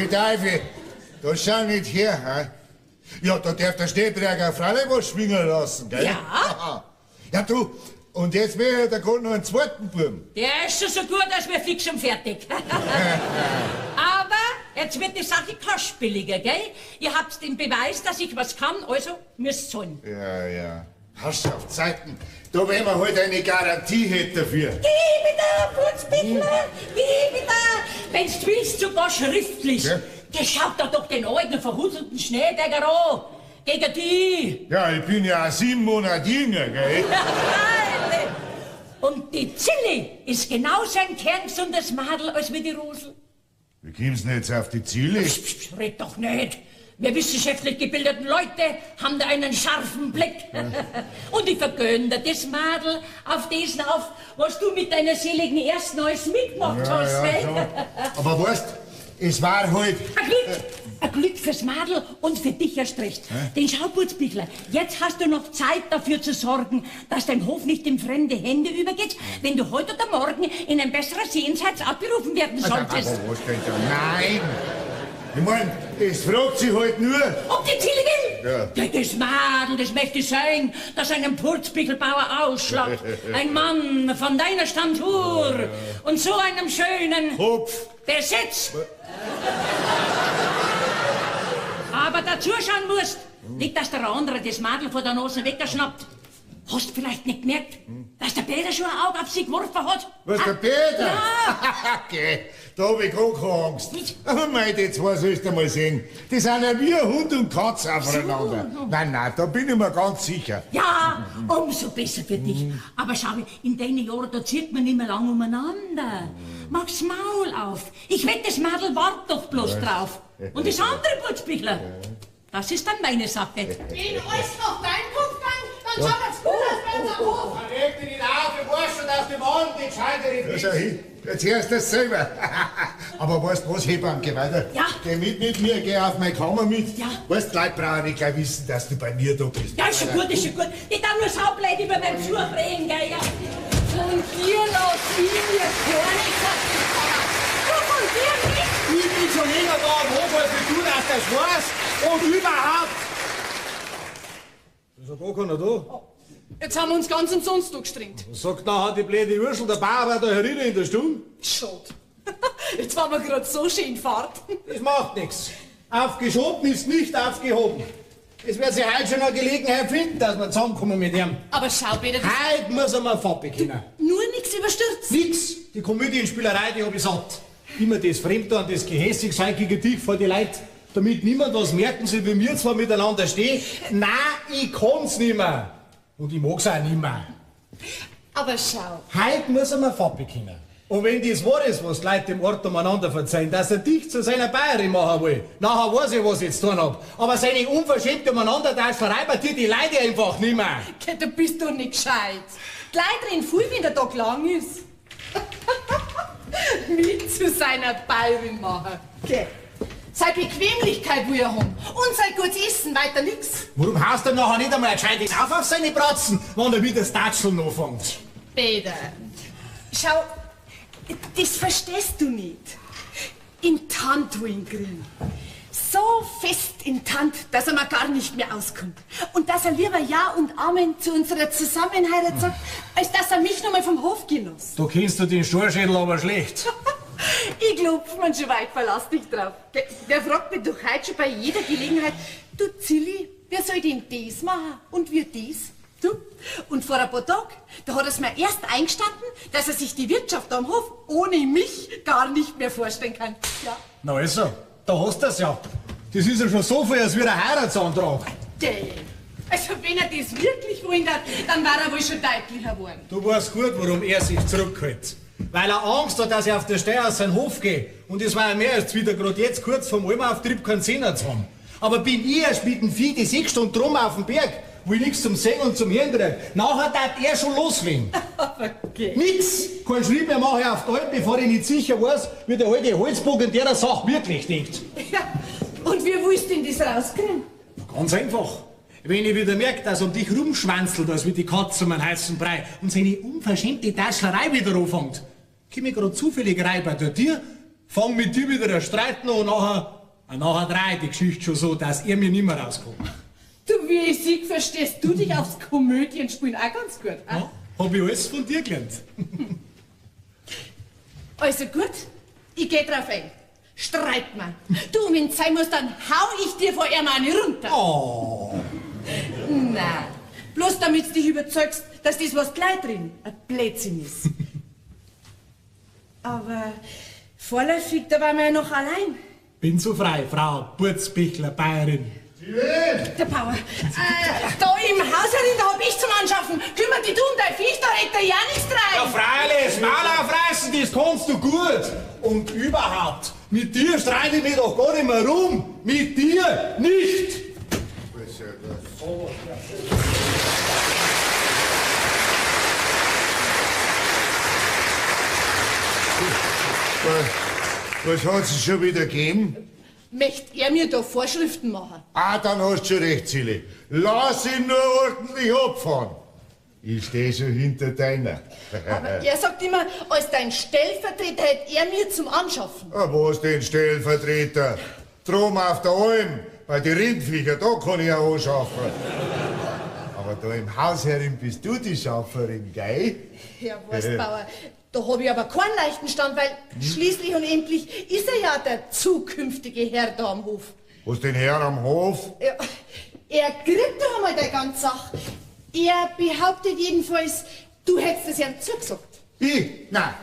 Teufel, da schau nicht her, hä? Ja, da darf der Schneeträger freilich was schwingen lassen, gell? Ja. Ja, du, und jetzt wäre da gerade noch einen zweiten Buben. Der ist schon so gut, als wir fix schon fertig. Aber jetzt wird die Sache kostspieliger, gell? Ihr habt den Beweis, dass ich was kann, also müsst zahlen. Ja. Herrschaftszeiten, da wären wir halt eine Garantie hätte dafür. Gib wieder, Putzbichler, gib wieder. Wenn's du willst, sogar schriftlich. Ja? Der schaut da doch den alten, verhutzelten Schneeberger an. Gegen die. Ja, ich bin ja auch 7 Monate jünger, gell? Und die Zille ist genauso ein kerngesundes Madel als wie die Rosel. Wie kommst du denn jetzt auf die Ziele? Psst, red doch nicht. Wir wissenschaftlich gebildeten Leute haben da einen scharfen Blick. Und ich vergönne dir das Madel auf das auf, was du mit deiner seligen ersten alles mitgemacht hast. Hey? schon. Aber weißt, es war halt... Ein Glück fürs Madel und für dich erst recht. Den schau, Putzbichler, jetzt hast du noch Zeit dafür zu sorgen, dass dein Hof nicht in fremde Hände übergeht, wenn du heute oder morgen in ein besseres Jenseits abberufen werden solltest. Aber was denn da? Nein! Ich mein, es fragt sich halt nur... Ob die Ziele will? Ja. Das Madel, das möchte sein, dass einen Putzbichelbauer ausschlagt. Ein Mann von deiner Statur und so einem schönen Kopf. Besitz. Aber dazu schauen musst, nicht, dass der andere das Madel vor der Nase weggeschnappt. Hast du vielleicht nicht gemerkt, dass der Peter schon ein Auge auf sie geworfen hat? Was, der Peter? Ja. Okay, da hab ich gar keine Angst. Aber mei, die zwei sollst du mal sehen. Die sind ja wie Hund und Katze aufeinander. Nein, da bin ich mir ganz sicher. Ja, umso besser für dich. Aber schau, in den Jahren, da zieht man nicht mehr lang umeinander. Mach's Maul auf. Ich wette, das Madel wartet doch bloß drauf. Und das andere Putzbichler, das ist dann meine Sache. Wenn alles noch dein Kopf gang, dann schaut das gut aus bei unserem Hof. Reg dich nicht auf, ich weiß schon, dass die Wand nicht gescheiter Ja, ist. schau hin, jetzt hörst du das selber. Aber weißt du was, Hebamme, geh weiter. Ja. Geh mit mir, geh auf meine Kammer mit. Ja. Weißt du, die Leute brauchen nicht gleich wissen, dass du bei mir da bist. Ja, ist schon gut, ist schon gut. Ich darf nur Saubleid über meinen Besuch reden, gell, ja. Von dir lass ich mir gar nichts sagen. Du von dir nicht. Ich bin schon länger da am Hof, als du das weißt. Und überhaupt. Ist ja gar keiner da. Jetzt haben wir uns ganz umsonst angestrengt. Was sagt nachher die blöde Ursel, der Bauer da herinnen in der Stunde? Schade. Jetzt waren wir gerade so schön fahrt. Das macht nichts. Aufgeschoben ist nicht aufgehoben. Es wird sich heute schon eine Gelegenheit finden, dass wir zusammenkommen mit ihm. Aber schau, Peter, das Heute muss er mal Fappe können. nur nichts überstürzt. Nix. Die Komödienspielerei, die hab ich satt. Immer das Fremde und das Gehässig sein gegen dich vor die Leute, damit niemand was merken soll, wie wir zwar miteinander stehen. Nein, ich kann's nicht mehr. Und ich mag's auch nicht mehr. Aber schau. Heute muss er mal Fappe können. Und wenn das wahr ist, was die Leute im Ort umeinander verzeihen, dass er dich zu seiner Bayerin machen will, nachher weiß ich, was ich jetzt tun hab. Aber seine unverschämte Umeinanderteilscherei bei dir, die leide einfach nicht mehr. Du bist doch nicht gescheit. Die Leute reden viel, wenn der Tag lang ist. Mich zu seiner Bayerin machen. Okay. Seine Bequemlichkeit will er haben. Und sein gutes Essen, weiter nix. Warum haust du nachher nicht einmal ein gescheites auf seine Bratzen, wenn er wieder das Tatscheln anfängt? Peter, schau, das verstehst du nicht. In Tant, wo ihn kriegen. So fest in Tant, dass er mir gar nicht mehr auskommt. Und dass er lieber Ja und Amen zu unserer Zusammenheirat sagt, als dass er mich nochmal vom Hof genoss. Du kennst du den Storschädel aber schlecht. Ich glaub, man schon weit verlass dich drauf. Der fragt mich doch heute schon bei jeder Gelegenheit, du Zilli, wer soll denn das machen und wir das? Du? Und vor ein paar Tagen, da hat er es mir erst eingestanden, dass er sich die Wirtschaft am Hof ohne mich gar nicht mehr vorstellen kann. Ja. Na also, da hast du es ja. Das ist ja schon so viel, als wie ein Heiratsantrag. Also wenn er das wirklich wollen hat, dann war er wohl schon deutlicher geworden. Du weißt gut, warum er sich zurückhält. Weil er Angst hat, dass er auf der Steuer aus seinem Hof geht. Und es war ja mehr als wieder gerade jetzt kurz vorm Almauftrieb keinen Zehner zu haben. Aber bin ich erst mit dem Vieh die 6 Stunden drum auf dem Berg, wo ich nichts zum Sehen und zum Hören krieg. Nachher darf er schon loslegen. Okay. Nix! Kein Schrieb mehr mache ich auf die Alp, bevor ich nicht sicher weiß, wie der alte Holzbogen der Sache wirklich denkt. Ja. Und wie willst du denn das rauskriegen? Ganz einfach. Wenn ich wieder merke, dass er um dich rumschwanzelt, als wie die Katze um einen heißen Brei, und seine unverschämte Taschlerei wieder anfängt, komm ich gerade zufällig rein bei dir fang mit dir wieder ein Streit an und nachher dreht die Geschichte schon so, dass ihr mir nicht mehr rauskommt. Du, wie ich sieg, verstehst du dich aufs Komödienspielen auch ganz gut. Ja, hab ich alles von dir gelernt. Also gut, ich geh drauf ein. Streit mal. Du, wenn's sein muss, dann hau ich dir vor ihm eine runter. Oh. Nein, bloß damit du dich überzeugst, dass das, was gleich drin ein Blödsinn ist. Aber vorläufig, da waren wir ja noch allein. Bin so frei, Frau Burzbichler, Bayerin. Der Bauer, da im Haus herin, da hab ich zum Anschaffen. Kümmer dich du um dein Viech, da hätte er ja nichts rein. Ja, freilich, das Maul aufreißen, das kannst du gut. Und überhaupt, mit dir streite ich mich doch gar nicht mehr rum. Mit dir nicht. Was hat's denn schon wieder gegeben? Möcht er mir da Vorschriften machen? Ah, dann hast du schon recht, Silly. Lass ihn nur ordentlich abfahren. Ich steh schon hinter deiner. Aber er sagt immer, als dein Stellvertreter hätte er mir zum Anschaffen. Ah, was denn Stellvertreter? Drum auf der Alm, bei den Rindviecher, da kann ich auch anschaffen. Aber da im Haus herin bist du die Schafferin, gell? Ja, weißt Bauer, da hab ich aber keinen leichten Stand, weil schließlich und endlich ist er ja der zukünftige Herr da am Hof. Was den Herr am Hof? Ja, er kriegt doch einmal der ganze Sache. Er behauptet jedenfalls, du hättest es ihm zugesagt. Ich? Nein,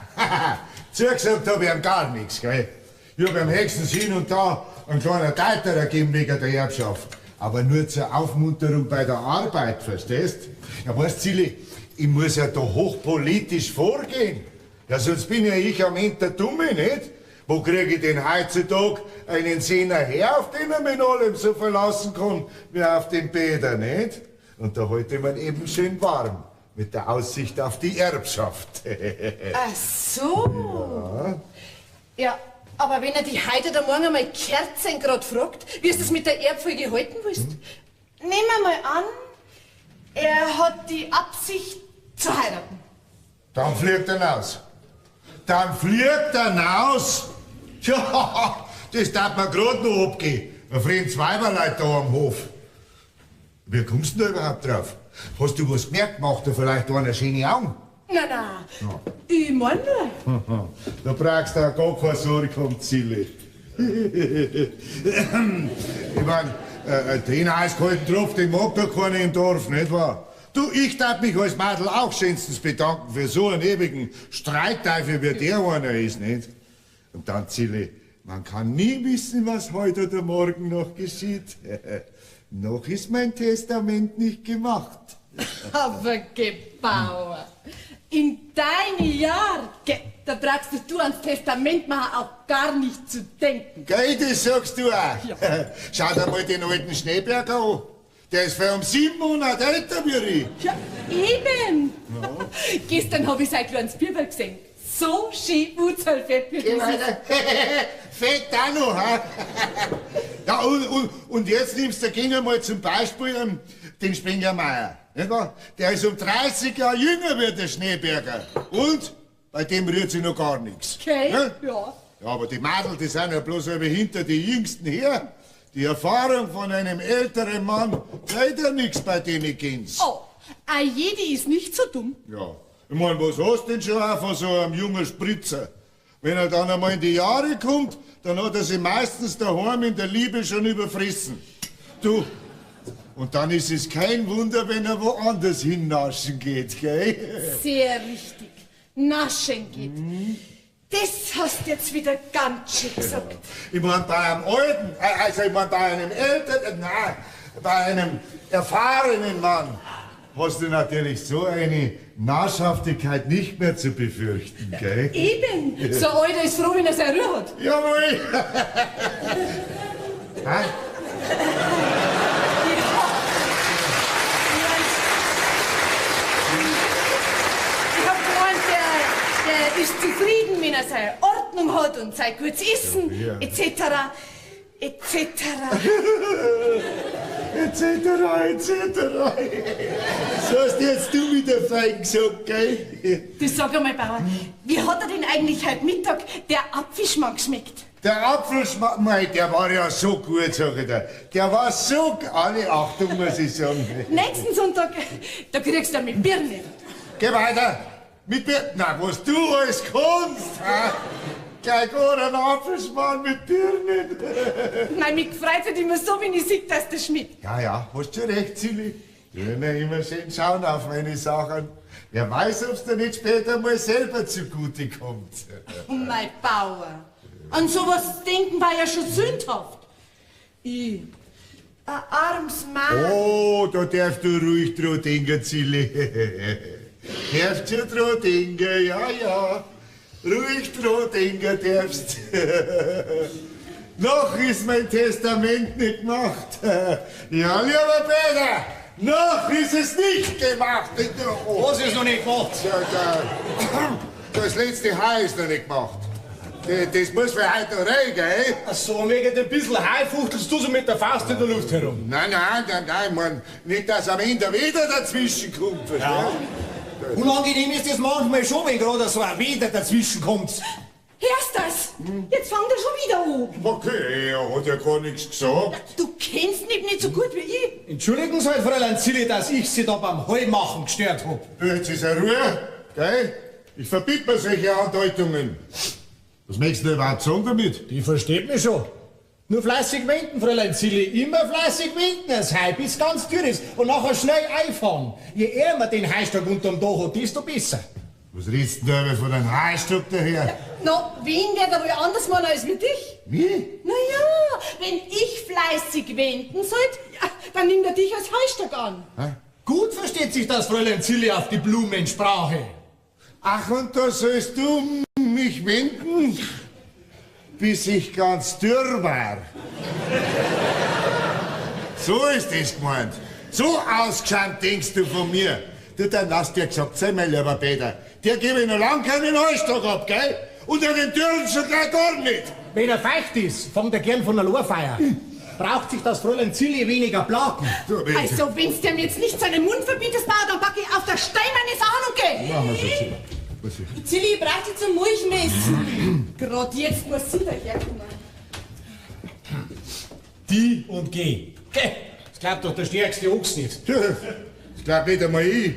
zugesagt hab ich ihm gar nichts, gell? Ich hab ihm höchstens hin und da einen kleinen Teiterer gegeben wegen der Erbschaft. Aber nur zur Aufmunterung bei der Arbeit, verstehst? Ja, weißt du, Silly, ich muss ja da hochpolitisch vorgehen. Ja, sonst bin ja ich am Ende der Dumme, nicht? Wo krieg ich denn heutzutage einen Sehner her, auf den er mit allem so verlassen kann, wie auf den Bäder, nicht? Und da halte man eben schön warm, mit der Aussicht auf die Erbschaft. Ach so. Ja, aber wenn er die heute oder morgen einmal Kerzen grad fragt, wie du es mit der Erbfolge halten willst, nehmen wir mal an, er hat die Absicht zu heiraten. Dann fliegt er raus. Dann fliegt er raus. Tja, das darf man grad noch abgehen. Ein fremdes Weiberleut da am Hof. Wie kommst du denn da überhaupt drauf? Hast du was gemerkt? Macht er vielleicht einer schöne Augen? Nein, nein, ich mein nur. Da brauchst du auch gar keine Sorge haben, Zille. Ich mein, den eiskalten Tropf, den mag da keiner im Dorf, nicht wahr? Du, ich darf mich als Madel auch schönstens bedanken für so einen ewigen Streitteufel, wie der einer ist, nicht? Und dann, Zille, man kann nie wissen, was heute oder morgen noch geschieht. Noch ist mein Testament nicht gemacht. Aber Gebauer, in deinen Jahren, da brauchst du ans Testament machen auch gar nicht zu denken. Gell, das sagst du auch. Ja. Schau dir mal den alten Schneeberger an. Der ist für 7 Monate älter wie ich. Ja, eben. Ja. Gestern habe ich sein kleines Bibel gesehen. So schön Uzelfett wie das ist. Fett auch noch, ha? Ja, und jetzt nimmst du gegen mal zum Beispiel den Springermeier. Nicht wahr? Der ist 30 Jahre jünger wie der Schneeberger. Und bei dem rührt sich noch gar nichts. Okay, ja? Ja. Ja, aber die Mädel, die sind ja bloß hinter die Jüngsten her. Die Erfahrung von einem älteren Mann trägt ja nichts bei denen Kinds. Oh, a jede ist nicht so dumm. Ja, ich mein, was hast du denn schon auch von so einem jungen Spritzer? Wenn er dann einmal in die Jahre kommt, dann hat er sie meistens daheim in der Liebe schon überfressen. Du, und dann ist es kein Wunder, wenn er woanders hinnaschen geht, gell? Sehr richtig. Naschen geht. Das hast du jetzt wieder ganz schön gesagt. Ich mein, bei einem Alten, also ich mein, bei einem Älteren, nein, bei einem erfahrenen Mann hast du natürlich so eine Naschhaftigkeit nicht mehr zu befürchten, gell? Eben. So ein Alter ist froh, wenn er seine Ruhe hat. Jawohl. Ha? Ich hab gemeint, der ist zufrieden, wenn er seine Ordnung hat und sein gutes Essen, Ja. etc. etc. etc. etc. So hast jetzt du wieder Fein gesagt, gell? Du sag einmal, Bauer, wie hat er denn eigentlich heute Mittag der Apfelschmack geschmeckt? Der Apfelschmack, mei, der war ja so gut, sag ich dir. Der war so, alle Achtung, muss ich sagen. Nächsten Sonntag, da kriegst du mit Birne. Geh weiter. Mit Birnen. Na, was du alles kannst. Ha? Gleich gerade ein Apfelschmarrn mit Birnen. Nein, mich freut es immer so, wenn ich sehe, dass der schmeckt. Ja, hast schon recht, Silly. Birnen immer schön schauen auf meine Sachen. Wer weiß, ob's dir nicht später mal selber zugute kommt. Oh, mein Bauer. An sowas denken war ja schon sündhaft. Ich, ein armes Mann. Oh, da darfst du ruhig dran denken, Silly. Darfst du dran denken, ja. Ruhig dran denken darfst. Noch ist mein Testament nicht gemacht. Ja, lieber Peter, noch ist es nicht gemacht. Was ist noch nicht gemacht? Das letzte Haar ist noch nicht gemacht. Das muss für heute noch rein, gell? Ach so, wegen dem bisschen Hai fuchtelst du so mit der Faust in der Luft herum. Nein, Mann. Nicht, dass am Ende wieder dazwischen kommt, verstehst du? Unangenehm ist das manchmal schon, wenn gerade so ein Weder dazwischen kommt. Hörst das? Jetzt fängt er schon wieder an. Okay, er hat ja gar nichts gesagt. Du kennst mich nicht so gut wie ich. Entschuldigen Sie, Fräulein Zilli, dass ich Sie da beim Heumachen gestört hab. Jetzt ist er Ruhe, gell? Ich verbiete mir solche Andeutungen. Was möchtest du überhaupt sagen damit? Die versteht mich schon. Nur fleißig wenden, Fräulein Zilli. Immer fleißig wenden, das Hai bis ganz dürr ist. Und nachher schnell einfahren. Je eher man den Haistock unterm Dach hat, desto besser. Was redest du denn von einem Haistock daher? Na, wen wird er wohl anders machen als mit dich? Wie? Naja, wenn ich fleißig wenden sollte, ja, dann nimmt er dich als Heustock an. Gut versteht sich das, Fräulein Zilli, auf die Blumensprache. Ach, und da sollst du mich wenden, bis ich ganz dürr war. So ist das gemeint. So ausgeschaut denkst du von mir. Du, dann lass dir gesagt sein, mein lieber Peter. Dir gebe ich noch lang keinen Heustock ab, gell? Und an den Türen schon gleich gar nicht. Wenn er feucht ist, fängt er gern von der Lohrfeier. Braucht sich das Fräulein Zilli weniger plagen. Also, wenn's dir jetzt nicht seinen Mund verbietest, Bauer, dann pack ich auf der Stein meine Sachen und geh. Machen wir so, Zilli, ich brauch dich zum Milchmessen. Gerade jetzt muss sie daherkommen. Die und geh. Geh. Das glaubt doch der stärkste Ochs nicht. Das glaub nicht einmal ich.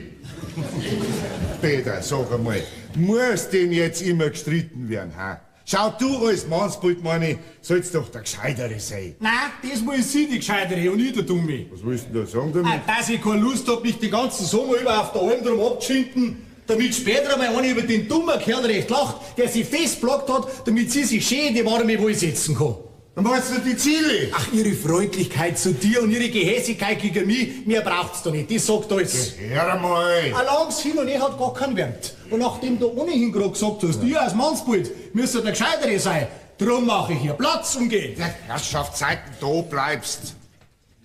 Peter, sag einmal, muss denn jetzt immer gestritten werden, ha? Schau, du als Mannsbild, meine, sollst doch der Gescheitere sein. Nein, das muss sie, die Gescheitere, und ich der Dumme. Was willst du da sagen damit? Dass ich keine Lust hab, mich den ganzen Sommer über auf der Alm drum abzuschinden, damit später einmal einer über den dummen Kerl recht lacht, der sie festblockt hat, damit sie sich schön in die warme Wohl setzen kann. Dann meinst du die Ziele? Ach, ihre Freundlichkeit zu dir und ihre Gehässigkeit gegen mich, mehr braucht's doch nicht, das sagt alles. Hör mal. Langs hin und her hat gar keinen Wert. Und nachdem du ohnehin gerade gesagt hast, ihr als Mannsbild müsst der Gescheitere sein, drum mache ich hier Platz und geh. Ja, Herrschaftszeiten, da bleibst.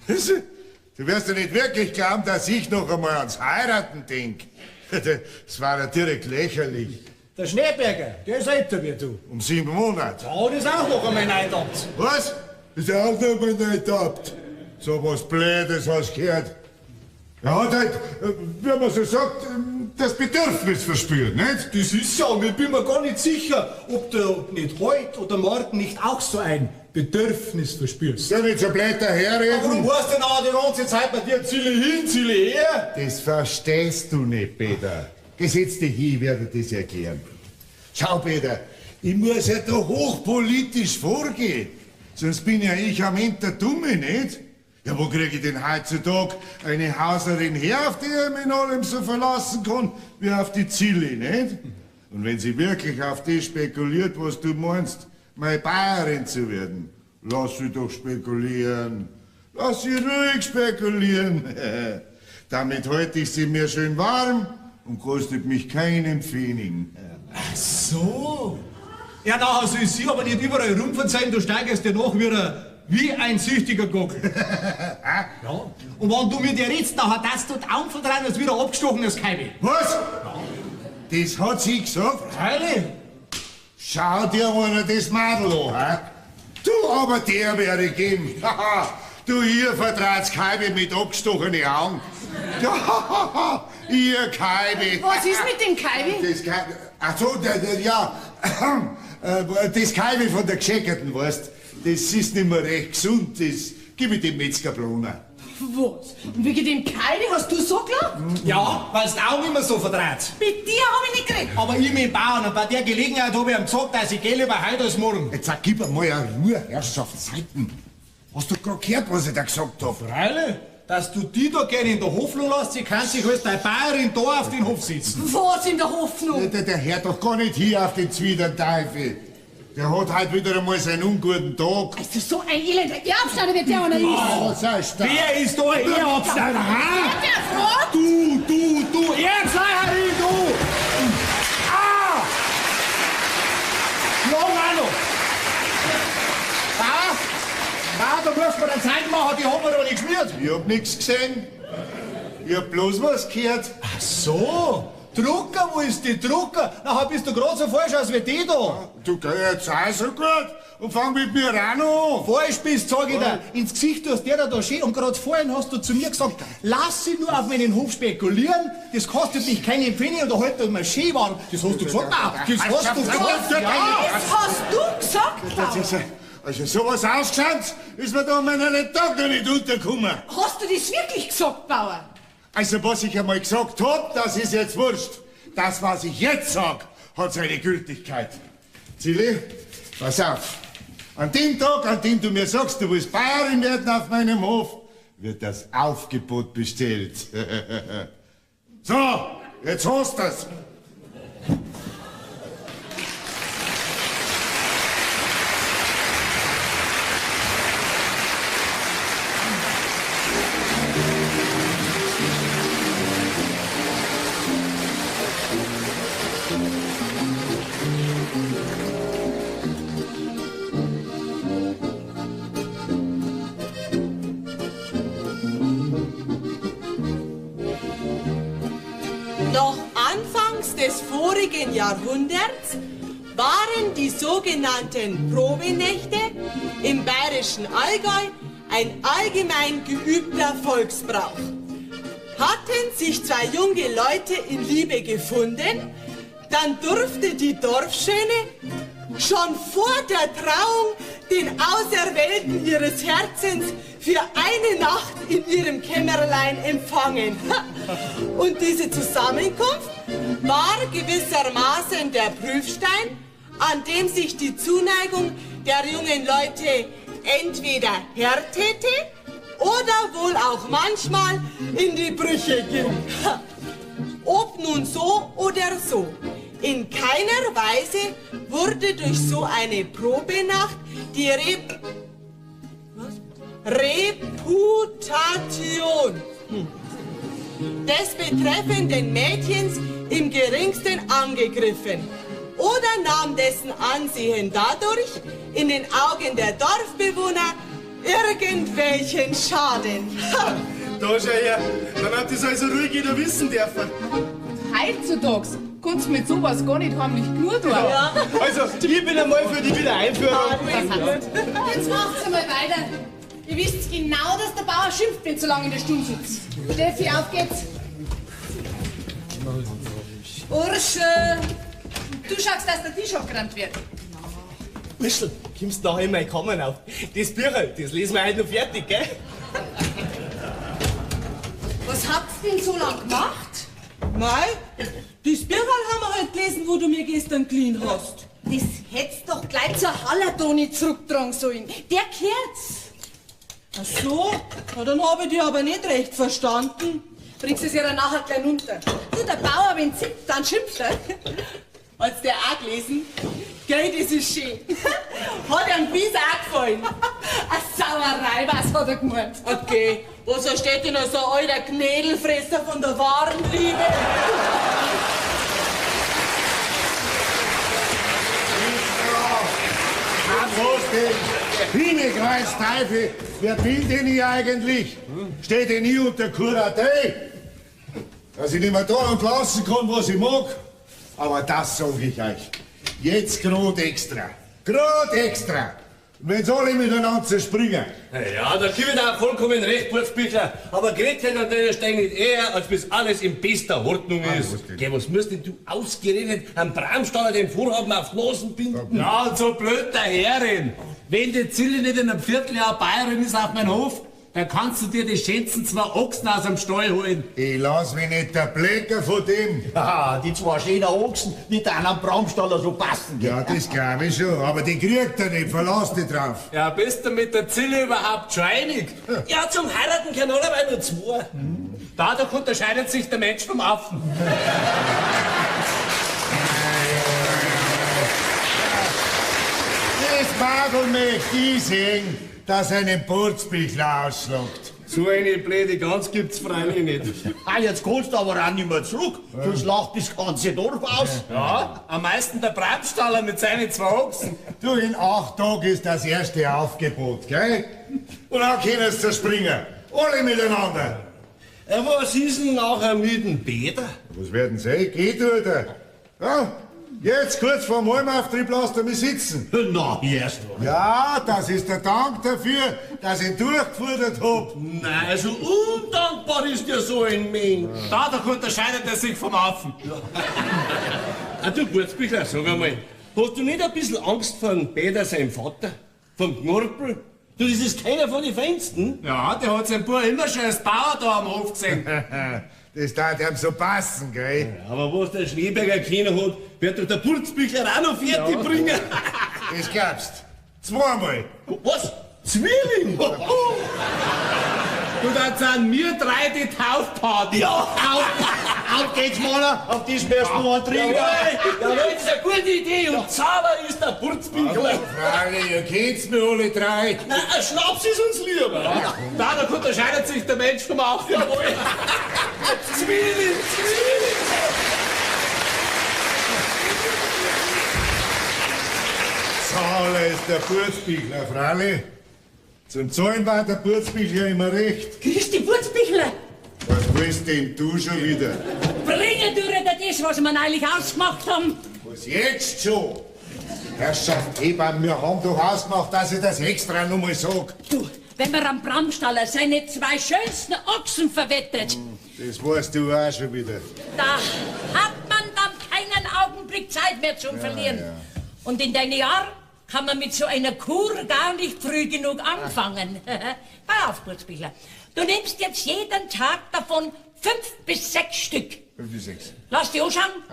Du wirst ja nicht wirklich glauben, dass ich noch einmal ans Heiraten denk. Das war ja direkt lächerlich. Der Schneeberger, der ist älter wie du. Um 7 Monate. Ja, das ist auch noch einmal neidabt. Was? Ist ja auch noch einmal neidabt. So was Blödes hast du gehört. Er hat halt, wie man so sagt, das Bedürfnis verspürt, nicht? Das ist ja, und ich bin mir gar nicht sicher, ob du nicht heute oder morgen nicht auch so ein Bedürfnis verspürst. Ja, nicht so blöd daherreden. Warum warst du denn auch die ganze Zeit bei dir Ziele hin, Ziele her? Das verstehst du nicht, Peter. Gesetz dich hin, ich werde das erklären. Schau, Peter, ich muss ja da hochpolitisch vorgehen. Sonst bin ja ich am Ende der Dumme, nicht? Ja, wo krieg ich denn heutzutage eine Hauserin her, auf die ich mich in allem so verlassen kann, wie auf die Ziele, nicht? Und wenn sie wirklich auf das spekuliert, was du meinst, meine Bayerin zu werden, lass sie doch spekulieren. Lass sie ruhig spekulieren. Damit halte ich sie mir schön warm und kostet mich keinen Pfennig. Ach so. Ja, nachher soll sie aber nicht überall rumverzeihen, du steigerst ja nach wie ein süchtiger Gockel. Ja. Und wenn du mir dir redst, nachher dass du die Augen verdrehen, als wieder abgestochenes Kaibe. Was? Das hat sie gesagt? Freilich. Schau dir einer das Madel an. Du, aber der wäre geben. Du, ihr vertraut's Kaibe mit abgestochenen Augen. Ja, ihr Kaibe. Was ist mit dem Kaibi? Das Kaibe. Ach so, ja. Das Kaibe von der Geschäckerten, weißt, das ist nicht mehr recht gesund. Das gib ich dem Metzgerbloner. Was? Und wegen dem Kaibi hast du so geglaubt? Ja, weil's die Augen immer so verdreht. Mit dir habe ich nicht geredet. Aber ich mit dem Bauern und bei der Gelegenheit habe ich ihm gesagt, dass ich gehe lieber heute als morgen. Jetzt sag, gib einmal eine Ruhe, Herrschaftszeiten. Hast du gerade gehört, was ich da gesagt hab? Freilich, dass du die da gerne in der Hoffnung lässt, sie kann sich als deine Bayerin da auf den Hof sitzen. Was in der Hoffnung? Der hört doch gar nicht hier auf den Zwiedernteufel. Der hat heute wieder einmal seinen unguten Tag. Also so ein elender Erbschneider wird der einer ist. Was heißt das? Wer ist da Erbschneider? Der fragt? Du, Erbschneiderin, du! Ah! Lang auch noch! Da musst du mir den Zeichen machen, die haben wir doch nicht geschmiert. Ich hab nichts gesehen. Ich hab bloß was gehört. Ach so, Drucker, wo ist die Drucker? Nachher bist du grad so falsch aus wie die da. Du geh jetzt auch so gut und fang mit mir auch noch an. Falsch bist, sag ich dir. Ins Gesicht tust der da stehen und gerade vorhin hast du zu mir gesagt, lass sie nur auf meinen Hof spekulieren, das kostet mich keinen Pfennig und da halt mal Skiwaren. Das hast du gesagt? Nein, das hast du gesagt. Das hast du gesagt, Bauer. Also sowas ausgeschaut, ist mir da an meinen Tag noch nicht untergekommen. Hast du das wirklich gesagt, Bauer? Also was ich einmal gesagt hab, das ist jetzt wurscht. Das, was ich jetzt sag, hat seine Gültigkeit. Zilli, pass auf. An dem Tag, an dem du mir sagst, du willst Bayerin werden auf meinem Hof, wird das Aufgebot bestellt. So, jetzt hast du's. Noch anfangs des vorigen Jahrhunderts waren die sogenannten Probenächte im bayerischen Allgäu ein allgemein geübter Volksbrauch. Hatten sich zwei junge Leute in Liebe gefunden, dann durfte die Dorfschöne schon vor der Trauung den Auserwählten ihres Herzens für eine Nacht in ihrem Kämmerlein empfangen. Und diese Zusammenkunft war gewissermaßen der Prüfstein, an dem sich die Zuneigung der jungen Leute entweder härtete oder wohl auch manchmal in die Brüche ging. Ob nun so oder so, in keiner Weise wurde durch so eine Probenacht die Reputation des betreffenden Mädchens im geringsten angegriffen oder nahm dessen Ansehen dadurch in den Augen der Dorfbewohner irgendwelchen Schaden. Da schau her, man hat das also ruhig jeder wissen dürfen. Heutzutage kannst du mit sowas gar nicht heimlich nur tun. Ja. Also, ich bin einmal für die Wiedereinführung. Jetzt macht's einmal weiter. Ihr wisst genau, dass der Bauer schimpft, wenn so lange in der Stunde sitzt. Steffi, auf geht's. Ursche, du schaust, dass der Tisch abgeräumt wird. Urschel, kommst du nachher in mein Kammern auf? Das Bücher, das lesen wir heute noch fertig, gell? Was habt ihr denn so lang gemacht? Mei, das Birgerl haben wir halt gelesen, wo du mir gestern geliehen hast. Das hätt's doch gleich zur Hallertoni zurücktragen sollen. Der gehört's. Ach so, na, dann habe ich dich aber nicht recht verstanden. Bringst es ja dann nachher gleich runter. Du, der Bauer, wenn sieht, dann schimpft er. Hat's der auch gelesen? Gell, das ist schön. Hat ihm gewiss auch gefallen. Eine Sauerei, was hat er gemeint? Okay, was steht denn so ein alter Knädelfresser von der wahren Liebe? Himmelkreis-Teufel, wer will denn hier eigentlich? Steht denn hier unter Kuratei? Dass ich nicht mehr da und lassen kann, was ich mag. Aber das sage ich euch. Jetzt grad extra. Grad extra. Wenn's alle miteinander zerspringen. Ja, da gebe ich dir auch vollkommen recht, Putzbichler. Aber Gretchen an deiner Stelle nicht eher, als bis alles in bester Ordnung ist. Geh, was musst denn du ausgerechnet am Bramstaller den Vorhaben auf die Nasen binden? Ja, und so blöd daherreden. Wenn die Zille nicht in einem Vierteljahr Bayerin ist auf meinem Hof, dann kannst du dir die schönsten 2 Ochsen aus dem Stall holen. Ich lass mich nicht der Blecker von dem. Ja, die 2 schönen Ochsen, die dann am Bramstaller so passen. Ja, das glaub ich schon, aber die kriegt er nicht, verlass dich drauf. Ja, bist du mit der Zille überhaupt schon einig? Ja, zum Heiraten können alle nur 2. Dadurch unterscheidet sich der Mensch vom Affen. Das Madel möchte ich sehen, dass einen Putzbichler ausschluckt. So eine blöde Gans gibt's freilich nicht. Ah, jetzt kannst du aber auch nicht mehr zurück, sonst lacht das ganze Dorf aus. Ja, am meisten der Bramstaller mit seinen 2 Ochsen. Du, in 8 Tagen ist das erste Aufgebot, gell? Und dann können sie zerspringen. Alle miteinander. Was ist denn nachher mit dem Peter? Was werden sie? Geht oder? Ja, jetzt kurz vor dem Almauftrieb lasst er mich sitzen. Na, erst mal. Ja, das ist der Dank dafür, dass ich durchgefordert hab. Nein, so undankbar ist ja so ein Mensch. Dadurch unterscheidet er sich vom Affen. Ah, du Putzbichler, sag einmal, hast du nicht ein bisschen Angst vor dem Peter, seinem Vater? Vom Knorpel? Du, das ist keiner von den Feinsten. Ja, der hat seinen Bub immer schon als Bauer da am Hof gesehen. Das darf ihm so passen, gell? Aber was der Schneeberger keiner hat, wird doch der Putzbichler auch noch fertig bringen. Das glaubst. 2-mal. Was? Zwilling? Und dann sind wir 3 die Taufparty. Ja, auf geht's, Mann, auf das wirst du mal trinken. Jawohl, das ist eine gute Idee und sauber ist der Putzbichler. Frage, ihr kennt's mir alle 3. Na, ein Schnaps ist uns lieber. Dadurch unterscheidet sich der Mensch vom Affen. Jawohl. Zwilling. Zahler ist der Putzbichler, Frauli. Zum Zahlen war der Putzbichler immer recht. Grüß die Putzbichler. Was willst denn du schon wieder? Bringen du dir das, was wir neulich ausgemacht haben? Was jetzt schon? Herrschaft Hebamme, wir haben doch ausgemacht, dass ich das extra noch mal sag. Du, wenn man am Bramstaller seine 2 schönsten Ochsen verwettet, Das weißt du auch schon wieder. da hat man dann keinen Augenblick Zeit mehr zum Verlieren. ja. Und in deinen Jahren kann man mit so einer Kur gar nicht früh genug anfangen. Pass auf, Putzbichler. Du nimmst jetzt jeden Tag davon 5 bis 6 Stück. 5 bis 6. Lass dich anschauen.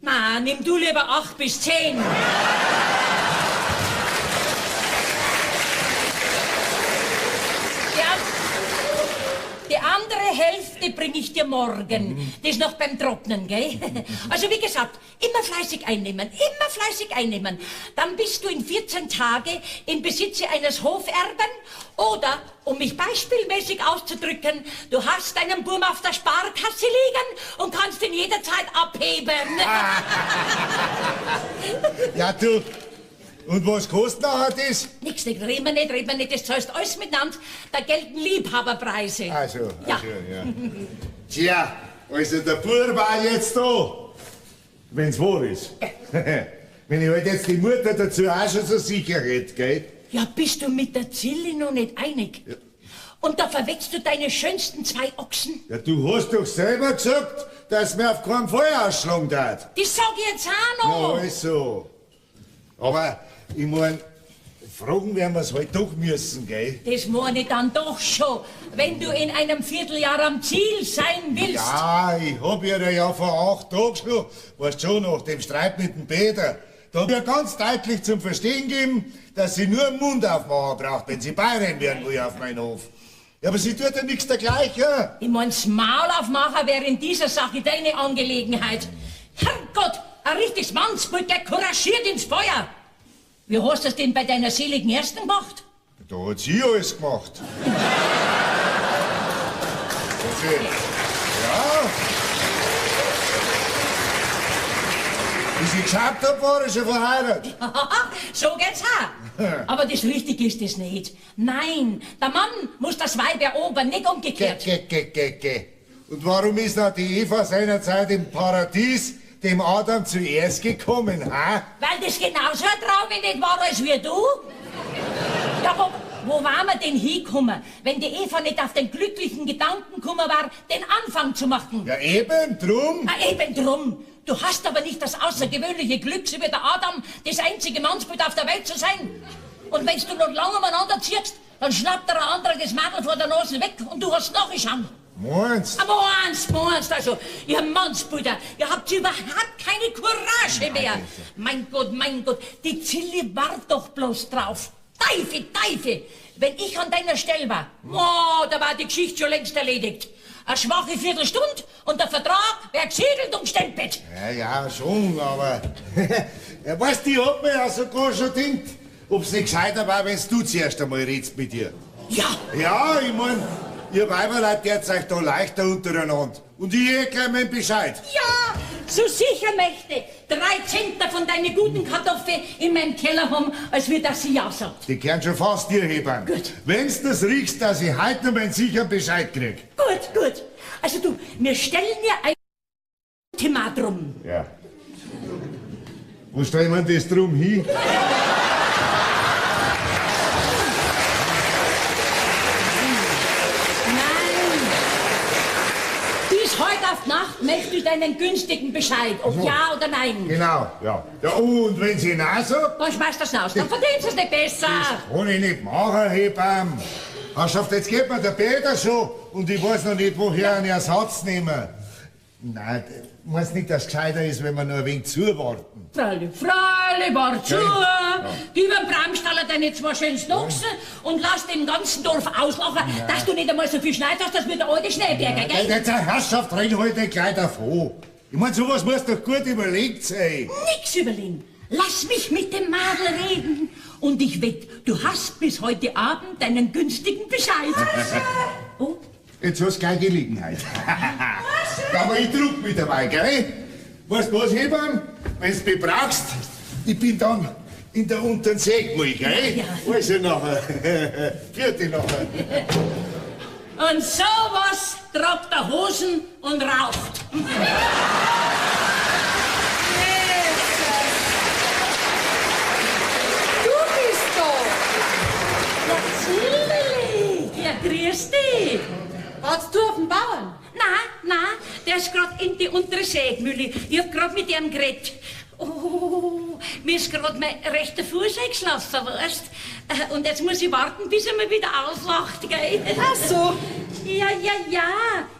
Na, nimm du lieber 8 bis 10. Die andere Hälfte bringe ich dir morgen. Das ist noch beim Trocknen, gell? Also wie gesagt, immer fleißig einnehmen. Dann bist du in 14 Tage im Besitze eines Hoferben oder, um mich beispielmäßig auszudrücken, du hast deinen Burm auf der Sparkasse liegen und kannst ihn jederzeit abheben. Ja, du. Und was kostet nachher das? Nix, reden wir nicht, das zahlst alles miteinander. Da gelten Liebhaberpreise. Also, Ja. ja. Tja, also der Bub war jetzt da. Wenn's wahr ist. Wenn ich halt jetzt die Mutter dazu auch schon so sicher red, gell? Ja, bist du mit der Zille noch nicht einig? Ja. Und da verwechselst du deine schönsten 2 Ochsen? Ja, du hast doch selber gesagt, dass mir auf keinen Fall ausschlagen darf. Das sag ich jetzt auch noch. Na, also. Aber, ich mein, fragen werden wir's halt doch müssen, gell? Das meine ich dann doch schon, wenn du in einem Vierteljahr am Ziel sein willst. Ja, ich hab ihr ja vor 8 Tagen schon, weißt schon, nach dem Streit mit dem Peter, da hab ich ihr ganz deutlich zum Verstehen gegeben, dass sie nur den Mund aufmachen braucht, wenn sie Bayern werden will auf meinen Hof. Ja, aber sie tut ja nichts dergleichen. Ich mein's Maul aufmachen wäre in dieser Sache deine Angelegenheit. Herrgott, ein richtiges Mannsbild, der couragiert ins Feuer. Wie hast du das denn bei deiner seligen Ersten gemacht? Da hat sie alles gemacht. Also, ja. Wie sie geschafft hat, war ich schon verheiratet. So geht's auch. Aber das Richtige ist das nicht. Nein, der Mann muss das Weib erobern, nicht umgekehrt. Und warum ist da die Eva seinerzeit im Paradies dem Adam zuerst gekommen, ha? Weil das genauso ein Traum nicht war als wie du. Ja, wo waren wir denn hingekommen, wenn die Eva nicht auf den glücklichen Gedanken gekommen war, den Anfang zu machen? Ja, eben drum. Eben drum. Du hast aber nicht das außergewöhnliche Glück, so wie der Adam, das einzige Mannsbild auf der Welt zu sein. Und wenn du noch lange umeinander ziehst, dann schnappt der andere das Mädel vor der Nase weg und du hast nachgeschaut. Meinst? Meinst, also, ihr Mannsbrüder, ihr habt überhaupt keine Courage mehr. Mein Gott, die Zilli war doch bloß drauf. Teufel, wenn ich an deiner Stelle war, da war die Geschichte schon längst erledigt. Eine schwache Viertelstunde und der Vertrag wäre gesiegelt und gestempelt. Ja, schon, aber... ja, weißt du, ich hab mir ja sogar schon gedacht, ob's nicht gescheiter war, wenn du zuerst einmal redst mit dir. Ja. Ja, ich mein, ihr Weiberleid geht's euch da leichter untereinander. Und ich gleich mein Bescheid. Ja, so sicher möchte 3 Zentner von deinen guten Kartoffeln in meinem Keller haben, als wir das ja sagt. Die können schon fast dir heben. Gut. Wenn's das riechst, dass ich heute noch meinen sicheren Bescheid krieg. Gut. Also du, wir stellen dir ein Thema drum. Ja. Wo stellen wir das drum hin? Heute auf Nacht möchte ich deinen günstigen Bescheid, ob ja oder nein. Genau, ja. Ja, und wenn sie nein sagt? Dann schmeißt das raus, dann verdienst du es nicht besser. Das kann ich nicht machen, Hebamm. Herrschaft, jetzt geht mir der Peter schon und ich weiß noch nicht, woher einen Ersatz nehmen. Nein, du meinst nicht, dass es gescheiter ist, wenn wir nur ein wenig zuwarten? Freilich, wart zu. Gib dem Bramstaller deine 2 schönen Noxen und lass dem ganzen Dorf auslachen, dass du nicht einmal so viel Schneid hast, als wie der alte Schneeberger, gell? Jetzt, Herrschaft, renn halt nicht gleich davon. Ich mein, sowas muss doch gut überlegt sein. Nix überlegen. Lass mich mit dem Madel reden. Und ich wett, du hast bis heute Abend deinen günstigen Bescheid. Oh. Jetzt hast du keine Gelegenheit. Aber ich druck mich dabei, gell? Weißt du was, Hebamm? Wenn's mich brauchst, ich bin dann in der unteren Sägmühl, gell? Ja. Also nachher. Vierte nachher. Und sowas tragt er Hosen und raucht. Ja, grüß dich. Warst du auf dem Bauern? Na, der ist grad in die untere Sägmühle. Ich hab grad mit ihm geredet. Oh, mir ist grad mein rechter Fuß eingeschlafen, weißt? Und jetzt muss ich warten, bis er mir wieder auslacht, gell? Ach so. Ja.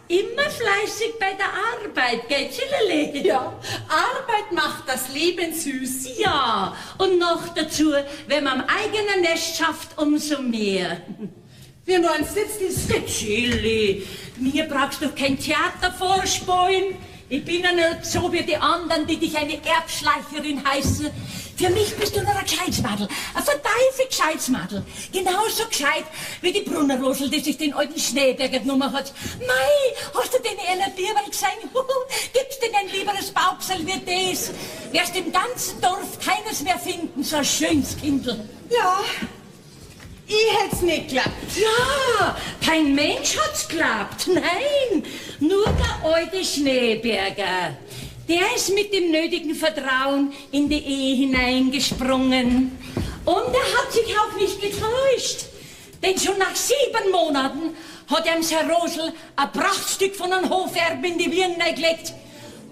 Immer fleißig bei der Arbeit, gell, Zillerle? Ja, Arbeit macht das Leben süß. Ja, und noch dazu, wenn man am eigenen Nest schafft, umso mehr. Wie meinst du jetzt das? Chili, mir brauchst du kein Theater vorspielen. Ich bin ja nicht so wie die anderen, die dich eine Erbschleicherin heißen. Für mich bist du nur ein Gescheidsmadel. Ein verteufelt Gescheidsmadel. Genauso gescheit wie die Brunnerrosel, die sich den alten Schneeberger genommen hat. Mei, hast du den eher lieber gesehen? Gibt's denn ein lieberes Bauchsel wie das? Wirst im ganzen Dorf keines mehr finden, so ein schönes Kindl. Ja, ich hätt's nicht geglaubt. Ja, kein Mensch hat's geglaubt. Nein, nur der alte Schneeberger. Der ist mit dem nötigen Vertrauen in die Ehe hineingesprungen. Und er hat sich auch nicht getäuscht. Denn schon nach 7 Monaten hat ihm Herr Rosel ein Prachtstück von einem Hoferben in die Birne gelegt,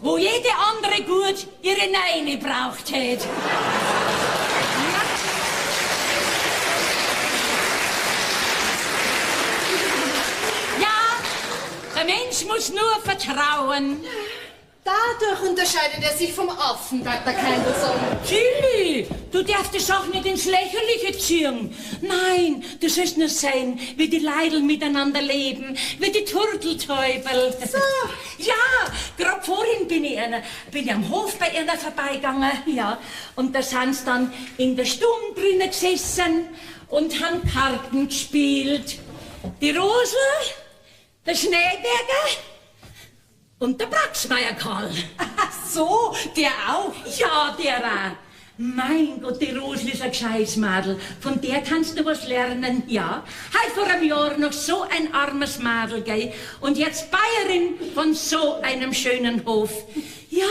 wo jede andere gut ihre Neine braucht hätte. Der Mensch muss nur vertrauen. Dadurch unterscheidet er sich vom Affen, sagt der Keindelsohn. Chili, du darfst die Sache nicht ins Lächerliche ziehen. Nein, du sollst nur sein, wie die Leidl miteinander leben, wie die Turteltäubel. So. Ja, grad vorhin bin ich am Hof bei einer vorbeigegangen, ja. Und da sind sie dann in der Stube drinnen gesessen und haben Karten gespielt. Die Rosel, der Schneeberger und der Braxmeier Karl. Ach so, der auch? Ja, der auch. Mein Gott, die Rosel ist ein Gescheißmadel. Von der kannst du was lernen, ja. Halt vor einem Jahr noch so ein armes Madel, gell? Und jetzt Bayerin von so einem schönen Hof. Ja,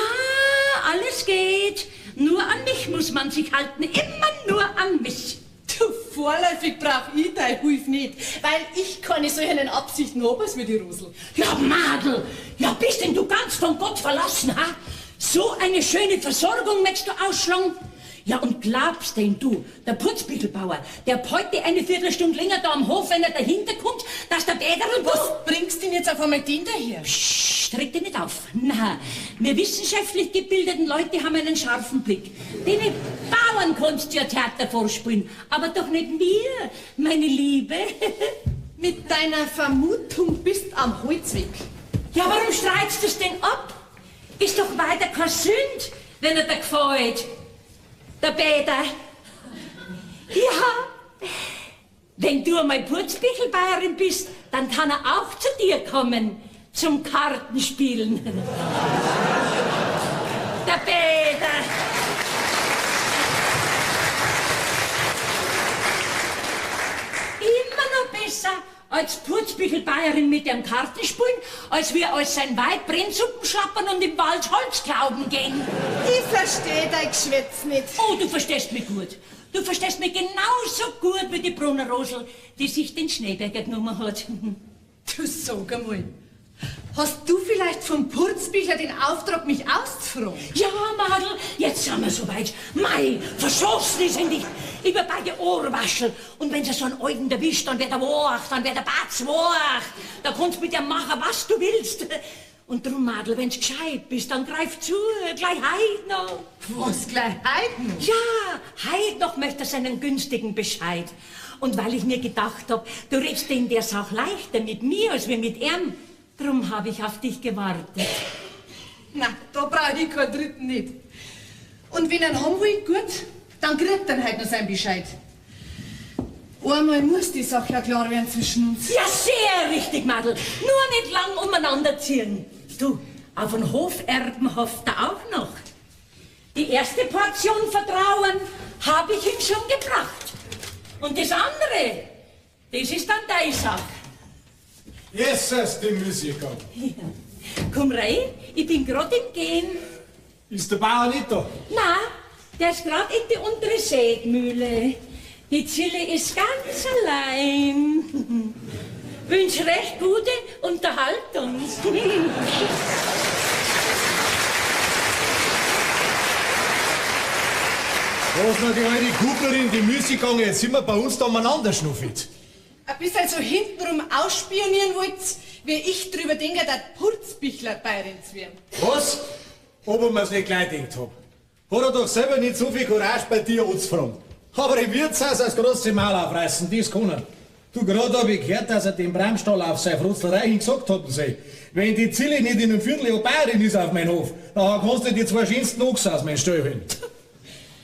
alles geht. Nur an mich muss man sich halten. Immer nur an mich. Du, vorläufig brauch ich deine Hilfe nicht, weil ich keine solchen Absichten habe als wie die Rosel. Ja, Madel, ja, bist denn du ganz von Gott verlassen, ha? So eine schöne Versorgung möchtest du ausschlagen? Ja, und glaubst denn du, der Putzbüchelbauer, der heute eine Viertelstunde länger da am Hof, wenn er dahinter kommt, dass der Bäderl... Was bringst du denn jetzt auf einmal den daher? Psst, reg dich nicht auf. Na, wir wissenschaftlich gebildeten Leute haben einen scharfen Blick. Den Bauern kannst du ja Theater vorspielen, aber doch nicht mir, meine Liebe. Mit deiner Vermutung bist am Holzweg. Ja, warum streitst du es denn ab? Ist doch weiter kein Sünd, wenn er dir gefällt. Der Bäder. Ja, wenn du einmal Putzbüchelbayerin bist, dann kann er auch zu dir kommen, zum Kartenspielen. Der Bäder. Immer noch besser als Putzbüchelbayerin mit dem Kartenspielen, als wir als sein Weib Brennsuppen schlappern und im Wald Holz glauben gehen. Ich versteh dein Geschwätz nicht. Oh, du verstehst mich gut. Du verstehst mich genauso gut wie die Brunner Rosel, die sich den Schneeberger genommen hat. Du sag einmal, hast du vielleicht vom Putzbüchler den Auftrag, mich auszufragen? Ja, Madel, jetzt sind wir soweit. Mei, verschossen ist endlich. Ich bin bei der Ohrwaschel. Und wenn sie so einen Alten erwischt, dann wird er wach, dann wird der Batz wach. Da kannst du mit ihm machen, was du willst. Und drum, Madel, wenn's gescheit bist, dann greif zu, gleich heut noch. Was, gleich heut noch? Ja, heut noch möchte er seinen günstigen Bescheid. Und weil ich mir gedacht hab, du redst in der Sache leichter mit mir als wir mit ihm, drum hab ich auf dich gewartet. Na, da brauch ich keinen Dritten nicht. Und wenn er ihn haben will, gut, dann kriegt er halt noch seinen Bescheid. Einmal muss die Sache ja klar werden zwischen uns. Ja, sehr richtig, Madel. Nur nicht lang umeinander ziehen. Du, auf den Hoferben hofft er auch noch. Die erste Portion Vertrauen habe ich ihm schon gebracht. Und das andere, das ist dann deine Sache. Jesus, die Musiker. Ja. Komm rein, ich bin gerade im Gehen. Ist der Bauer nicht da? Na, der ist gerade in die untere Sägmühle. Die Zille ist ganz allein. Wünsch recht gute Unterhaltung. Was noch die alte Kuglerin, die Musik gegangen, jetzt sind wir bei uns da umeinander schnuffelt. Ein bisschen so hintenrum ausspionieren wollt, wie ich drüber denke, dass Putzbüchler Bayerin zu werden. Was? Ob ich mir's nicht gleich gedacht hab. Hat er doch selber nicht so viel Courage bei dir anzufragen. Aber im Wirtshaus als große Maul aufreißen, das kann. Du, gerade hab ich gehört, dass er dem Bramstall auf seine Frutzlerei hin gesagt haben soll. Wenn die Zille nicht in einem Vierteljahr Bayerin ist auf meinem Hof, dann kannst du die zwei schönsten Ochsen aus meinem Stall holen.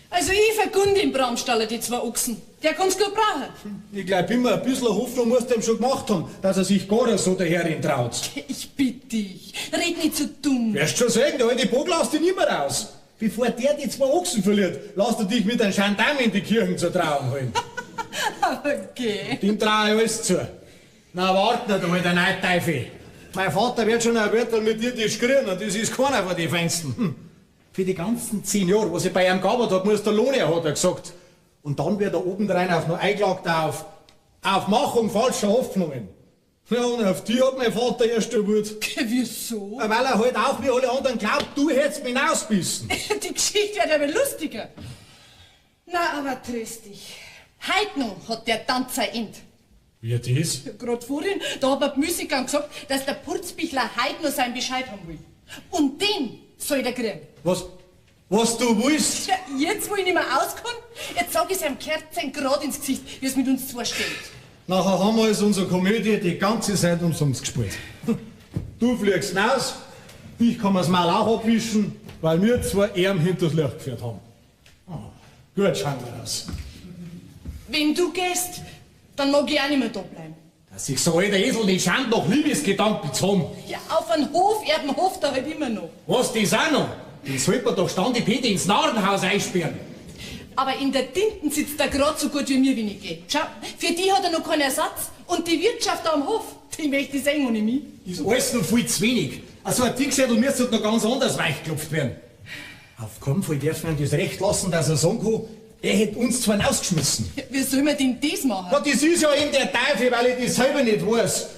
Also ich vergunde im Bramstaller die zwei Ochsen. Der kann's gut brauchen. Ich glaub immer, ein bisschen Hoffnung musst du ihm schon gemacht haben, dass er sich gar nicht so daherin traut. Ich bitte dich, red nicht so dumm. Wirst schon sagen, der alte Bock lässt dich nicht mehr raus. Bevor der die zwei Ochsen verliert, lass du dich mit einem Gendarm in die Kirchen zur Trauung holen. Okay. Dem traue ich alles zu. Na, warte nicht einmal, der Neidteufel. Mein Vater wird schon ein Wörter mit dir diskutieren und das ist keiner von den Feinsten. Für die ganzen 10 Jahre, was ich bei ihm gearbeitet habe, muss der Lohn her, hat er gesagt. Und dann wird er obendrein auf noch eingelagt auf Machung falscher Hoffnungen. Ja, und auf die hat mein Vater erst Wut. Wieso? Weil er halt auch wie alle anderen glaubt, du hättest mich hinausbissen. Die Geschichte wird aber lustiger. Na, aber tröst dich. Heute noch hat der Tanz sein End. Wie das? Gerade vorhin, da hat mir die Musiker gesagt, dass der Putzbichler heute noch seinen Bescheid haben will. Und den soll der kriegen. Was du willst? Ja, jetzt, wo ich nicht mehr auskomme, jetzt sag ich seinem Kerzen gerade ins Gesicht, wie es mit uns zwei steht. Nachher haben wir als unsere Komödie die ganze Zeit umsonst gespielt. Du fliegst hinaus, ich kann mir's Maul auch abwischen, weil wir zwei Erben hinters Licht geführt haben. Oh, gut, schauen wir das. Wenn du gehst, dann mag ich auch nicht mehr da bleiben. Dass ich so alter Esel die Schand noch Liebesgedanken zu haben. Ja, auf einen Hof, Erbenhof, da halt immer noch. Was, das auch noch? Den sollte man doch Standi-Peter ins Narrenhaus einsperren. Aber in der Tinten sitzt er gerade so gut wie mir, wenn ich gehe. Schau, für die hat er noch keinen Ersatz. Und die Wirtschaft da am Hof, die möchte ich sehen ohne mich. Ist alles noch viel zu wenig. Also ein Dickschädel müsste noch ganz anders weichgeklopft werden. Auf keinen Fall dürfen wir ihm das Recht lassen, dass er sagen kann, Er hätte uns zwar rausgeschmissen. Wie soll man denn das machen? Ja, das ist ja eben der Teufel, weil ich das selber nicht weiß.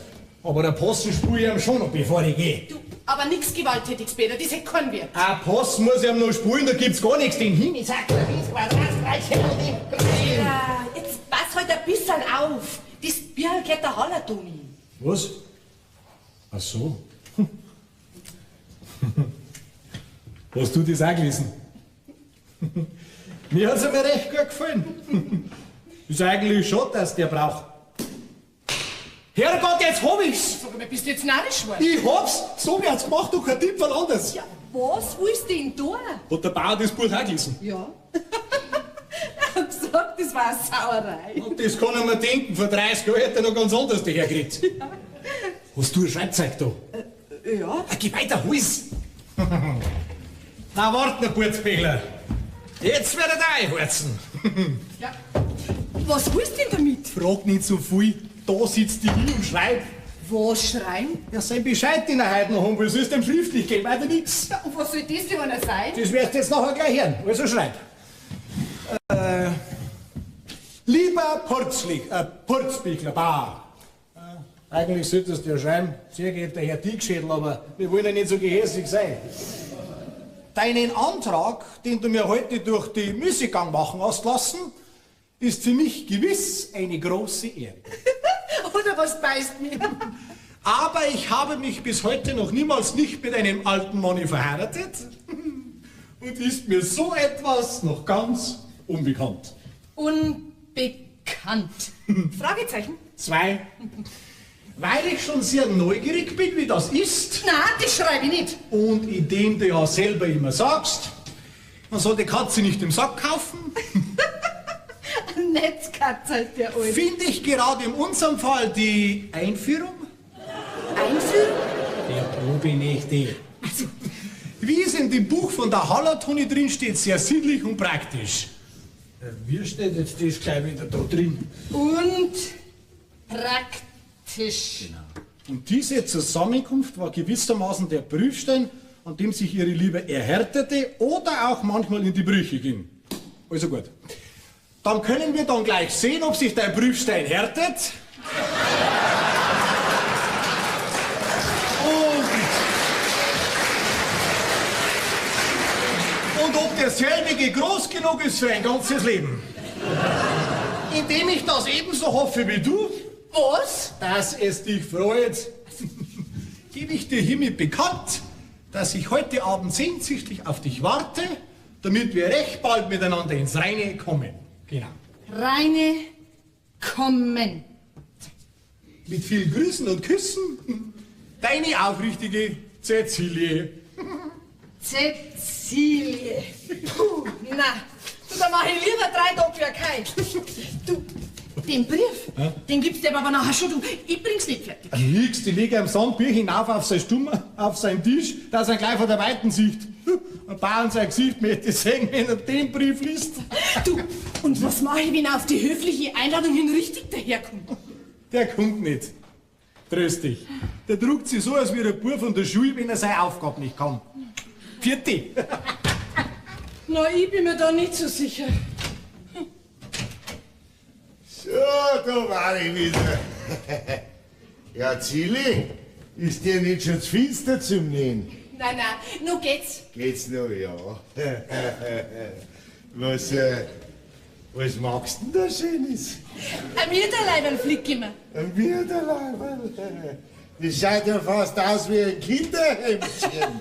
Aber der Posten spüre ich ihm schon noch, bevor ich gehe. Aber nix Gewalttätiges, Peter, das hätte keinen Wert. Ein Post muss ich ihm noch spulen, da gibt's gar nichts. Den Himmel sagt er, wie es Ja, jetzt pass halt ein bisschen auf. Das Bier geht der Hallertoni. Was? Ach so. Hast du das auch gelesen? Mir hat's mir recht gut gefallen. Ist eigentlich schade, dass der braucht. Herrgott, jetzt hab ich's! Sag mal, bist du jetzt narrisch geworden? Ich hab's! So wird's gemacht, du kein Tipp von anders. Ja, was willst du denn tun? Hat der Bauer das Buch auch gelesen? Ja. Ich hab gesagt, das war eine Sauerei. Und das kann ich mir denken, vor 30 Jahren hätte er noch ganz anders dahergeredet. Ja. Hast du ein Schreibzeug da? Ja. Geh weiter, hol's! Na, wart noch, Purzbegler. Jetzt wird er da einheizen. Ja. Was willst du denn damit? Frag nicht so viel. Da sitzt die hin und schreibt. Was schreiben? Ja, sein Bescheid, den er heute noch haben will, soll es dem schriftlich geben, weiter nix. Ja, und was soll das denn einer sein? Das wirst du jetzt nachher gleich hören. Also schreib. Lieber Purzbigler, Bauer. Eigentlich solltest du ja schreiben, sehr geehrter Herr Dickschädel, aber wir wollen ja nicht so gehässig sein. Deinen Antrag, den du mir heute durch die Müßiggang machen hast lassen, ist für mich gewiss eine große Ehre. Oder was beißt mir? Aber ich habe mich bis heute noch niemals nicht mit einem alten Manni verheiratet und ist mir so etwas noch ganz unbekannt. Unbekannt. Fragezeichen? 2. Weil ich schon sehr neugierig bin, wie das ist. Na, das schreibe ich nicht. Und indem du ja selber immer sagst, man soll die Katze nicht im Sack kaufen. Netzkatze, der Alte. Finde ich gerade in unserem Fall die Einführung Einführung? der Probenächte. Wie es in dem Buch von der Hallertoni drin steht, sehr sinnlich und praktisch. Wie steht jetzt das gleich wieder da drin? Und praktisch. Genau. Und diese Zusammenkunft war gewissermaßen der Prüfstein, an dem sich ihre Liebe erhärtete oder auch manchmal in die Brüche ging. Also gut. Dann können wir dann gleich sehen, ob sich dein Prüfstein härtet. Und ob derselbige groß genug ist für ein ganzes Leben. Indem ich das ebenso hoffe wie du. Was? Dass es dich freut, gebe ich dir hiermit bekannt, dass ich heute Abend sehnsüchtig auf dich warte, damit wir recht bald miteinander ins Reine kommen. Genau. Reine kommen. Mit vielen Grüßen und Küssen, deine aufrichtige Cäcilie. Cäcilie. Puh, na, du, da mach ich lieber 3 Tage für kein. Du, den Brief, den gibst du aber nachher schon, du. Ich bring's nicht fertig. Nix, die lege am Sandbier hinauf auf sein Stummer, auf seinen Tisch, dass er gleich von der Weiten sieht. Ein Bauern sein Gesicht möchte sehen, wenn er den Brief liest. Du, und was mache ich, wenn er auf die höfliche Einladung hin richtig daherkommt? Der kommt nicht. Tröst dich. Der druckt sich so, als wie ein Bub von der Schule, wenn er seine Aufgabe nicht kann. Vierte. Na, ich bin mir da nicht so sicher. So, da war ich wieder. Ja, Zilli, ist dir nicht schon zu finster zum Nähen? Nein, nur geht's. Geht's noch, ja. Was magst du denn da Schönes? Ein Mieterleiberl fliegt immer. Ein Mieterleiberl? Das schaut ja fast aus wie ein Kinderhemdchen.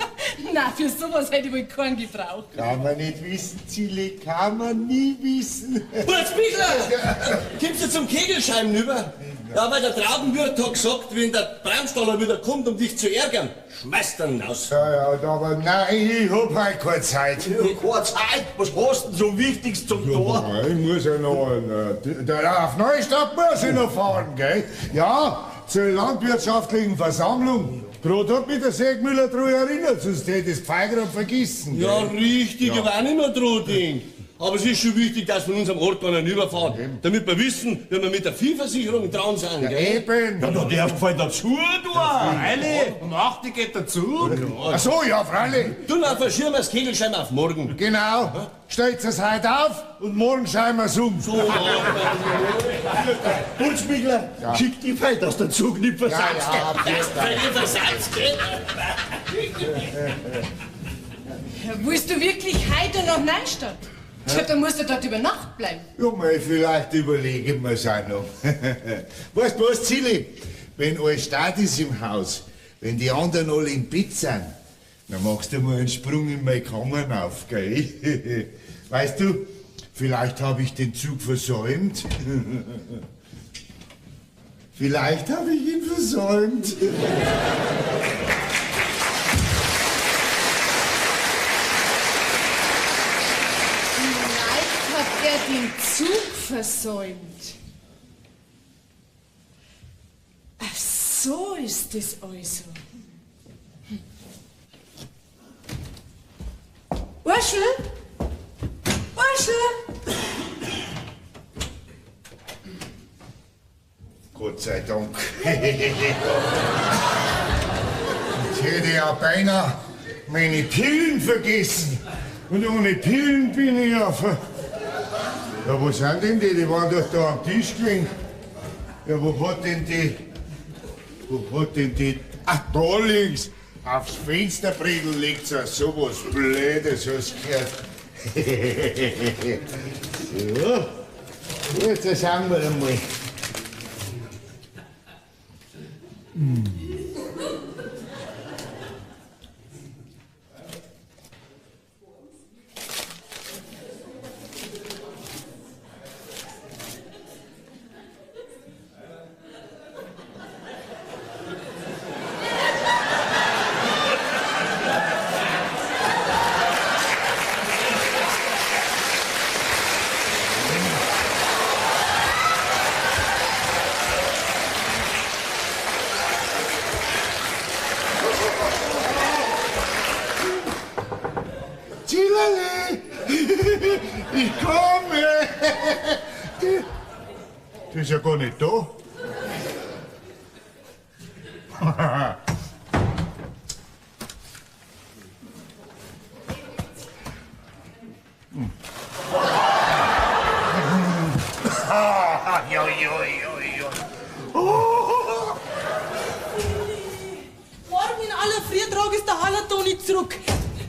Na, für sowas hätte ich wohl keinen gebraucht. Kann man nicht wissen, Zilli, kann man nie wissen. Purzbigler! Kommst du zum Kegelscheiben rüber? Ja, weil der Traubenwirt hat gesagt, wenn der Braunstaller wieder kommt, um dich zu ärgern, schmeißt er ihn raus. Ja, aber nein, ich hab halt keine Zeit. Ja, keine Zeit? Was hast du denn so Wichtiges zum Tor? Ja, ich muss ja noch auf Neustadt muss ich noch fahren, gell? Ja, zur landwirtschaftlichen Versammlung. Brot hat mich der Segmüller dran erinnert, sonst hätte ich das Pfeigrad vergessen. Ja, gell? richtig, Ja. ich war auch nicht mehr dran denkt. Aber es ist schon wichtig, dass von unserem Ort einen überfahren, damit wir wissen, wenn wir mit der Viehversicherung dran sind. Ja, gell? eben. Ja, da darfst du dazu, du. Freilich, um 8 Uhr geht dazu. Ach so, ja, freilich. Du, dann verschieben wir das Kegelschein auf morgen. Genau. Stellt es heute auf und morgen schreiben wir es um. So, ja. Putzmichler, schick die Feit, dass der Zug nicht versalzt. Willst du wirklich heute nach Neustadt? Ja, dann musst du dort über Nacht bleiben. Ja, mal, vielleicht überlegen wir es auch noch. Weißt du was, Zilli? Wenn alles Start ist im Haus, wenn die anderen alle im Bett sind, dann machst du mal einen Sprung in meine Kammern auf, gell? Weißt du, vielleicht habe ich den Zug versäumt. Vielleicht habe ich ihn versäumt. Hat er den Zug versäumt? Ach, so ist es also. Urschel? Urschel? Gott sei Dank. Ich hätte ja beinahe meine Pillen vergessen. Und ohne Pillen bin ich ja Ja, wo sind denn die? Die waren doch da am Tisch gelegen. Ja, wo hat denn die... Ach, da links. Aufs Fensterbredel liegt so was Blödes, hast du gehört. So. Gut, das schauen wir einmal. Ich komme! Die ist ja gar nicht da. Morgen in aller Früh trage ich der Hallertoni zurück.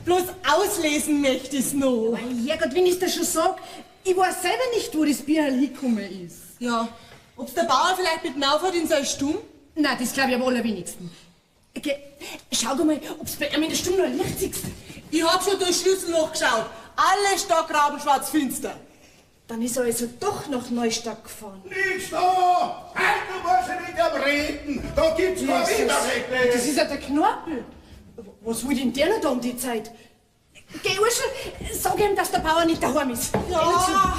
Bloß auslesen möchte ich's noch. Mein Herrgott, wenn ich's dir schon sag, ich weiß selber nicht, wo das Bier hingekommen ist. Ja, ob's der Bauer vielleicht mit aufhört in seinem Stumm? Nein, das glaube ich am allerwenigsten. Okay, schau doch mal, ob's bei ihm in der Stunde noch Licht siehst. Ich hab schon durchs Schlüsselloch geschaut. Alle Stockrauben schwarz-finster. Dann ist er also doch nach Neustadt gefahren. Nichts da! Halt, du musst ja nicht am Reden! Da gibt's kein Widerrede! Das ist ja der Knorpel. Was will denn der noch da um die Zeit? Geh, Urschel, sag ihm, dass der Bauer nicht daheim ist. Ja.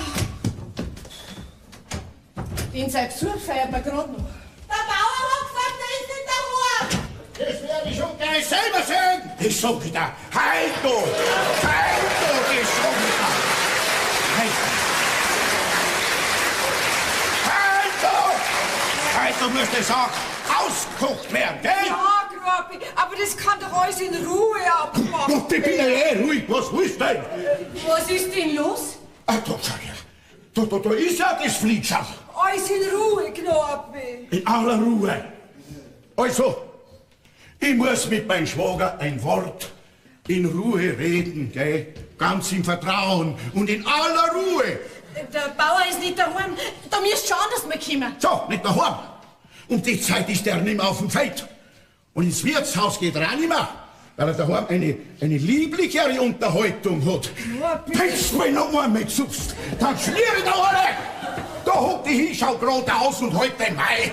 Den sein Besuch feiert man gerade noch. Der Bauer hat gesagt, er ist nicht daheim. Das werde ich schon gleich selber sehen! Ich sag wieder, halt du! Halt du, ich sag wieder! Halt du! Halt du musst es auch ausgekocht werden, gell? Ja, Knorpel, aber das kann doch alles in Ruhe abmachen. Doch, ich bin ja ruhig, was willst du denn? Was ist denn los? Ah, da schau her. Da ist ja das Flietschau. Alles in Ruhe, Knorpel. In aller Ruhe. Also, ich muss mit meinem Schwager ein Wort in Ruhe reden, gell? Ganz im Vertrauen und in aller Ruhe. Der Bauer ist nicht daheim. Da müsst ihr anders mal kommen. So, nicht daheim. Um die Zeit ist er nicht mehr auf dem Feld. Und ins Wirtshaus geht er auch nicht mehr, weil er daheim eine lieblichere Unterhaltung hat. Pennst du mir noch einmal suchst, dann schmier ich da alle. Da hockt die Hinschau gerade aus und halt den Mai.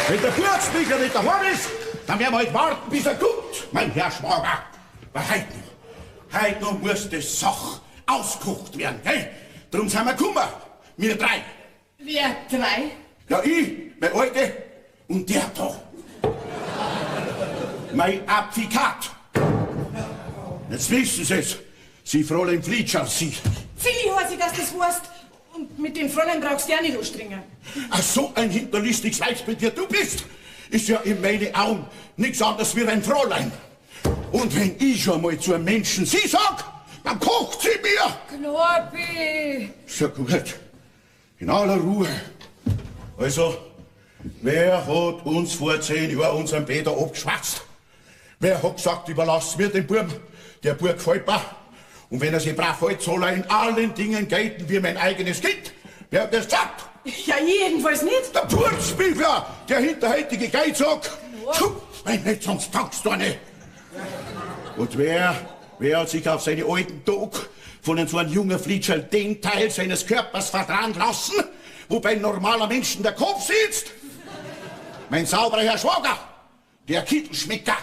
Wenn der Purzmichler nicht daheim ist, dann werden wir halt warten, bis er kommt, mein Herr Schwager. Weil heute noch muss die Sache auskocht werden, gell? Drum sind wir gekommen, wir drei. Wer drei? Ja, ich, mein Alte und der da. Mein Advokat. Jetzt wissen Sie es. Sie Fräulein Flitschau, Sie. Zilli heiß ich, dass das weißt. Und mit dem Fräulein brauchst du ja nicht anstrengen. Ach, so ein hinterlistiges Weibsbild wie du bist, ist ja in meinen Augen nichts anderes wie ein Fräulein. Und wenn ich schon mal zu einem Menschen Sie sag, dann kocht sie mir. Knorpi! Sehr gut. In aller Ruhe. Also, wer hat uns vor 10 Jahren unseren Peter abgeschwatzt? Wer hat gesagt, überlass mir den Buben? Der Bub gefällt mir. Und wenn er sich brav hält, soll er in allen Dingen gelten wie mein eigenes Kind. Wer hat das gesagt? Ja, jedenfalls nicht. Der Purzbüchler, der hinterhältige Geizog. Mein Netz, sonst taugst du nicht. Und wer hat sich auf seine alten Tag von so einem jungen Flitscherl den Teil seines Körpers vertrauen lassen, wo bei normaler Menschen der Kopf sitzt? Mein sauberer Herr Schwager, der Kittelschmecker.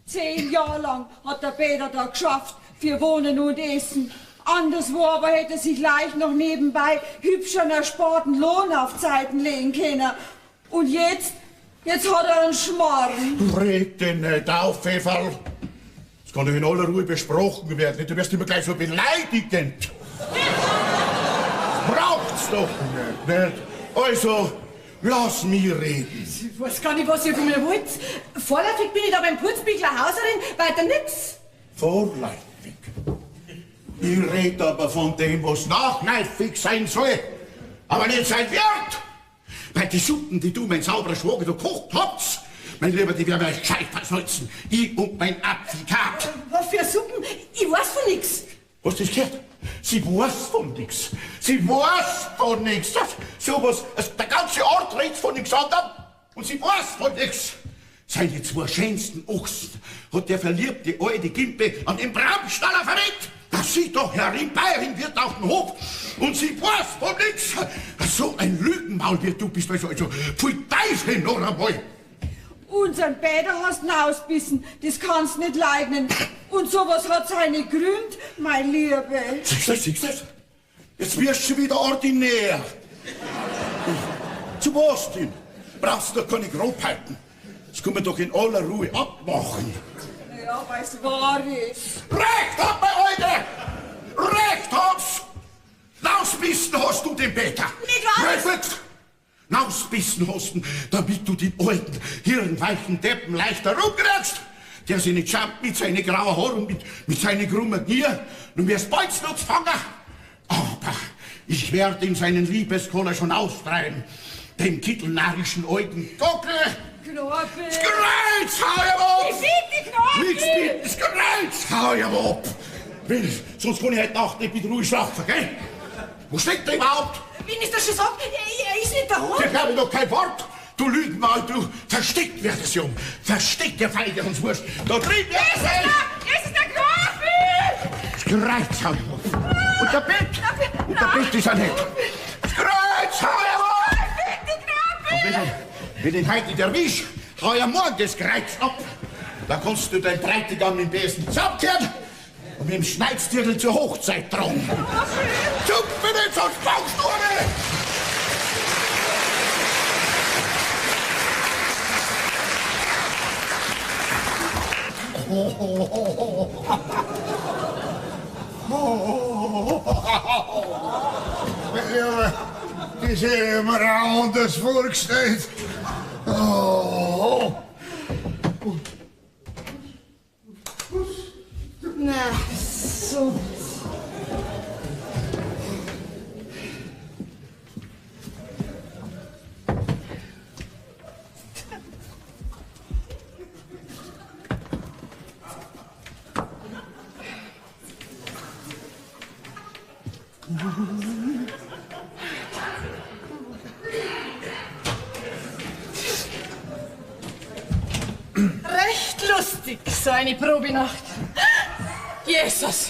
10 Jahre lang hat der Peter da geschafft für Wohnen und Essen. Anderswo aber hätte sich leicht noch nebenbei hübsch einen ersparten Lohn auf Zeiten legen können. Und jetzt hat er einen Schmarrn. Reg dich nicht auf, Pfefferl. Das kann doch in aller Ruhe besprochen werden. Du wirst immer gleich so beleidigend. Braucht's doch nicht. Also, lass mich reden. Ich weiß gar nicht, was ihr von mir wollt. Vorläufig bin ich da beim Putzbüchler Hauserin, weiter nix. Vorläufig. Ich red aber von dem, was nachläufig sein soll, aber nicht sein wird. Bei den Suppen, die du, mein sauberer Schwager, gekocht habt, mein Lieber, die werden euch gescheit versalzen. Ich und mein Apfelkat. Was für Suppen? Ich weiß von nix. Hast du das gehört? Sie weiß von nix. Sie weiß von nix. Sowas, also der ganze Ort redet von nix anderem und sie weiß von nix. Seine 2 schönsten Ochsen hat der verliebte alte Gimpe an den Braumstaller verrät. Das sieht doch Herrin Bayerin wird auf dem Hof und sie weiß von nix. So ein Lügenmaul wie du bist, also pfui Teufel noch einmal. Unseren Peter hast du ausbissen, das kannst nicht leugnen. Und sowas hat seine Gründe, mein Liebe. Siehst du? Jetzt wirst du wieder ordinär. Zu was denn? Brauchst du doch keine Grobheiten. Das können wir doch in aller Ruhe abmachen. Ja, weil's wahr ist. Recht hat mein Alte! Recht hat's! Nausbissen hast du den Peter. Nicht wahr? Nausbissen hast du, damit du den alten, hirnweichen Deppen leichter rumkriegst. Der sich nicht schämt mit seinen grauen Haaren und mit seinen krummen Knie. Du wirst bald noch fangen. Aber ich werde ihm seinen Liebeskoller schon austreiben. Dem kittelnarrischen alten Gockel. Knorpel! Das Kreuz hau ich ab! Ich fick die Knorpel! Nichts mit, das Kreuz hau ich ab! Sonst kann ich heute Nacht nicht mit Ruhe schlafen, gell? Wo steckt der überhaupt? Wen ist das schon gesagt? Er ist nicht daheim. Ich glaube doch kein Wort! Du Lügenmaul, du! Versteckt wird es, Jung! Versteckt, der Feige uns Wurst! Da drin wird es! Es ist der Knorpel! Das Kreuz hau ich ab! Und der Bett! Und der Bett ist er nicht! Das Kreuz hau ich ab! Und wenn ich heute nicht erwisch, hau ich morgen das Kreuz ab! Da kannst du dein Bräutigam im besten zusammenkehren und mit dem Schneidstierl zur Hochzeit tragen. Super nicht, sonst baust du nicht! Das hätte ich mir auch anders vorgestellt. Oh. Na, so. Recht lustig, so eine Probenacht. Jesus,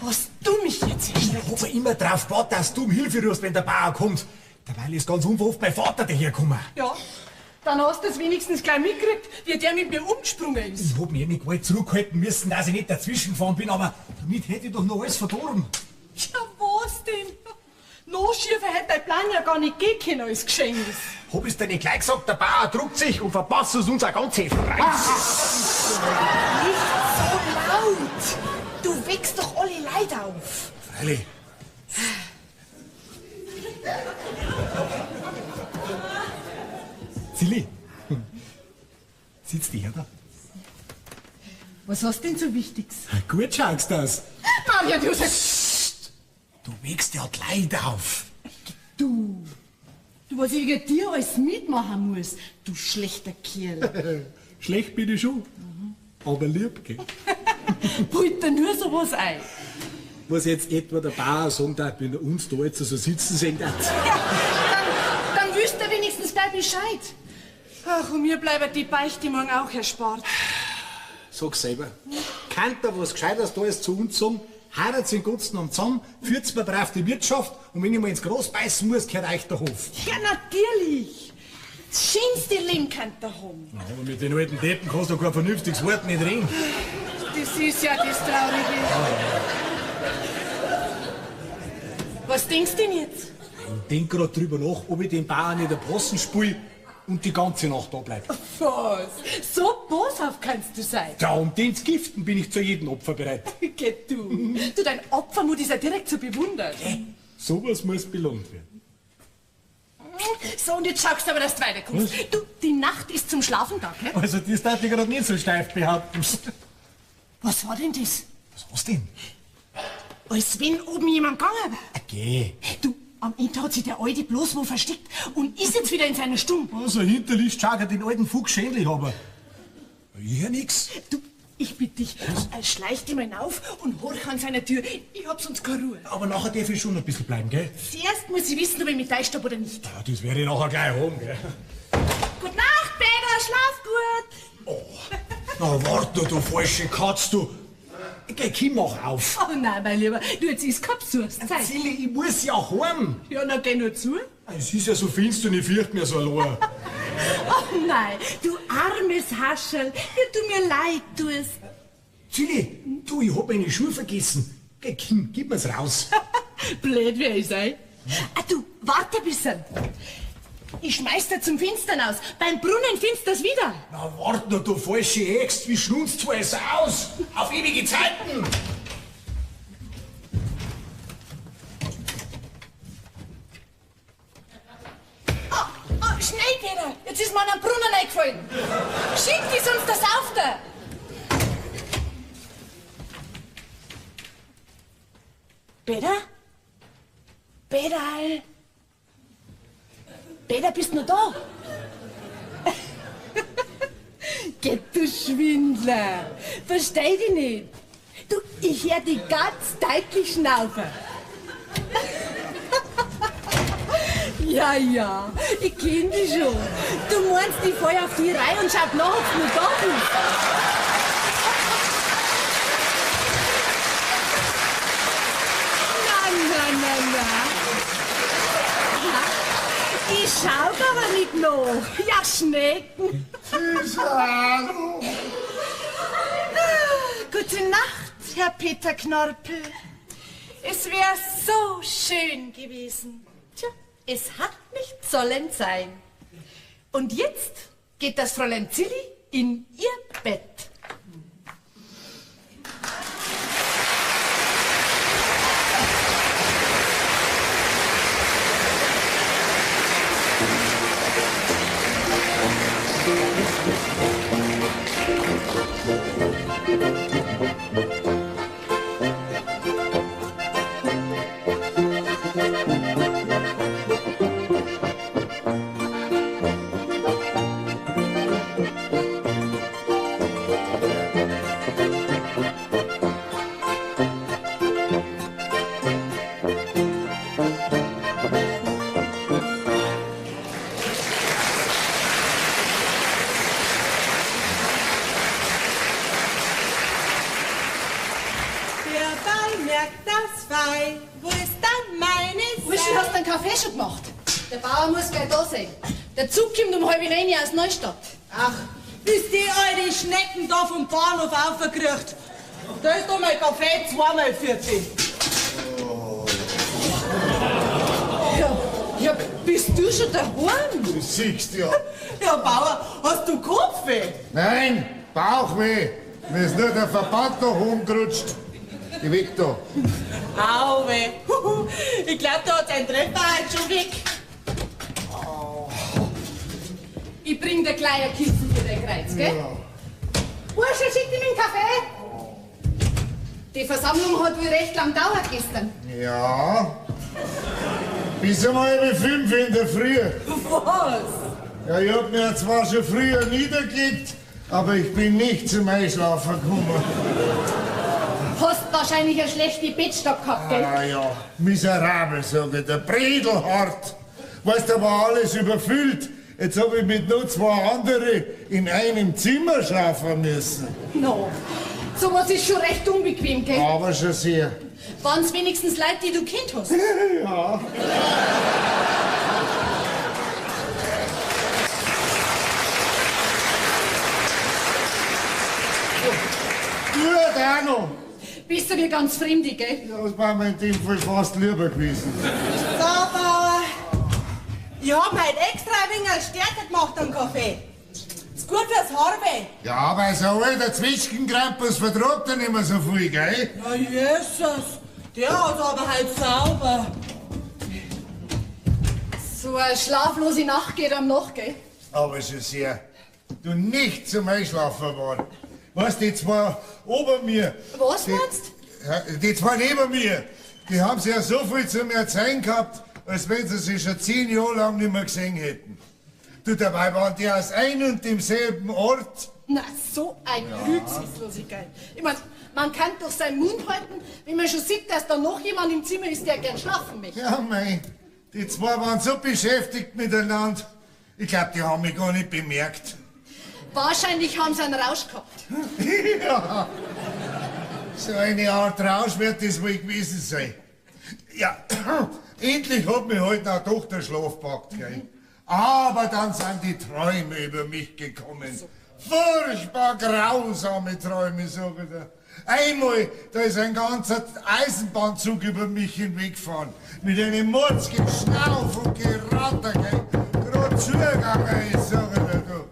hast du mich jetzt erschreckt? Ich habe immer drauf gewartet, dass du um Hilfe rufst, wenn der Bauer kommt. Derweil ist ganz unverhofft mein Vater dahergekommen. Ja, dann hast du es wenigstens gleich mitgekriegt, wie der mit mir umgesprungen ist. Ich hab mich nicht Gewalt zurückhalten müssen, dass ich nicht dazwischengefahren bin, aber damit hätte ich doch noch alles verdorben. Ja, was denn? Noch schiefer hätte dein Plan ja gar nicht gehen können als Geschenk. Hab ich's dir nicht gleich gesagt, der Bauer druckt sich und verpasst uns unser ganz frei. Nicht so laut. Du wächst doch alle Leute auf. Freilich. Silly, sitzt die her da? Was hast denn so Wichtiges? Gut schaust das. Maria, du sagst... Du wächst ja Leid auf. Du, was ich wegen dir alles mitmachen muss, du schlechter Kerl. Schlecht bin ich schon, aber lieb, gell? Brüllt dir nur sowas ein. Was jetzt etwa der Bauer sagen darf, wenn er uns da jetzt so sitzen sehen darf. Dann wüsst ihr wenigstens gleich Bescheid. Ach, und mir bleibt die Beichte morgen auch erspart. Sag selber. Kann da was Gescheites da ist zu uns sagen? Heiratet in Gottes Namen zusammen, führt's mir drauf die Wirtschaft und wenn ich mal ins Gras beißen muss, gehört euch der Hof. Ja, natürlich. Das schönste Leben könnt ihr haben. Ja, aber mit den alten Deppen kannst du kein vernünftiges Wort nicht reden. Das ist ja das Traurige. Was denkst du denn jetzt? Ich denk grad drüber nach, ob ich den Bauern nicht ein Possen spiel und die ganze Nacht da bleib. Was? So boshaft kannst du sein. Ja, um den zu giften bin ich zu jedem Opfer bereit. Geh du. Du, dein Opfermut ist ja direkt zu bewundern. Sowas muss belohnt werden. So, und jetzt schaust du aber, dass du weiterkommst. Du, die Nacht ist zum Schlafen da, gell? Also, das darf ich gerade nicht so steif behaupten. Was war denn das? Was hast du denn? Als wenn oben jemand gegangen war. Geh. Du, am Ende hat sich der Alte bloß wo versteckt und ist jetzt wieder in seiner Stube. Also, hinterliest schau dir den alten Fuchs schändlich, aber ich hör nix. Du, ich bitte dich, schleich dich mal hinauf und horch an seiner Tür. Ich hab sonst keine Ruhe. Aber nachher darf ich schon ein bisschen bleiben, gell? Zuerst muss ich wissen, ob ich mit täuscht hab oder nicht. Ja, das werde ich nachher gleich haben, gell? Gute Nacht, Peter, schlaf gut. Na, warte, du falsche Katz, du. Geh, Kim, mach auf. Oh nein, mein Lieber, du, jetzt ist keine Besuchszeit. Silly, ich muss ja heim. Ja, na, geh nur zu. Es ist ja so finster und ich fürchte mir so allein. Oh nein, du armes Haschel, ja, du mir leid tust. Silly, du, ich hab meine Schuhe vergessen. Geh, Kim, gib mir's raus. Blöd wie ich sei. Ah, du, warte ein bisschen. Ich schmeiß dir zum Fenster aus. Beim Brunnen findest du's wieder. Na, warte noch, du falsche Hex, wie schnunzt du es aus? Auf ewige Zeiten! Oh, schnell, Peter! Jetzt ist mir an den Brunnen eingefallen. Schick die sonst das auf da. Peter? Peter! Peter, bist du noch da? Geh, du Schwindler! Versteh dich nicht! Du, ich hör dich ganz deutlich schnaufen. Ja, ja, ich kenn dich schon. Du meinst, ich fall auf die Reihe und schau nach, ob du noch da bist. Na. Ich schau aber nicht noch. Ja, Schnecken. Gute Nacht, Herr Peter Knorpel. Es wäre so schön gewesen. Tja, es hat nicht sollen sein. Und jetzt geht das Fräulein Zilli in ihr Bett. Schon gemacht. Der Bauer muss gleich da sein. Der Zug kommt um 8:30 aus Neustadt. Ach, bis die alte Schnecken da vom Bahnhof aufgekriegt. Da ist doch mein Kaffee 2x40. Ja, bist du schon daheim? Du siehst ja. Ja, Bauer, hast du Kopfweh? Nein, Bauchweh. Mir ist nur der Verband noch umgerutscht. Geh weg da. Auwe. Ich glaube, da hat sein Treffer halt schon weg. Ich bring dir gleich ein Kissen für dein Kreuz, gell? Ja. Bursche, schick ihm einen Kaffee. Die Versammlung hat wohl recht lang gedauert gestern. Ja. Bis einmal um 5 in der Früh. Was? Ja, ich hab mir zwar schon früher niedergelegt, aber ich bin nicht zum Einschlafen gekommen. Hast wahrscheinlich eine schlechte Bettstock gehabt, gell? Ah ja, miserabel, sag ich, der Bredelhart. Weißt du, war alles überfüllt. Jetzt hab ich mit nur 2 anderen in einem Zimmer schlafen müssen. No. Sowas ist schon recht unbequem, gell? Aber schon sehr. Waren's wenigstens Leute, die du kennt hast? Ja. Gut, auch noch. Bist du mir ganz fremd, gell? Ja, das war mir in dem Fall fast lieber gewesen. So, Bauer. Ich hab heute extra ein wenig Stärke gemacht am Kaffee. Ist gut fürs Harbe. Ja, aber so alter Zwetschgenkrampus verträgt er nicht mehr so viel, gell? Na, Jesus. Der hat aber halt sauber. So eine schlaflose Nacht geht am Nacht, gell? Aber schon sehr. Du nicht zum Einschlafen waren. Weißt du, die 2 ober mir. Was meinst du? Die 2 neben mir. Die haben sich ja so viel zu mir erzählen gehabt, als wenn sie sich schon 10 Jahre lang nicht mehr gesehen hätten. Du, dabei waren die aus ein und demselben Ort. Na, so ein Rücksichtslosigkeit. Ich mein, man kann doch seinen Mund halten, wenn man schon sieht, dass da noch jemand im Zimmer ist, der gern schlafen möchte. Ja, mei, die 2 waren so beschäftigt miteinander. Ich glaub, die haben mich gar nicht bemerkt. Wahrscheinlich haben sie einen Rausch gehabt. Ja, so eine Art Rausch wird das wohl gewesen sein. Ja, endlich hat mich heute auch doch der Schlaf gepackt, gell? Aber dann sind die Träume über mich gekommen. Furchtbar grausame Träume, sag ich dir. Einmal, da ist ein ganzer Eisenbahnzug über mich hinweggefahren. Mit einem Mordsgeschnauf und Geratter, gell? Gerade zugegangen ist, sag ich dir, du.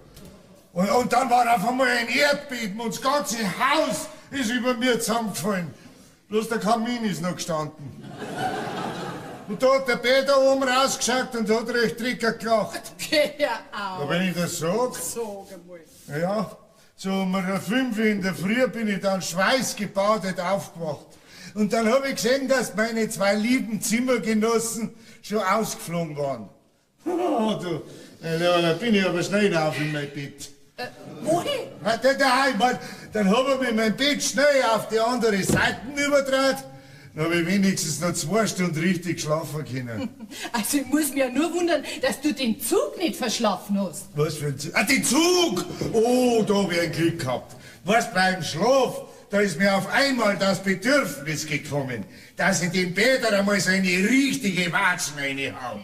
Und dann war auf einmal ein Erdbeben und das ganze Haus ist über mir zusammengefallen. Bloß der Kamin ist noch gestanden. Und da hat der Peter oben rausgeschaut und hat recht Tricker gelacht. Geh auf. Ja, wenn ich das sag. Sag einmal. Ja, so um 5 in der Früh bin ich dann schweißgebadet aufgewacht. Und dann habe ich gesehen, dass meine 2 lieben Zimmergenossen schon ausgeflogen waren. Oh, du, da bin ich aber schnell auf in mein Bett. Wohin? Daheim, dann habe ich mir mein Bett schnell auf die andere Seite überdreht. Dann habe ich wenigstens noch 2 Stunden richtig schlafen können. Also ich muss mich ja nur wundern, dass du den Zug nicht verschlafen hast. Was für ein Zug? Ah, den Zug! Oh, da habe ich ein Glück gehabt. Was beim Schlaf, da ist mir auf einmal das Bedürfnis gekommen, dass ich dem Peter einmal so eine richtige Watschen reinhau.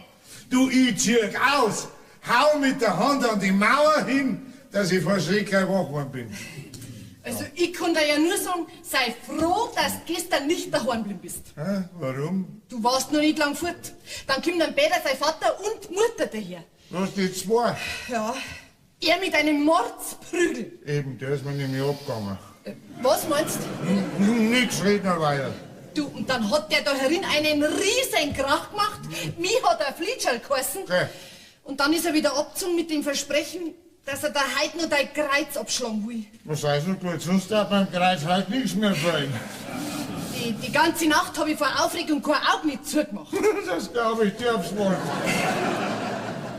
Du, ich zieh aus, hau mit der Hand an die Mauer hin, dass ich vor Schreck gleich wach geworden bin. Also ich kann dir ja nur sagen, sei froh, dass du gestern nicht daheim geblieben bist. Hä? Warum? Du warst noch nicht lang fort. Dann kommt dann Peter, sein Vater und Mutter daher. Was, die 2? Ja. Er mit einem Mordsprügel. Eben, der ist mir nämlich abgegangen. Was meinst du? Nix, red noch weiter. Du, und dann hat der da herin einen riesen Krach gemacht. Mich hat er Flitscherl geheißen. Okay. Und dann ist er wieder abgezogen mit dem Versprechen, dass er da heute noch dein Kreuz abschlagen will. Was heißt das gut? Sonst darf beim Kreuz halt nichts mehr fallen. Die ganze Nacht habe ich vor Aufregung kein Auge nicht zugemacht. Das glaube ich dir aufs Wort.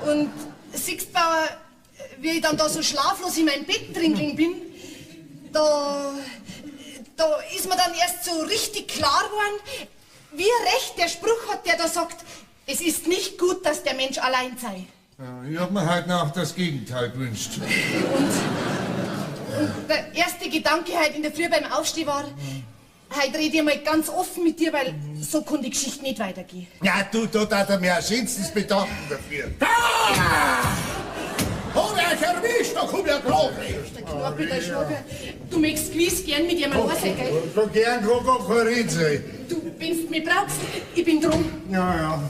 Und siehst du, Bauer, wie ich dann da so schlaflos in meinem Bett drin gelegen bin, da ist mir dann erst so richtig klar geworden, wie recht der Spruch hat, der da sagt, es ist nicht gut, dass der Mensch allein sei. Ja, ich hab mir heute Nacht das Gegenteil gewünscht. Und der erste Gedanke heute in der Früh beim Aufstehen war, heute rede ich mal ganz offen mit dir, weil so kann die Geschichte nicht weitergehen. Ja, du, da hat er mir auch schönstens bedanken dafür. Hab ich erwischt, da komm ja drauf. Der Knorpel, der Schwager, du möchtest gewiss gern mit ihm ein sein, gell? So gern kann gar kein Reden sein. Du, wenn du mich brauchst, ich bin drum. Ja,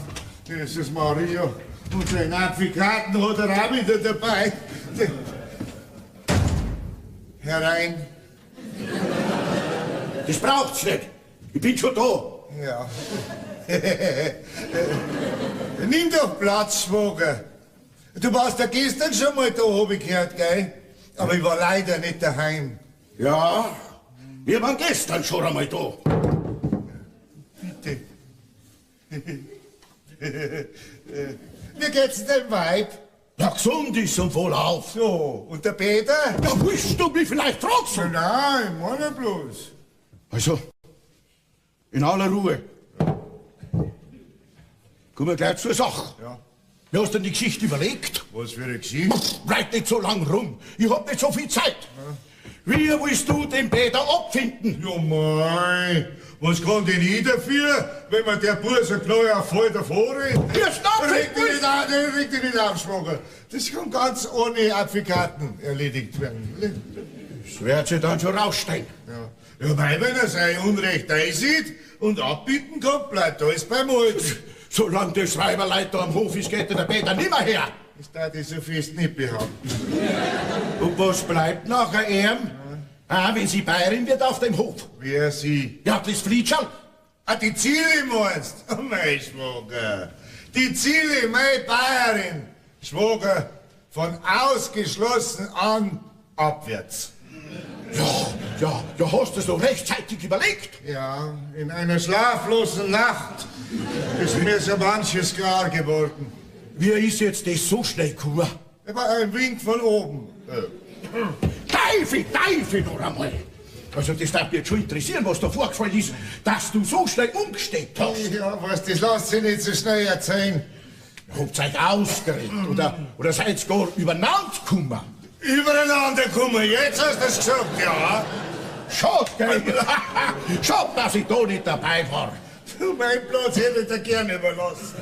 Jesus Maria. Und seinen Advokaten hat er auch wieder dabei. Herein. Das braucht's nicht. Ich bin schon da. Ja. Nimm doch Platz, Schwager. Du warst ja gestern schon mal da, hab ich gehört, gell? Aber ich war leider nicht daheim. Ja, wir waren gestern schon einmal da. Bitte. Wie geht's dem Weib? Ja, gesund ist und wohlauf. So, und der Peter? Ja, willst du mich vielleicht trotzdem? Nein, ich meine bloß. Also, in aller Ruhe. Kommen wir gleich zur Sache. Ja. Wie hast du denn die Geschichte überlegt? Was für eine Geschichte? Bleib nicht so lang rum. Ich hab nicht so viel Zeit. Ja. Wie willst du den Peter abfinden? Ja, mei. Was kann denn ich dafür, wenn man der Bub so klar auf voll davor rennt? Ja, stopp! Reg dich nicht auf, Schwager. Das kann ganz ohne Advokaten erledigt werden. Das wird sich dann schon rausstellen. Ja, weil wenn er sein Unrecht einsieht und abbitten kann, bleibt alles beim Alten. Solange der Schreiberleut da am Hof ist, geht der Peter nimmer her. Das darf ich so fest nicht behaupten. Und was bleibt nachher ihm? Ah, wenn sie Bayerin wird auf dem Hof. Wer sie? Ja, das Flietschall. Ah, die Ziele meinst? Oh, mein Schwager. Die Ziele, meine Bayerin. Schwager, von ausgeschlossen an abwärts. Ja, hast du es noch rechtzeitig überlegt? Ja, in einer schlaflosen Nacht ist mir so manches klar geworden. Wie ist jetzt das so schnell gekommen? Es war ein Wink von oben. Teufel noch einmal! Also das darf mich jetzt schon interessieren, was da vorgefallen ist, dass du so schnell umgestellt hast. Ja, was, das lässt sich nicht so schnell erzählen. Habt ihr euch ausgeredet oder seid ihr gar übereinander gekommen? Übereinander kommen, jetzt hast du es gesagt, ja. Schade, gell? Schade, dass ich da nicht dabei war. Du, mein Platz hätte ich dir gerne überlassen.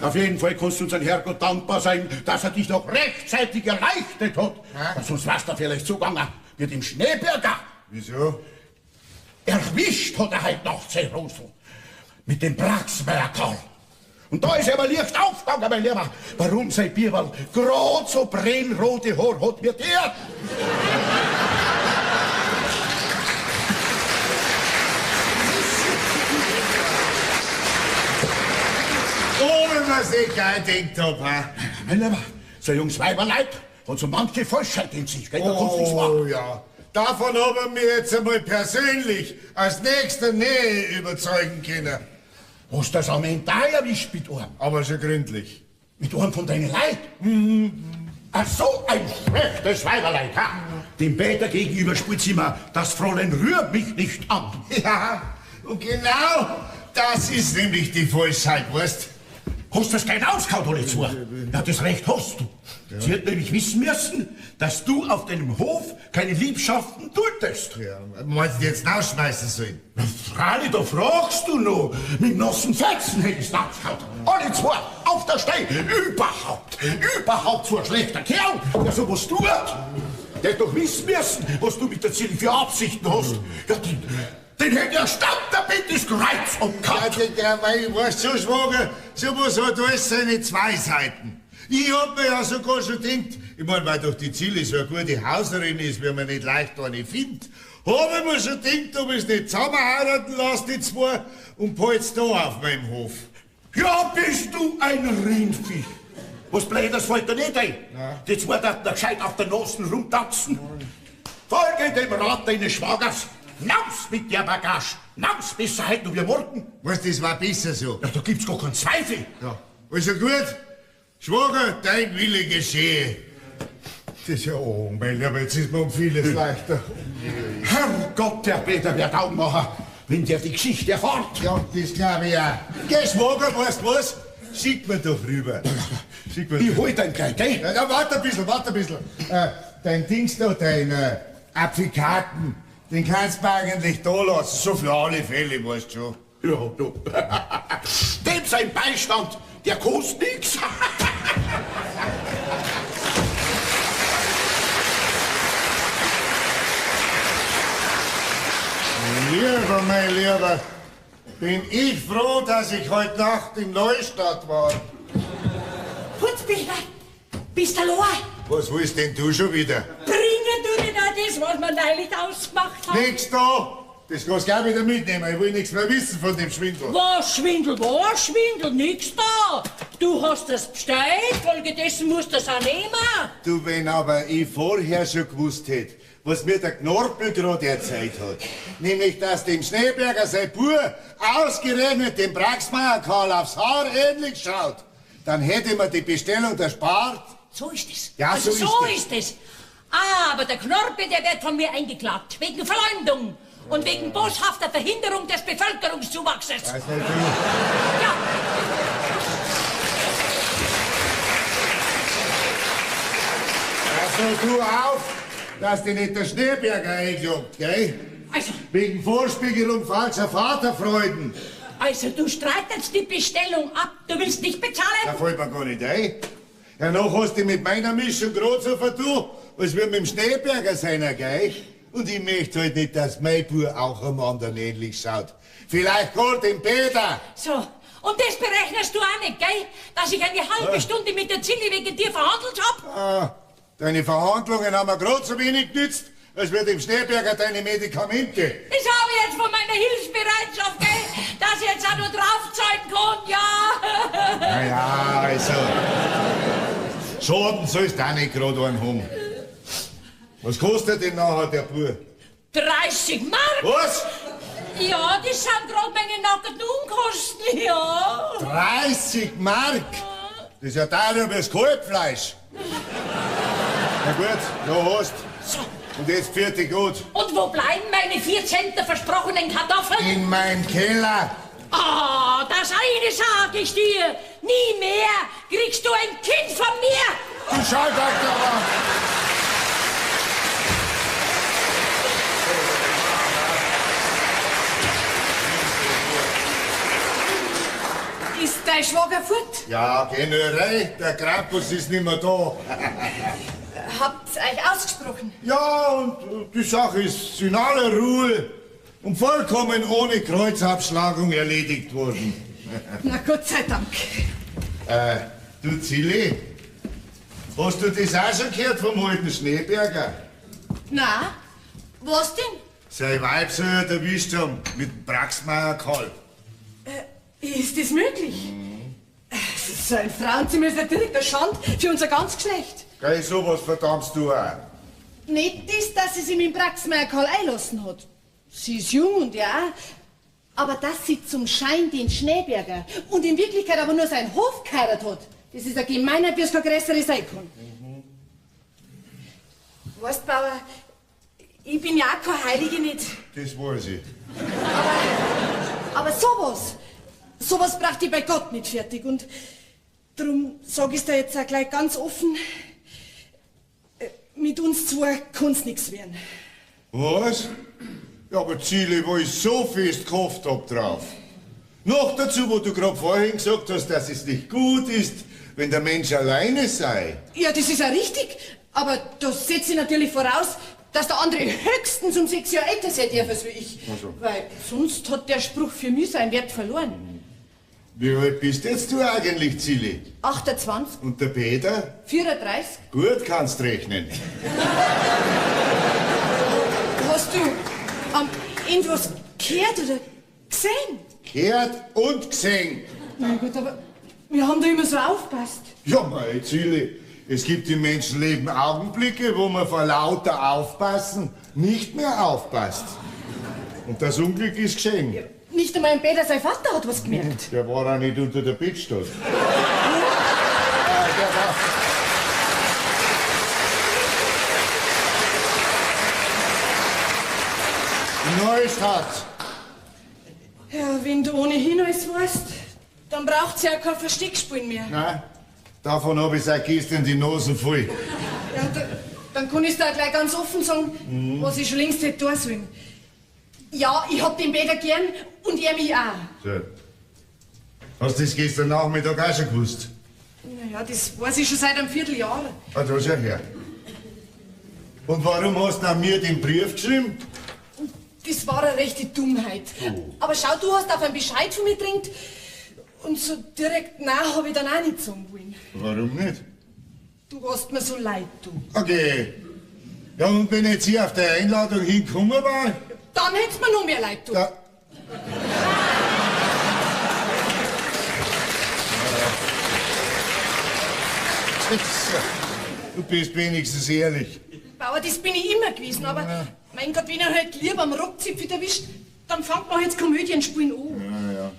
Auf jeden Fall kannst du unseren Herrgott dankbar sein, dass er dich noch rechtzeitig erleichtert hat. Ja? Sonst wär's da vielleicht so gegangen wie dem Schneeberger. Wieso? Erwischt hat er heute Nacht sein Rosel. Mit dem Braxmeier-Karl. Und da ist er aber Licht aufgegangen, mein Lieber. Warum sein Bierwald grad so brennrote Haar hat wie der? Ohne was ich gedacht hab, ha? Mein Lieber, so ein junges Weiberleib hat so manche Falschheit in sich, gell? Da kannst du nichts machen. Oh ja, davon haben wir jetzt einmal persönlich als nächster Nähe überzeugen können. Hast du das am Ende auch erwischt mit einem? Aber schon gründlich. Mit einem von deinen Leid? Ach, so ein schlechtes Weiberleid, ha? Dem Peter gegenüber spielt sie immer, das Fräulein rührt mich nicht an. Ja, und genau das ist nämlich die Falschheit, weißt du? Hast du das gleich ausgehauen, oder zu? Ja, das Recht hast du. Ja. Sie hat nämlich wissen müssen, dass du auf deinem Hof keine Liebschaften duldest. Ja, meinst du jetzt rausschmeißen sollen? Na, freilich, da fragst du noch. Mit nassen Fetzen hättest du ausgehauen. Alle zwei, auf der Stein. Überhaupt so ein schlechter Kerl, der sowas tut. Der hat doch wissen müssen, was du mit der Ziele für Absichten hast. Ja, den hätte er statt damit das Kreuz abgehauen. Ja, weil, weißt du, Schwager, sowas hat alles seine zwei Seiten. Ich hab mir ja sogar schon gedacht, ich mein, weil doch die Ziele so eine gute Hauserin ist, wenn man nicht leicht eine findet, hab ich mir schon gedacht, ob ich es nicht zusammenheiraten lasse, die zwei, und behalt's da auf meinem Hof. Ja, bist du ein Rindvieh. Was Blödes fällt dir nicht ein? Ja. Die zwei daten da gescheit auf der Nase rumtanzen. Folge dem Rat deines Schwagers. Naus mit der Bagage! Naus, besser heute noch wie morgen! Was, das war besser so? Ja, da gibt's gar keinen Zweifel! Ja, also gut, Schwager, dein Wille geschehe. Das ist ja, oh, mein Lieber, jetzt ist mir um vieles leichter. Herrgott, der Peter wird Augen machen, wenn der die Geschichte erfährt. Ja, das glaube ich auch. Geh, Schwager, weißt du was? Schick mir doch rüber. Ich hol dein gleich, gell? Ja, warte ein bisschen. Dein Dings da, dein Advokaten, den kannst du eigentlich da lassen, so für alle Fälle, weißt du schon. Ja, du. Dem sein Beistand, der kostet nix. Lieber, mein Lieber, bin ich froh, dass ich heute Nacht in Neustadt war. Putzbilder, bist du allein? Was willst denn du schon wieder? Bringen du dir da das das, was wir neulich ausgemacht haben? Nix da! Das kannst du gleich wieder mitnehmen. Ich will nichts mehr wissen von dem Schwindel. Was Schwindel, was Schwindel? Nix da. Du hast das bestellt, folgedessen musst du das auch nehmen. Du, wenn aber ich vorher schon gewusst hätte, was mir der Knorpel gerade erzählt hat, nämlich, dass dem Schneeberger sein Bub ausgerechnet dem Braxmeier Karl aufs Haar ähnlich schaut, dann hätte man die Bestellung erspart. So ist es. Ja, also so ist es. Aber der Knorpel, der wird von mir eingeklagt. Wegen Verleumdung. Und wegen boshafter Verhinderung des Bevölkerungszuwachses. Das ist nicht ja. Also du auf, dass dich nicht der Schneeberger einklagt, gell? Also. Wegen Vorspiegelung falscher Vaterfreuden. Also du streitest die Bestellung ab, du willst nicht bezahlen? Da fällt mir gar nicht ein. Ja, noch hast du mit meiner Mischung gerade so vertun, als wir mit dem Schneeberger seiner, gell? Und ich möchte halt nicht, dass mein Bub auch einem anderen ähnlich schaut. Vielleicht gerade dem Peter. So, und das berechnest du auch nicht, gell? Dass ich eine halbe Stunde mit der Zilli wegen dir verhandelt hab? Ah, deine Verhandlungen haben mir gerade so wenig genützt, als wir dem Schneeberger deine Medikamente. Das habe ich jetzt von meiner Hilfsbereitschaft, gell? Dass ich jetzt auch nur draufzahlen kann, ja. Naja, also. Schaden sollst du auch nicht gerade einen haben. Was kostet denn nachher der Bub? 30 Mark? Was? Ja, das sind gerade meine nackten Unkosten, ja. 30 Mark? Das ist ja teurer wie das Kalbfleisch. Na gut, da hast du. So. Und jetzt fertig gut. Und wo bleiben meine 4 Cent versprochenen Kartoffeln? In meinem Keller. Ah, das eine sag ich dir. Nie mehr kriegst du ein Kind von mir. Du schau doch da. Ist dein Schwager fort? Ja, generell, der Krampus ist nicht mehr da. Habt's euch ausgesprochen? Ja, und die Sache ist in aller Ruhe und vollkommen ohne Kreuzabschlagung erledigt worden. Na Gott sei Dank. Du Zilli, hast du das auch schon gehört vom alten Schneeberger? Na, was denn? Sein Weib soll er erwischt haben mit dem Braxmeier Karl. Ist das möglich? So ein Frauenzimmer ist natürlich der Schand für unser ganz Geschlecht. Gell, sowas verdammst du auch. Nicht das, dass sie sich mit dem Braxmeier Karl einlassen hat. Sie ist jung und ja, aber dass sie zum Schein den Schneeberger und in Wirklichkeit aber nur seinen Hof geheiratet hat, das ist eine Gemeinheit, wie es kein größeres sein kann. Weißt, Bauer, ich bin ja auch keine Heilige nicht. Das weiß ich. Aber sowas bracht ich bei Gott nicht fertig. Und darum sag ich's dir jetzt auch gleich ganz offen, mit uns zwei kann's nix werden. Was? Ja, aber Ziele, wo ich so fest gehofft hab drauf. Noch dazu, wo du gerade vorhin gesagt hast, dass es nicht gut ist, wenn der Mensch alleine sei. Ja, das ist ja richtig, aber da setze ich natürlich voraus, dass der andere höchstens um 6 Jahre älter sein darf als wie ich. Also. Weil sonst hat der Spruch für mich seinen Wert verloren. Wie alt bist jetzt du eigentlich, Zilli? 28, Und der Peter? 34. Gut kannst rechnen. Hast du am Ende was gehört oder gesehen? Gehört und gesehen. Na gut, aber wir haben da immer so aufgepasst. Ja, mein Zilli, es gibt im Menschenleben Augenblicke, wo man vor lauter Aufpassen nicht mehr aufpasst. Und das Unglück ist geschehen. Nicht einmal ein Peter, sein Vater hat was gemerkt. Der war auch nicht unter der Bettstadt. Neustadt. Ja, wenn du ohnehin alles weißt, dann braucht's ja kein Versteckspielen mehr. Nein, davon habe ich seit gestern die Nase voll. Ja, dann kann ich dir auch gleich ganz offen sagen, was ich schon längst hätte tun sollen. Ja, ich hab den Peter gern und er mich auch. So. Hast du das gestern Nachmittag auch schon gewusst? Naja, das weiß ich schon seit einem Vierteljahr. Ah, da schau her. Und warum hast du an mir den Brief geschrieben? Das war eine rechte Dummheit. Aber schau, du hast auf einen Bescheid von mir gedrängt und so direkt nach habe ich dann auch nicht sagen wollen. Warum nicht? Du hast mir so leid, du. Okay. Ja, und wenn jetzt hier auf der Einladung hingekommen war? Dann hätt's mir noch mehr leid tun. Du bist wenigstens ehrlich. Bauer, das bin ich immer gewesen, aber mein Gott, wenn er halt lieber am Rockzipfel erwischt, dann fängt man jetzt Komödienspielen an. Ja.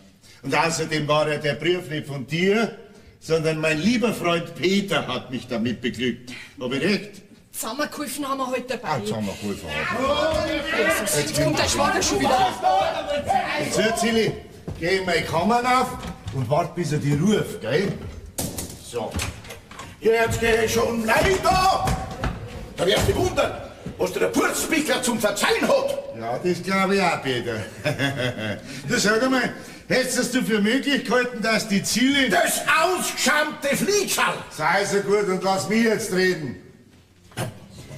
Und außerdem war ja der Brief nicht von dir, sondern mein lieber Freund Peter hat mich damit beglückt. Hab ich recht? Zusammengeholfen haben wir heute dabei. Zusammengeholfen. Jetzt kommt der Schwager schon wieder. Jetzt hör, Zilli, geh in meine Kammer auf und wart, bis er die ruft, gell? So. Jetzt geh ich schon rein da! Da wirst du wundern, was der Purzbichler zum Verzeihen hat. Ja, das glaube ich auch, Peter. Du sag einmal, hättest du für möglich gehalten, dass die Ziele... Das ausgeschämte Fliegschall! Sei so gut und lass mich jetzt reden.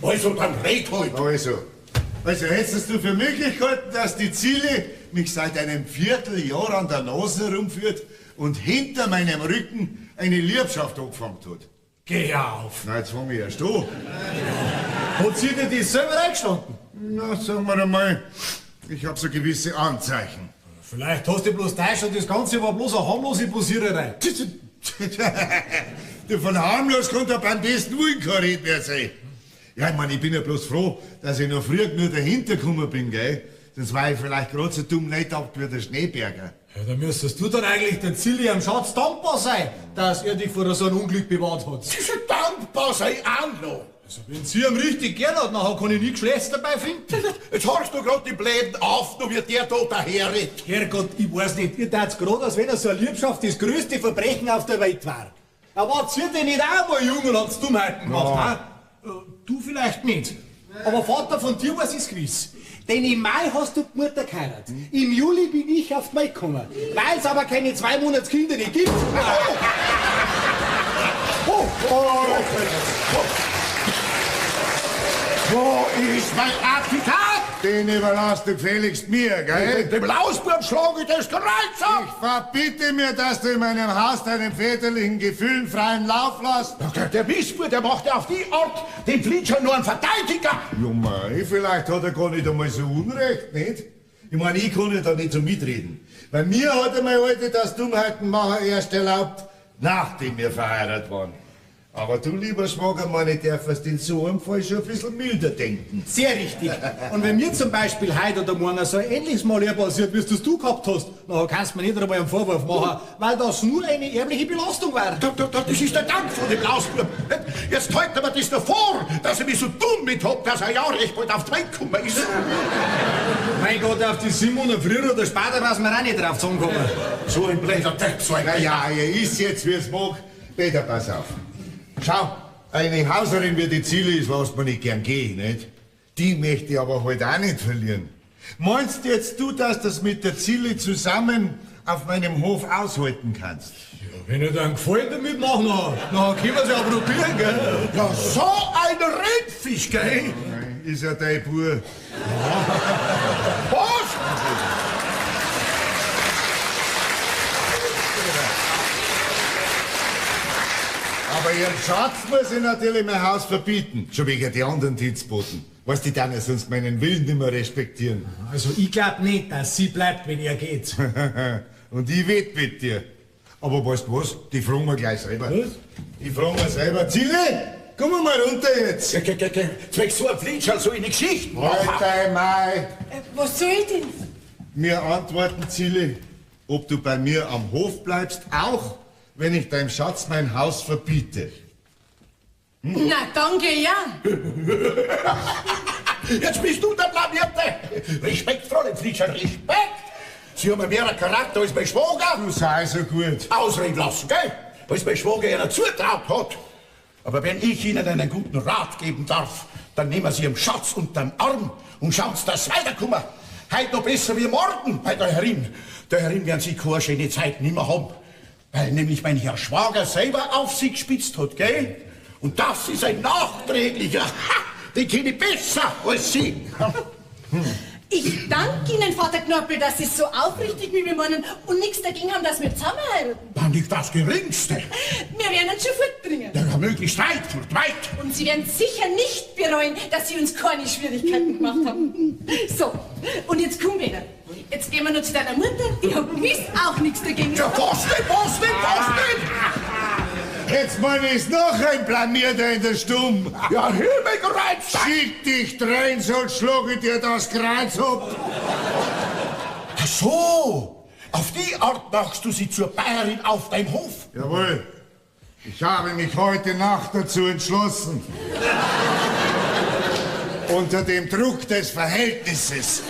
Also, dann red halt. Also hättest du für möglich gehalten, dass die Ziele mich seit einem Vierteljahr an der Nase herumführt und hinter meinem Rücken eine Liebschaft angefangen hat? Geh auf. Na, jetzt fang ich erst an. Hat sie dir das selber eingestanden? Na, sagen wir einmal, ich habe so gewisse Anzeichen. Vielleicht hast du bloß täuscht und das Ganze war bloß eine harmlose Posiererei. Du, von harmlos kann da beim besten Willen kein Red mehr sein. Ja, ich meine, ich bin ja bloß froh, dass ich noch früher nur dahinter gekommen bin, gell? Sonst war ich vielleicht gerade so dumm nicht ab wie der Schneeberger. Ja, da müsstest du dann eigentlich der Zilli am Schatz dankbar sein, dass er dich vor so einem Unglück bewahrt hat. Dankbar sei auch noch. Also, wenn sie ihm richtig gern hat, nachher kann ich nie Geschlechts dabei finden. Jetzt horchst du grad die Bläden auf, nur wird der da daherredet. Herrgott, ich weiß nicht, ihr tat's grad, als wenn er so eine Liebschaft das größte Verbrechen auf der Welt war. Aber wart ihr denn nicht auch mal jung und hat's Dummheiten gemacht, Du vielleicht nicht. Aber Vater von dir weiß ich's gewiss. Denn im Mai hast du die Mutter geheiratet. Im Juli bin ich auf die Welt gekommen. Weil es aber keine 2 Monatskinder nicht gibt. Wo ist mein Applikat? Den überlasst du gefälligst mir, gell? Dem Lausbub schlag ich das Kreuz ab! Ich verbitte mir, dass du in meinem Haus deinen väterlichen Gefühlen freien Lauf lässt. Der Missbub, der macht ja auf die Art den Flietscher nur einen Verteidiger. Junge, vielleicht hat er gar nicht einmal so Unrecht, nicht? Ich meine, ich kann ja da nicht so mitreden. Bei mir hat er mir heute das Dummheitenmacher erst erlaubt, nachdem wir verheiratet waren. Aber du, lieber Schwager, meine, darfst in so einem Fall schon ein bisschen milder denken. Sehr richtig. Und wenn mir zum Beispiel heute oder morgen so ein ähnliches Malheur passiert, wie es du gehabt hast, dann kannst du mir nicht einmal einen Vorwurf machen, weil das nur eine erbliche Belastung war. Das ist der Dank von dem Lausbub. Jetzt hält er mir das noch vor, dass er mich so dumm mit hat, dass er ja recht bald auf die Welt gekommen ist. Mein Gott, auf die 7 Monate früher oder später was wir auch nicht drauf zusammenkommen. So ein blöder Depp, so ein... Ja, ihr ist jetzt, wie es mag. Peter, pass auf. Schau, eine Hauserin wie die Ziele ist, lässt man nicht gern gehen, nicht? Die möchte ich aber halt auch nicht verlieren. Meinst jetzt du, dass das mit der Ziele zusammen auf meinem Hof aushalten kannst? Ja, wenn ihr dann gefällt damit machen, dann können wir es ja probieren, gell? Ja, so ein Rindfisch, gell? Ist ja dein Bub. Was? Aber ihren Schatz muss ich natürlich mein Haus verbieten. Schon wegen die anderen Dienstboten. Weißt du, die dann sonst meinen Willen nicht mehr respektieren. Also ich glaub nicht, dass sie bleibt, wenn ihr geht. Und ich wett mit dir. Aber weißt du was? Die fragen wir gleich selber. Was? Die fragen wir selber. Zille, komm mal runter jetzt. Zwecks so ein Flietscherl, so eine Geschichte. Alter Mai. Was soll ich denn? Mir antworten, Zille, ob du bei mir am Hof bleibst, auch wenn ich deinem Schatz mein Haus verbiete. Na, danke, ja. Jetzt bist du der Blamierte. Respekt, Fräulein Flietscherl, Respekt. Sie haben mehr Charakter als mein Schwager. Du sei so gut. Ausreden lassen, gell? Als mein Schwager ihnen zutraut hat. Aber wenn ich Ihnen einen guten Rat geben darf, dann nehmen Sie Ihren Schatz unterm Arm und schauen Sie, dass Sie weiterkommen. Heute noch besser wie morgen bei der Herrin. Der Herrin werden Sie keine schöne Zeit nimmer haben. Weil nämlich mein Herr Schwager selber auf Sie gespitzt hat, gell? Und das ist ein nachträglicher. Den kenne ich besser als Sie. Ich danke Ihnen, Vater Knoppel, dass Sie es so aufrichtig mit mir meinen und nichts dagegen haben, dass wir zusammen heiraten. Dann nicht das Geringste. Wir werden uns schon fortbringen. Ja, möglichst weit, weit. Und Sie werden sicher nicht bereuen, dass Sie uns keine Schwierigkeiten gemacht haben. So, und jetzt komm wieder. Jetzt gehen wir noch zu deiner Mutter. Ich hab gewiss auch nichts dagegen. Ja, was nicht? Jetzt meine ist noch ein Blamierter in der Stumm. Ja, hör mich rein. Schick dich rein, sonst schlag ich dir das Kreuz ab. Ach so, auf die Art machst du sie zur Bayerin auf deinem Hof. Jawohl. Ich habe mich heute Nacht dazu entschlossen. Unter dem Druck des Verhältnisses.